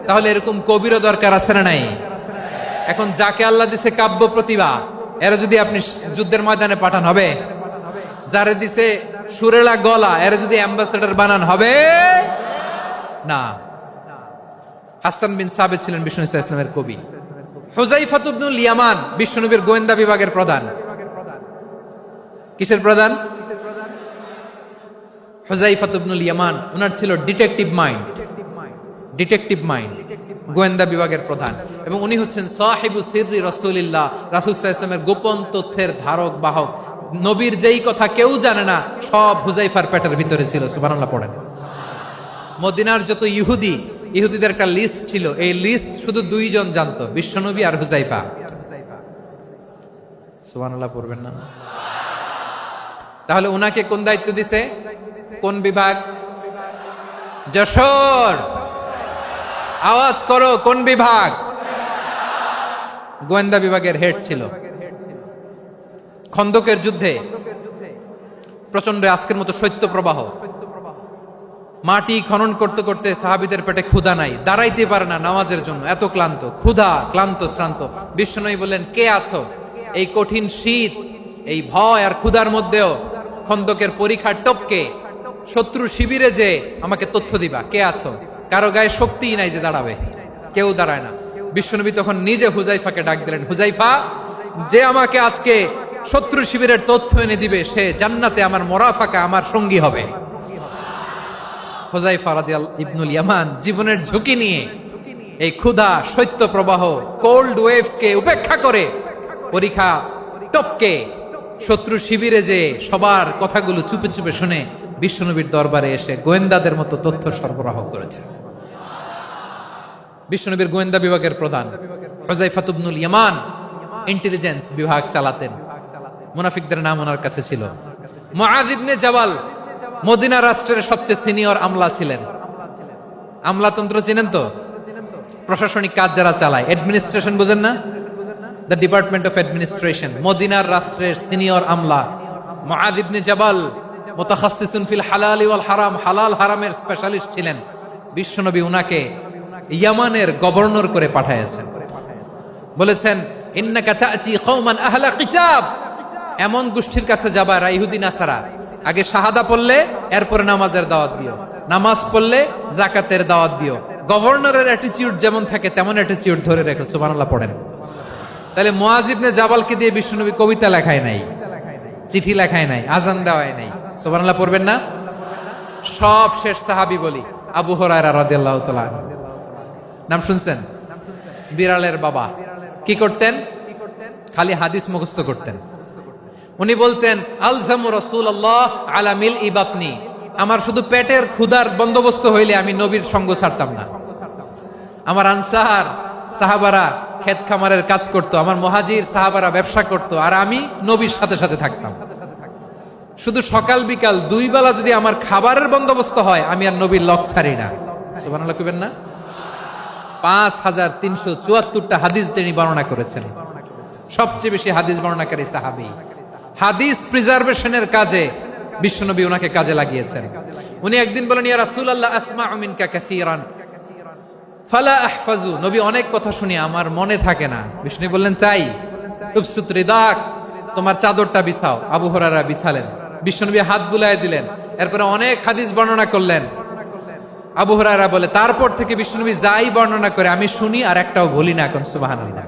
তাহলে এরকম কবিরও দরকার আছে না নাই? এখন যাকে আল্লাহ দিছে কাব্য প্রতিভা, এরা যদি আপনি যুদ্ধের ময়দানে পাঠান হবে? যারে দিছে সুরেলা গলা, এরা যদি অ্যাম্বাসেডর বানান হবে না। হাসান বিন সাবেত ছিলেন বিষ্ণু ইসলামের কবি। হুযাইফা ইবনুল ইয়ামান বিশ্বনবীর গোয়েন্দা বিভাগের প্রধান। কিসের প্রধান? হুযাইফা ইবনুল ইয়ামান, ওনার ছিল ডিটেকটিভ মাইন্ড। ডিটেকটিভ মাইন্ড, গোয়েন্দা বিভাগের প্রধান। এবং উনি হচ্ছেন সাহিবু সিররি রাসূলিল্লাহ, রাসূল সাল্লাল্লাহু আলাইহি ওয়াসাল্লামের গোপন তথ্যের ধারক বাহক। নবীর যেই কথা কেউ জানে না, সব হুযাইফার পেটের ভিতরে ছিল। সুবহানাল্লাহ পড়েন। মদিনার যত ইহুদিদের একটা লিস্ট ছিল, এই লিস্ট শুধু দুইজন জানতো, বিশ্বনবী আর হুযাইফা। সুবহানাল্লাহ পড়বেন না? তাহলে উনাকে কোন দায়িত্ব দিছে? কোন বিভাগ? যশোর, আওয়াজ করো, কোন বিভাগ? গোয়েন্দা বিভাগের হেড ছিল। খন্দকের যুদ্ধে প্রচন্ড আজকের মতো শৈত্য প্রবাহ, মাটি খনন করতে করতে সাহাবীদের পেটে ক্ষুধা নাই, দাঁড়াইতে পারে না নামাজের জন্য, এত ক্লান্ত, ক্ষুধা, ক্লান্ত, শ্রান্ত। বিশ্বনবী বললেন, কে আছো? এই কঠিন শীত, এই ভয় আর ক্ষুধার মধ্যেও খন্দকের পরীক্ষার টপকে শত্রু শিবিরে যে আমাকে তথ্য দিবা, কে আছো? কারো গায়ে শক্তিই নাই যে দাঁড়াবে, কেউ দাঁড়ায় না। বিশ্বনবী তখন নিজে হুযাইফাকে ডাক দিলেন, হুযাইফা, যে আমাকে আজকে শত্রু শিবিরের তথ্য এনে দিবে, সে জান্নাতে আমার মোরাফাকা, আমার সঙ্গী হবে। হুযায়ফা রাদিয়াল্লাহু ইবনুল ইয়ামান জীবনের ঝুঁকি নিয়ে এই ক্ষুধা শৈত্য প্রবাহ কোল্ড ওয়েভসকে উপেক্ষা করে পরীক্ষা টপকে শত্রু শিবিরে যে সবার কথাগুলো চুপে চুপে শুনে বিশ্বনবীর দরবারে এসে গোয়েন্দাদের মতো তথ্য সরবরাহ করেছে। বিশ্বনবীর গোয়েন্দা বিভাগের প্রধান হুযায়ফা ইবনুল ইয়ামান ইন্টেলিজেন্স বিভাগ চালাতেন। মুনাফিকদের নাম ওনার কাছে ছিল। মুআয ইবনে জাবাল মদিনা রাষ্ট্রের সবচেয়ে সিনিয়র আমলা ছিলেন। আমলাতন্ত্র চিনেন তো? প্রশাসনিক কাজ যারা চালায়, অ্যাডমিনিস্ট্রেশন বুঝেন না? The department of administration. মদিনার রাষ্ট্রের সিনিয়র আমলা মুআয ইবনে জাবাল মুতাখাসসিসুন ফিল হালাল ওয়াল হারাম, হালাল হারামের স্পেশালিস্ট ছিলেন। বিশ্বনবী উনাকে ইয়ামানের গভর্নর করে পাঠিয়েছেন। বলেছেন ইন্নাকা তা'তি কওমান আহলা কিতাব, এমন গোষ্ঠীর কাছে যাবা যারা ইহুদি নাসারা, আগে শাহাদা পড়লে এরপরে নামাজের দাওয়াত দিও, নামাজ পড়লে যাকাতের দাওয়াত দিও। গভর্নরের অ্যাটিটিউড যেমন থাকে তেমন অ্যাটিটিউড ধরে রেখো। সুবহানাল্লাহ পড়েন। তাহলে মুআয ইবনে জাবালকে দিয়ে বিশ্বনবী কবিতা লেখায় নাই, চিঠি লেখায় নাই, আজান দেওয়ায় নাই। সুবহানাল্লাহ পড়বেন না? সব শেষ সাহাবী বলি আবু হুরায়রা রাদিয়াল্লাহু তাআলা, নাম শুনছেন? বিড়ালের বাবা। কি করতেন? খালি হাদিস মুখস্থ করতেন। উনি বলতেন আলজামু রাসূলুল্লাহ আলা মিল ইবাতনি, আমার শুধু পেটের ক্ষুধার বন্দোবস্ত হইলে আমি নবীর সঙ্গ ছাড়তাম না। আমার আনসার সাহাবারা ক্ষেত খামারের কাজ করত, আমার মুহাজির সাহাবারা ব্যবসা করত, আর আমি নবীর সাথে সাথে থাকতাম। শুধু সকাল বিকাল দুই বেলা যদি আমার খাবারের বন্দোবস্ত হয় আমি আর নবীর লক ছাড়ি না। সুবহানাল্লাহ কইবেন না? 5374টা হাদিস তিনি বর্ণনা করেছেন। সবচেয়ে বেশি হাদিস বর্ণনাকারী সাহাবী। হাদিস প্রিজার্ভেশনের কাজে বিশ্বনবী ওনাকে কাজে লাগিয়েছেন। উনি একদিন বলেন ইয়া রাসূলুল্লাহ আসমাউ মিনকা কাসীরান ফালা আহফাজু, নবী অনেক কথা শুনি আমার মনে থাকে না। বিষ্ণু বললেন তাই? উবসুত রিদাক, তোমার চাদরটা বিছাও। আবু হুরায়রা বিছালেন, বিশ্বনবী হাত বুলায় দিলেন, এরপরে অনেক হাদিস বর্ণনা করলেন। আবু হুরায়রা বলে তারপর থেকে বিশ্বনবী যাই বর্ণনা করে আমি শুনি আর একটাও ভুলি না। এখন সুবহানাল্লাহ।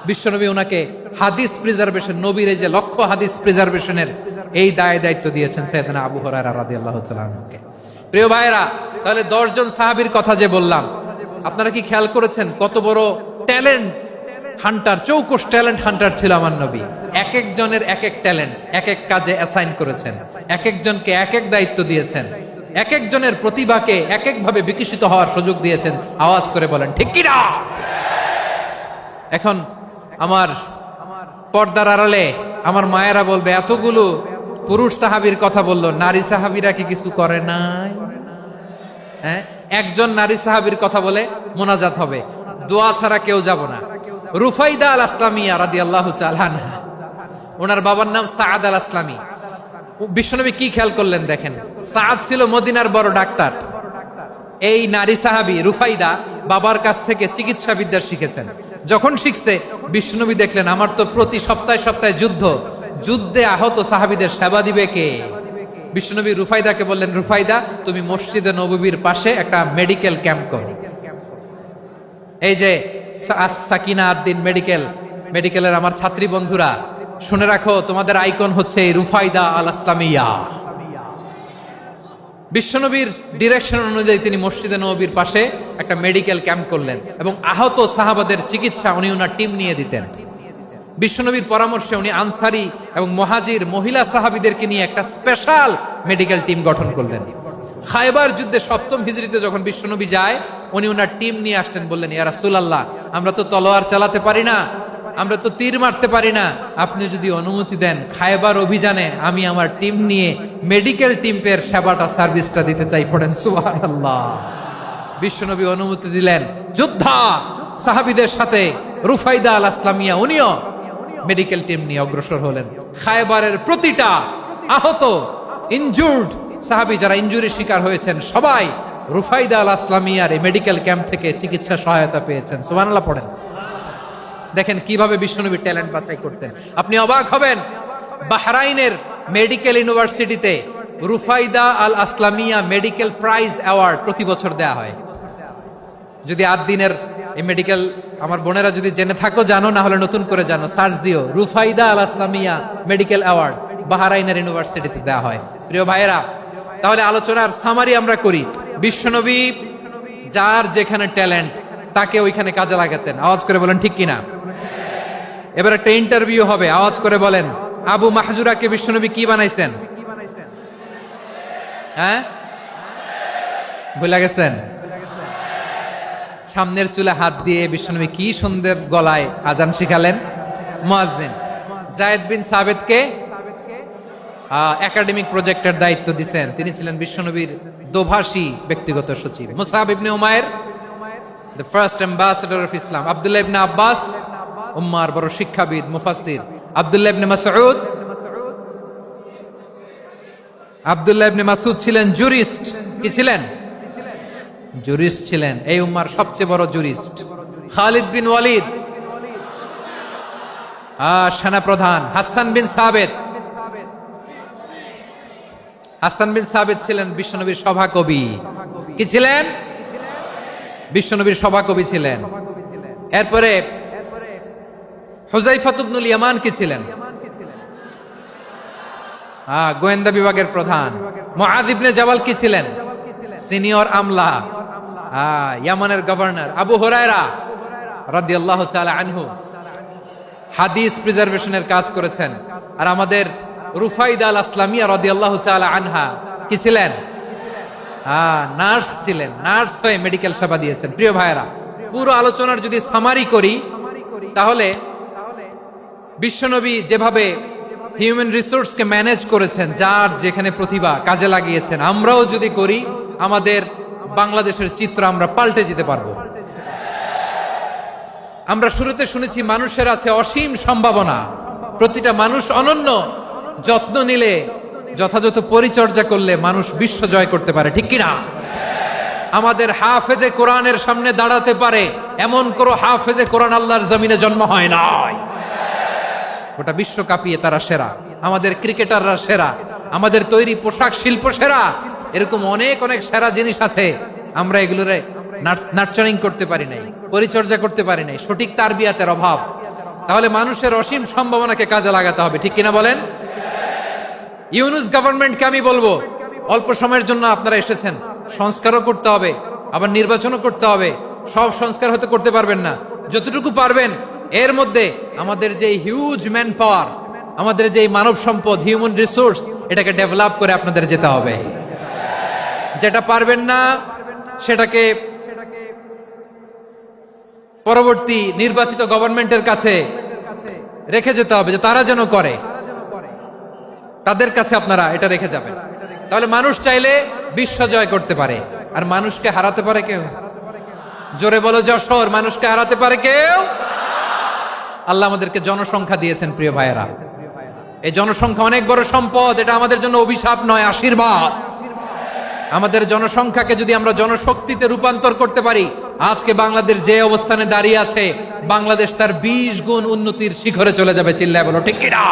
বিশ্বনবী ওনাকে হাদিস প্রিজার্ভেশন, নবীর এই যে লক্ষ্য হাদিস প্রিজার্ভেশনের এই দায়িত্ব দিয়েছেন সাইয়েদনা আবু হুরায়রা রাদিয়াল্লাহু তাআলা আনহুকে। প্রিয় ভাইরা, তাহলে 10 জন সাহাবীর কথা যে বললাম, আপনারা কি খেয়াল করেছেন কত বড় ট্যালেন্ট হান্টার, চৌকস ট্যালেন্ট হান্টার ছিল আমার নবী। এক একজনের এক এক ট্যালেন্ট এক এক কাজে অ্যাসাইন করেছেন, এক একজনকে এক এক দায়িত্ব দিয়েছেন, এক একজনের প্রতিভাকে এক একভাবে বিকশিত হওয়ার সুযোগ দিয়েছেন। আওয়াজ করে বলেন ঠিক কি না? এখন আমার পর্দার আড়ালে আমার মায়েরা বলবে এতগুলো পুরুষ সাহাবীর কথা বললো, নারী সাহাবীরা কি কিছু করে নাই? হ্যাঁ, একজন নারী সাহাবীর কথা বলে মোনাজাত হবে, দোয়া ছাড়া কেউ যাব না। রুফাইদা আল আসলামিয়া রাদিয়াল্লাহু তাআলা আনহা, ওনার বাবার নাম সাআদ আল আসলামি। বিশ্বনবী কি খেয়াল করলেন দেখেন, সাআদ ছিল মদিনার বড় ডাক্তার। এই নারী সাহাবী রুফাইদা বাবার কাছ থেকে চিকিৎসা বিদ্যা শিখেছেন। যখন শিখছে বিশ্বনবী দেখলেন আমার তো প্রতি সপ্তাহে সপ্তাহে যুদ্ধে আহত সাহাবীদের সেবা দিবে কে? বিশ্বনবী রুফাইদাকে বললেন রুফাইদা তুমি মসজিদে নববীর পাশে একটা মেডিকেল ক্যাম্প করো। এই যে সাকিনা আদ্দিন মেডিকেলের আমার ছাত্রী বন্ধুরা শুনে রাখো, তোমাদের আইকন হচ্ছে এই রুফাইদা আল আসলামিয়া। বিশ্বনবীর ডিরেকশন অনুযায়ী তিনি মসজিদে নববীর পাশে একটা মেডিকেল ক্যাম্প করলেন এবং আহত সাহাবাদের চিকিৎসা উনি ওনার টিম নিয়ে দিতেন। বিশ্বনবীর পরামর্শে উনি আনসারি এবং মুহাজির মহিলা সাহাবীদেরকে নিয়ে একটা স্পেশাল মেডিকেল টিম গঠন করলেন। খায়বার যুদ্ধে 7ম হিজরিতে যখন বিশ্বনবী যায় উনি ওনার টিম নিয়ে আসলেন, বললেন ইয়া রাসূলুল্লাহ আমরা তো তলোয়ার চালাতে পারি না, আমরা তো তীর মারতে পারি না, আপনি যদি অনুমতি দেন খায়বার অভিযানে আমি আমার টিম নিয়ে মেডিকেল টিমের সেবাটা সার্ভিসটা দিতে চাই। পড়েন সুবহানাল্লাহ। বিশ্বনবী অনুমতি দিলেন, যোদ্ধা সাহাবীদের সাথে রুফাইদা আল আসলামিয়া উনিও মেডিকেল টিম নিয়ে অগ্রসর হলেন। খায়বারের প্রতিটা আহত ইনজুর্ড সাহাবী যারা ইনজুরি শিকার হয়েছেন সবাই রুফাইদা আল আসলামিয়ার এই মেডিকেল ক্যাম্প থেকে চিকিৎসা সহায়তা পেয়েছেন। সুবহানাল্লাহ পড়েন। দেখেন কিভাবে বিশ্বনবী ট্যালেন্ট বাছাই করতেন, আপনি অবাক হবেন। বাহরাইনের মেডিকেল ইউনিভার্সিটিতে রুফাইদা আল আসলামিয়া মেডিকেল প্রাইজ অ্যাওয়ার্ড প্রতি বছর দেয়া হয়। যদি 8 দিনের এই মেডিকেল আমার বোনেরা যদি জেনে থাকো জানো, না হলে নতুন করে জানো, সার্চ দিও রুফাইদা আল আসলামিয়া মেডিকেল অ্যাওয়ার্ড বাহরাইনের ইউনিভার্সিটিতে দেওয়া হয়। প্রিয় ভাইয়েরা, তাহলে আলোচনার সামারি আমরা করি। বিশ্বনবী যার যেখানে ট্যালেন্ট তাকে ওইখানে কাজে লাগাতেন। আওয়াজ করে বলেন ঠিক কিনা? এবার একটা ইন্টারভিউ হবে, আওয়াজ করে বলেন আবু মাহজুরাকে বিশ্বনবী কি বানাইছেন? হ্যাঁ, ভুলে গেছেন? সামনের চুলে হাত দিয়ে বিশ্বনবী কি সুন্দর গলায় আজান শিখালেন। মুয়াজ্জিন যায়েদ বিন সাবিতকে একাডেমিক প্রজেক্টের দায়িত্ব দিয়েছেন, তিনি ছিলেন বিশ্বনবীর দোভাষী ব্যক্তিগত সচিব। মুসাব ইবনে Umair the first ambassador of Islam. Abdullah ibn Abbas উম্মার বড় শিক্ষাবিদ মুফাসসির। আব্দুল্লাহ ইবনে মাসউদ ছিলেন জুরিস্ট। কি ছিলেন? জুরিস্ট ছিলেন, এই উম্মার সবচেয়ে বড় জুরিস্ট। খালিদ বিন ওয়ালিদ সেনাপ্রধান। হাসান বিন সাবিত ছিলেন বিশ্বনবীর সভাকবি। কি ছিলেন? বিশ্বনবীর সভাকবি ছিলেন। এরপরে হুযায়ফা ইবনুল ইয়ামান কি ছিলেন? গোয়েন্দা বিভাগের প্রধান। মুআয ইবনে জাবাল কি ছিলেন? সিনিয়র আমলা, ইয়ামানের গভর্নর। আবু হুরায়রা রাদিয়াল্লাহু তাআলা আনহু হাদিস প্রিজার্ভেশনের কাজ করেছেন। আর আমাদের রুফাইদা আল আসলামিয়া রাদিয়াল্লাহু তাআলা আনহা কি ছিলেন? নার্স ছিলেন, নার্স হয়ে মেডিকেল সেবা দিয়েছেন। প্রিয় ভাইয়েরা, পুরো আলোচনার যদি সামারি করি তাহলে বিশ্বনবী যেভাবে হিউম্যান রিসোর্সকে ম্যানেজ করেছেন, যার যেখানে প্রতিভা কাজে লাগিয়েছেন, আমরাও যদি করি আমাদের বাংলাদেশের চিত্র আমরা পাল্টে যেতে পারবো। আমরা শুরুতে শুনেছি মানুষের আছে অসীম সম্ভাবনা, প্রতিটা মানুষ অনন্য, যত্ন নিলে, যথাযথ পরিচর্যা করলে মানুষ বিশ্ব জয় করতে পারে। ঠিক কিনা? আমাদের হাফেজে কোরআনের সামনে দাঁড়াতে পারে এমন কোন হাফেজে কোরআন আল্লাহর জমিনে জন্ম হয় নাই। গোটা বিশ্ব কাঁপিয়ে তারা সেরা, আমাদের ক্রিকেটাররা সেরা, আমাদের তৈরি পোশাক শিল্প সেরা। এরকম অনেক অনেক সেরা জিনিস আছে, আমরা এগুলোরে নার্চারিং করতে পারি নাই, পরিচর্যা করতে পারি নাই, সঠিক তারবিয়াতের অভাব। তাহলে মানুষের অসীম সম্ভাবনাকে কাজে লাগাতে হবে। ঠিক কিনা বলেন? ইউনুস গভর্নমেন্টকে আমি বলবো, অল্প সময়ের জন্য আপনারা এসেছেন, সংস্কারও করতে হবে, আবার নির্বাচনও করতে হবে। সব সংস্কার হয়তো করতে পারবেন না, যতটুকু পারবেন এর মধ্যে আমাদের যে হিউজ ম্যান পাওয়ার, আমাদের যে মানব সম্পদ, হিউম্যান রিসোর্স, এটাকে ডেভেলপ করে আপনাদের যেতে হবে। যেটা পারবেন না সেটাকে পরবর্তী নির্বাচিত গভর্নমেন্টের কাছে রেখে যেতে হবে, যে তারা যেন করে, তাদের কাছে আপনারা এটা রেখে যাবেন। তাহলে মানুষ চাইলে বিশ্ব জয় করতে পারে। আর মানুষকে হারাতে পারে কেউ? জোরে বলো যশোর, মানুষকে হারাতে পারে কেউ? আল্লাহ আমাদেরকে জনসংখ্যা দিয়েছেন প্রিয় ভাইয়েরা। এই জনসংখ্যা অনেক বড় সম্পদ, এটা আমাদের জন্য অভিশাপ নয়, আশীর্বাদ। আমাদের জনসংখ্যাকে যদি আমরা জনশক্তিতে রূপান্তর করতে পারি, আজকে বাংলাদেশ যে অবস্থানে দাঁড়িয়ে আছে, বাংলাদেশ তার 20 গুণ উন্নতির শিখরে চলে যাবে। চিল্লায় বলো ঠিক কিনা?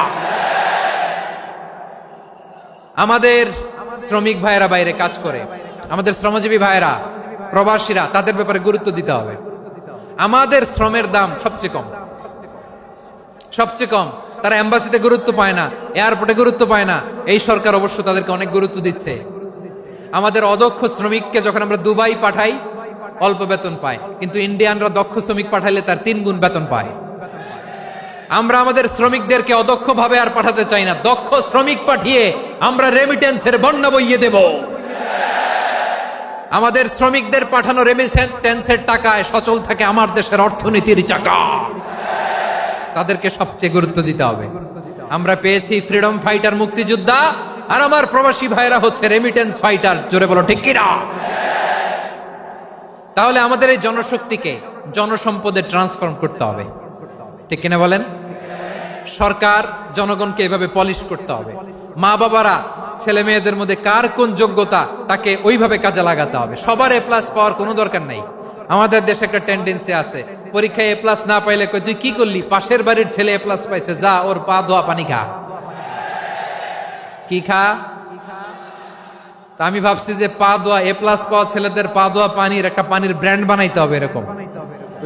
আমাদের শ্রমিক ভাইয়েরা বাইরে কাজ করে, আমাদের শ্রমজীবী ভাইয়েরা, প্রবাসীরা, তাদের ব্যাপারে গুরুত্ব দিতে হবে। আমাদের শ্রমের দাম সবচেয়ে কম, সবচেয়ে কম। তারা এম্বাসিতে গুরুত্ব পায় না, এয়ারপোর্টে গুরুত্ব পায় না। এই সরকার অবশ্য তাদেরকে অনেক গুরুত্ব দিচ্ছে। আমাদের অদক্ষ শ্রমিককে যখন আমরা দুবাই পাঠাই, অল্প বেতন পায়, কিন্তু ইন্ডিয়ানরা দক্ষ শ্রমিক পাঠাইলে তার 3 গুণ বেতন পায়। আমরা আমাদের শ্রমিকদেরকে অদক্ষ ভাবে আর পাঠাতে চাই না, দক্ষ শ্রমিক পাঠিয়ে আমরা রেমিটেন্সের বন্যা বইয়ে দেব। আমাদের শ্রমিকদের পাঠানো রেমিটেন্সের টাকায় সচল থাকে আমার দেশের অর্থনীতির চাকা। তাদেরকে সবচেয়ে গুরুত্ব দিতে হবে। আমরা পেয়েছি ফ্রিডম ফাইটার, মুক্তিযোদ্ধা, আর আমার প্রবাসী ভাইরা হচ্ছে রেমিটেন্স ফাইটার। জোরে বলো ঠিক কিনা? তাহলে আমাদের এই জনশক্তিকে জনসম্পদে ট্রান্সফর্ম করতে হবে। ঠিক কিনা বলেন? সরকার জনগণকে এভাবে পলিশ করতে হবে। মা বাবারা ছেলে মেয়েদের মধ্যে কার কোন যোগ্যতা তাকে ওইভাবে কাজে লাগাতে হবে। সবার এ প্লাস পাওয়ার কোনো দরকার নাই। আমাদের দেশে একটা টেন্ডেন্সি আছে, পরীক্ষায় এ প্লাস না পাইলে কই তুই কি করলি, পাশের বাড়ির ছেলে এ প্লাস পাইছে, যা ওর পা ধোয়া পানি খা। কি খা? তা আমি ভাবছি যে পা ধোয়া, এ প্লাস পাওয়া ছেলেদের পা ধোয়া পানির একটা পানির ব্র্যান্ড বানাইতে হবে। এরকম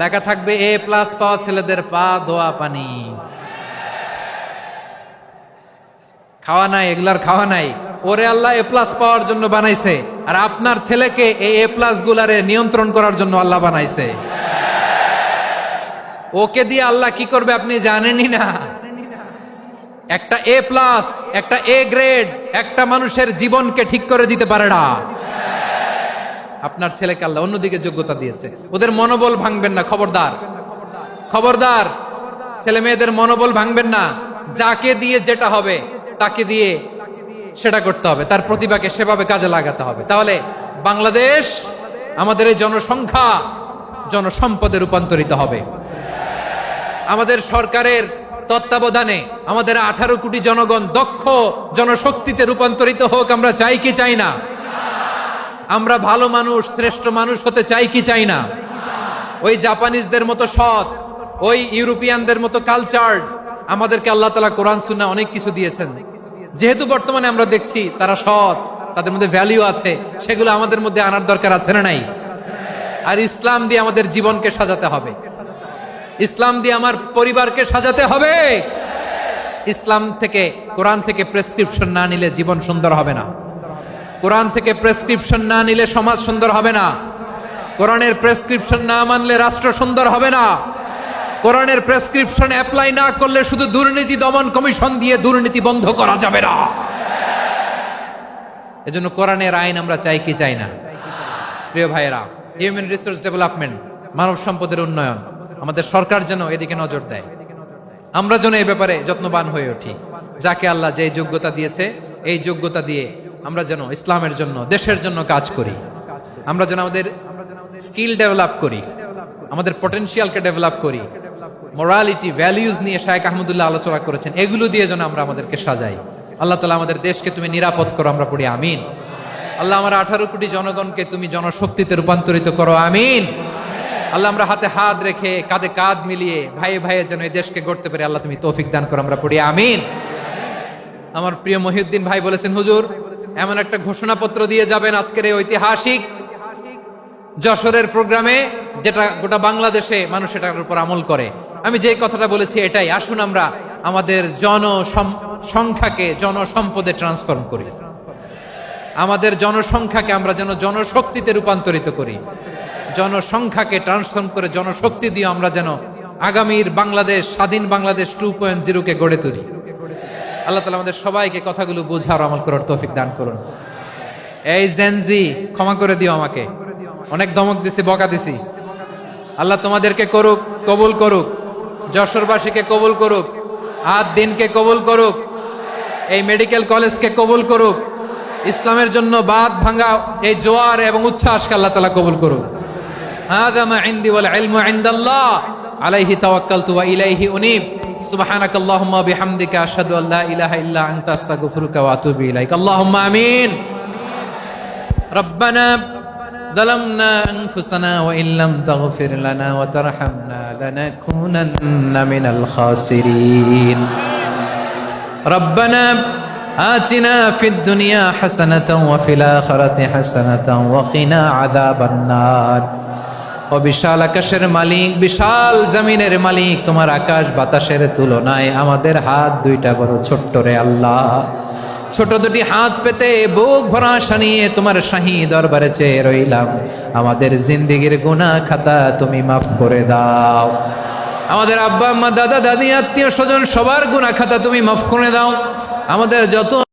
লেখা থাকবে, এ প্লাস পাওয়া ছেলেদের পা ধোয়া পানি। খাওয়া নাই, এগুলার খাওয়া নাই, ওরে আল্লাহ এ প্লাস পাওয়ার জন্য বানাইছে, আর আপনার ছেলেকে এই এ প্লাস গুলারে নিয়ন্ত্রণ করার জন্য আল্লাহ বানাইছে। ওকে দিয়ে আল্লাহ কি করবে আপনি জানেনই না। একটা এ প্লাস, একটা এ গ্রেড একটা মানুষের জীবনকে ঠিক করে দিতে পারে না। আপনার ছেলেকে আল্লাহ অন্যদিকে যোগ্যতা দিয়েছে। ওদের মনোবল ভাঙবেন না, খবরদার খবরদার। ছেলে মেয়েদের মনোবল ভাঙবেন না। যাকে দিয়ে যেটা হবে তাকে দিয়ে সেটা করতে হবে, তার প্রতিভাকে সেভাবে কাজে লাগাতে হবে। তাহলে বাংলাদেশ আমাদের এই জনসংখ্যা জনসম্পদে রূপান্তরিত হবে। আমাদের সরকারের তত্ত্বাবধানে আমাদের 18 কোটি জনগণ দক্ষ জনশক্তিতে রূপান্তরিত হোক, আমরা চাই কি চাই না? আমরা ভালো মানুষ, শ্রেষ্ঠ মানুষ হতে চাই কি চাই না? ওই জাপানিজদের মতো সৎ, ওই ইউরোপিয়ানদের মতো কালচার্ড। আমাদেরকে আল্লাহ তাআলা কোরআন সুন্নাহ অনেক কিছু দিয়েছেন। যেহেতু বর্তমানে আমরা দেখছি তারা সৎ, তাদের মধ্যে ভ্যালিউ আছে, সেগুলো আমাদের মধ্যে আনার দরকার আছে না নাই? আর ইসলাম দিয়ে আমাদের জীবনকে সাজাতে হবে, ইসলাম দিয়ে আমার পরিবারকে সাজাতে হবে। ইসলাম থেকে, কোরআন থেকে প্রেসক্রিপশন না নিলে জীবন সুন্দর হবে না। কোরআন থেকে প্রেসক্রিপশন না নিলে সমাজ সুন্দর হবে না। কোরআনের প্রেসক্রিপশন না মানলে রাষ্ট্র সুন্দর হবে না। কোরআনের প্রেসক্রিপশন অ্যাপ্লাই না করলে শুধু দুর্নীতি দমন কমিশন দিয়ে দুর্নীতি বন্ধ করা যাবে না। এজন্য কোরআনের আইন আমরা চাই কি চাই না? প্রিয় ভাইয়েরা, হিউম্যান রিসোর্স ডেভেলপমেন্ট, মানব সম্পদের উন্নয়ন, আমাদের সরকার যেন এদিকে নজর দেয়। আমরা যেন এই ব্যাপারে যত্নবান হয়ে উঠি। যাকে আল্লাহ যে যোগ্যতা দিয়েছে, এই যোগ্যতা দিয়ে আমরা যেন ইসলামের জন্য, দেশের জন্য কাজ করি। আমরা যেন আমাদের স্কিল ডেভেলপ করি, আমাদের পটেনশিয়ালকে ডেভেলপ করি। মোরালিটি, ভ্যালিউজ নিয়ে শায়েখ আহমদুল্লাহ আলোচনা করেছেন, এগুলো দিয়ে যেন আমরা আমাদেরকে সাজাই। আল্লাহ তাআলা আমাদের দেশকে তুমি নিরাপদ করো, আমরা পড়ি আমিন। আল্লাহ আমার 18 কোটি জনগণকে তুমি জনশক্তিতে রূপান্তরিত করো, আমিন। আল্লাহ আমরা হাতে হাত রেখে, কাঁধে কাঁধ মিলিয়ে ভাই ভাইয়ে যেন এই দেশকে গড়তে পারি, আল্লাহ তুমি তৌফিক দান করো, আমরা পড়ি আমিন। আমার প্রিয় মহিউদ্দিন ভাই বলেছেন, হুজুর এমন একটা ঘোষণাপত্র দিয়ে যাবেন আজকের এই ঐতিহাসিক যশোরের প্রোগ্রামে, যেটা গোটা বাংলাদেশে মানুষ এটার উপর আমল করে। আমি যে কথাটা বলেছি এটাই, আসুন আমরা আমাদের জনসংখ্যাকে জনসম্পদে ট্রান্সফর্ম করি। আমাদের জনসংখ্যাকে আমরা যেন জনশক্তিতে রূপান্তরিত করি। জনসংখ্যাকে ট্রান্সফর্ম করে জনশক্তি দিয়ে আমরা যেন আগামীর বাংলাদেশ, স্বাধীন বাংলাদেশ 2.0 কে গড়ে তুলি। আল্লাহ তাআলা আমাদের সবাইকে কথাগুলো বোঝার, আমল করার তৌফিক দান করুন। এই জেনজি, ক্ষমা করে দিও আমাকে, অনেক ধমক দিছি, বকা দিছি। আল্লাহ তোমাদেরকে করুক, কবুল করুক, যশোরবাসীকে কবুল করুক, আদ দিনকে কবুল করুক, এই মেডিকেল কলেজকে কবুল করুক, ইসলামের জন্য বাদ ভাঙা এই জোয়ার এবং উচ্ছ্বাসকে আল্লাহ তাআলা কবুল করুক। হাযা মা ইনদি ওয়াল ইলমু ইনদাল্লাহ আলাইহি তাওয়াক্কালতু ওয়া ইলাইহি উনীব। সুবহানাকাল্লাহুম্মা ওয়া বিহামদিকা আশহাদু আল্লা ইলাহা ইল্লা আনতা আস্তাগফিরুকা ওয়া আতুবু ইলাইক। আল্লাহুম্মা আমিন। রব্বানা ظلمنا أنفسنا وإن لم تغفر لنا وترحمنا لنكونن من الخاسرين. ربنا آتنا في الدنيا حسنة وفي الآخرة حسنة وقنا عذاب النار. ও বিশাল আকাশের মালিক, বিশাল জমিনের মালিক, তোমার আকাশ বাতাসের তুলনায় আমাদের হাত দুইটা বড় ছোট্ট রে আল্লাহ। ছোট দুটি হাত পেতে বুক ভরা আশা নিয়ে তোমার শাহী দরবারে চেয়ে রইলাম। আমাদের জিন্দেগির গুনাহ খাতা তুমি মাফ করে দাও। আমাদের আব্বা আম্মা, দাদা দাদি, আত্মীয় স্বজন সবার গুনাহ খাতা তুমি মাফ করে দাও। আমাদের যত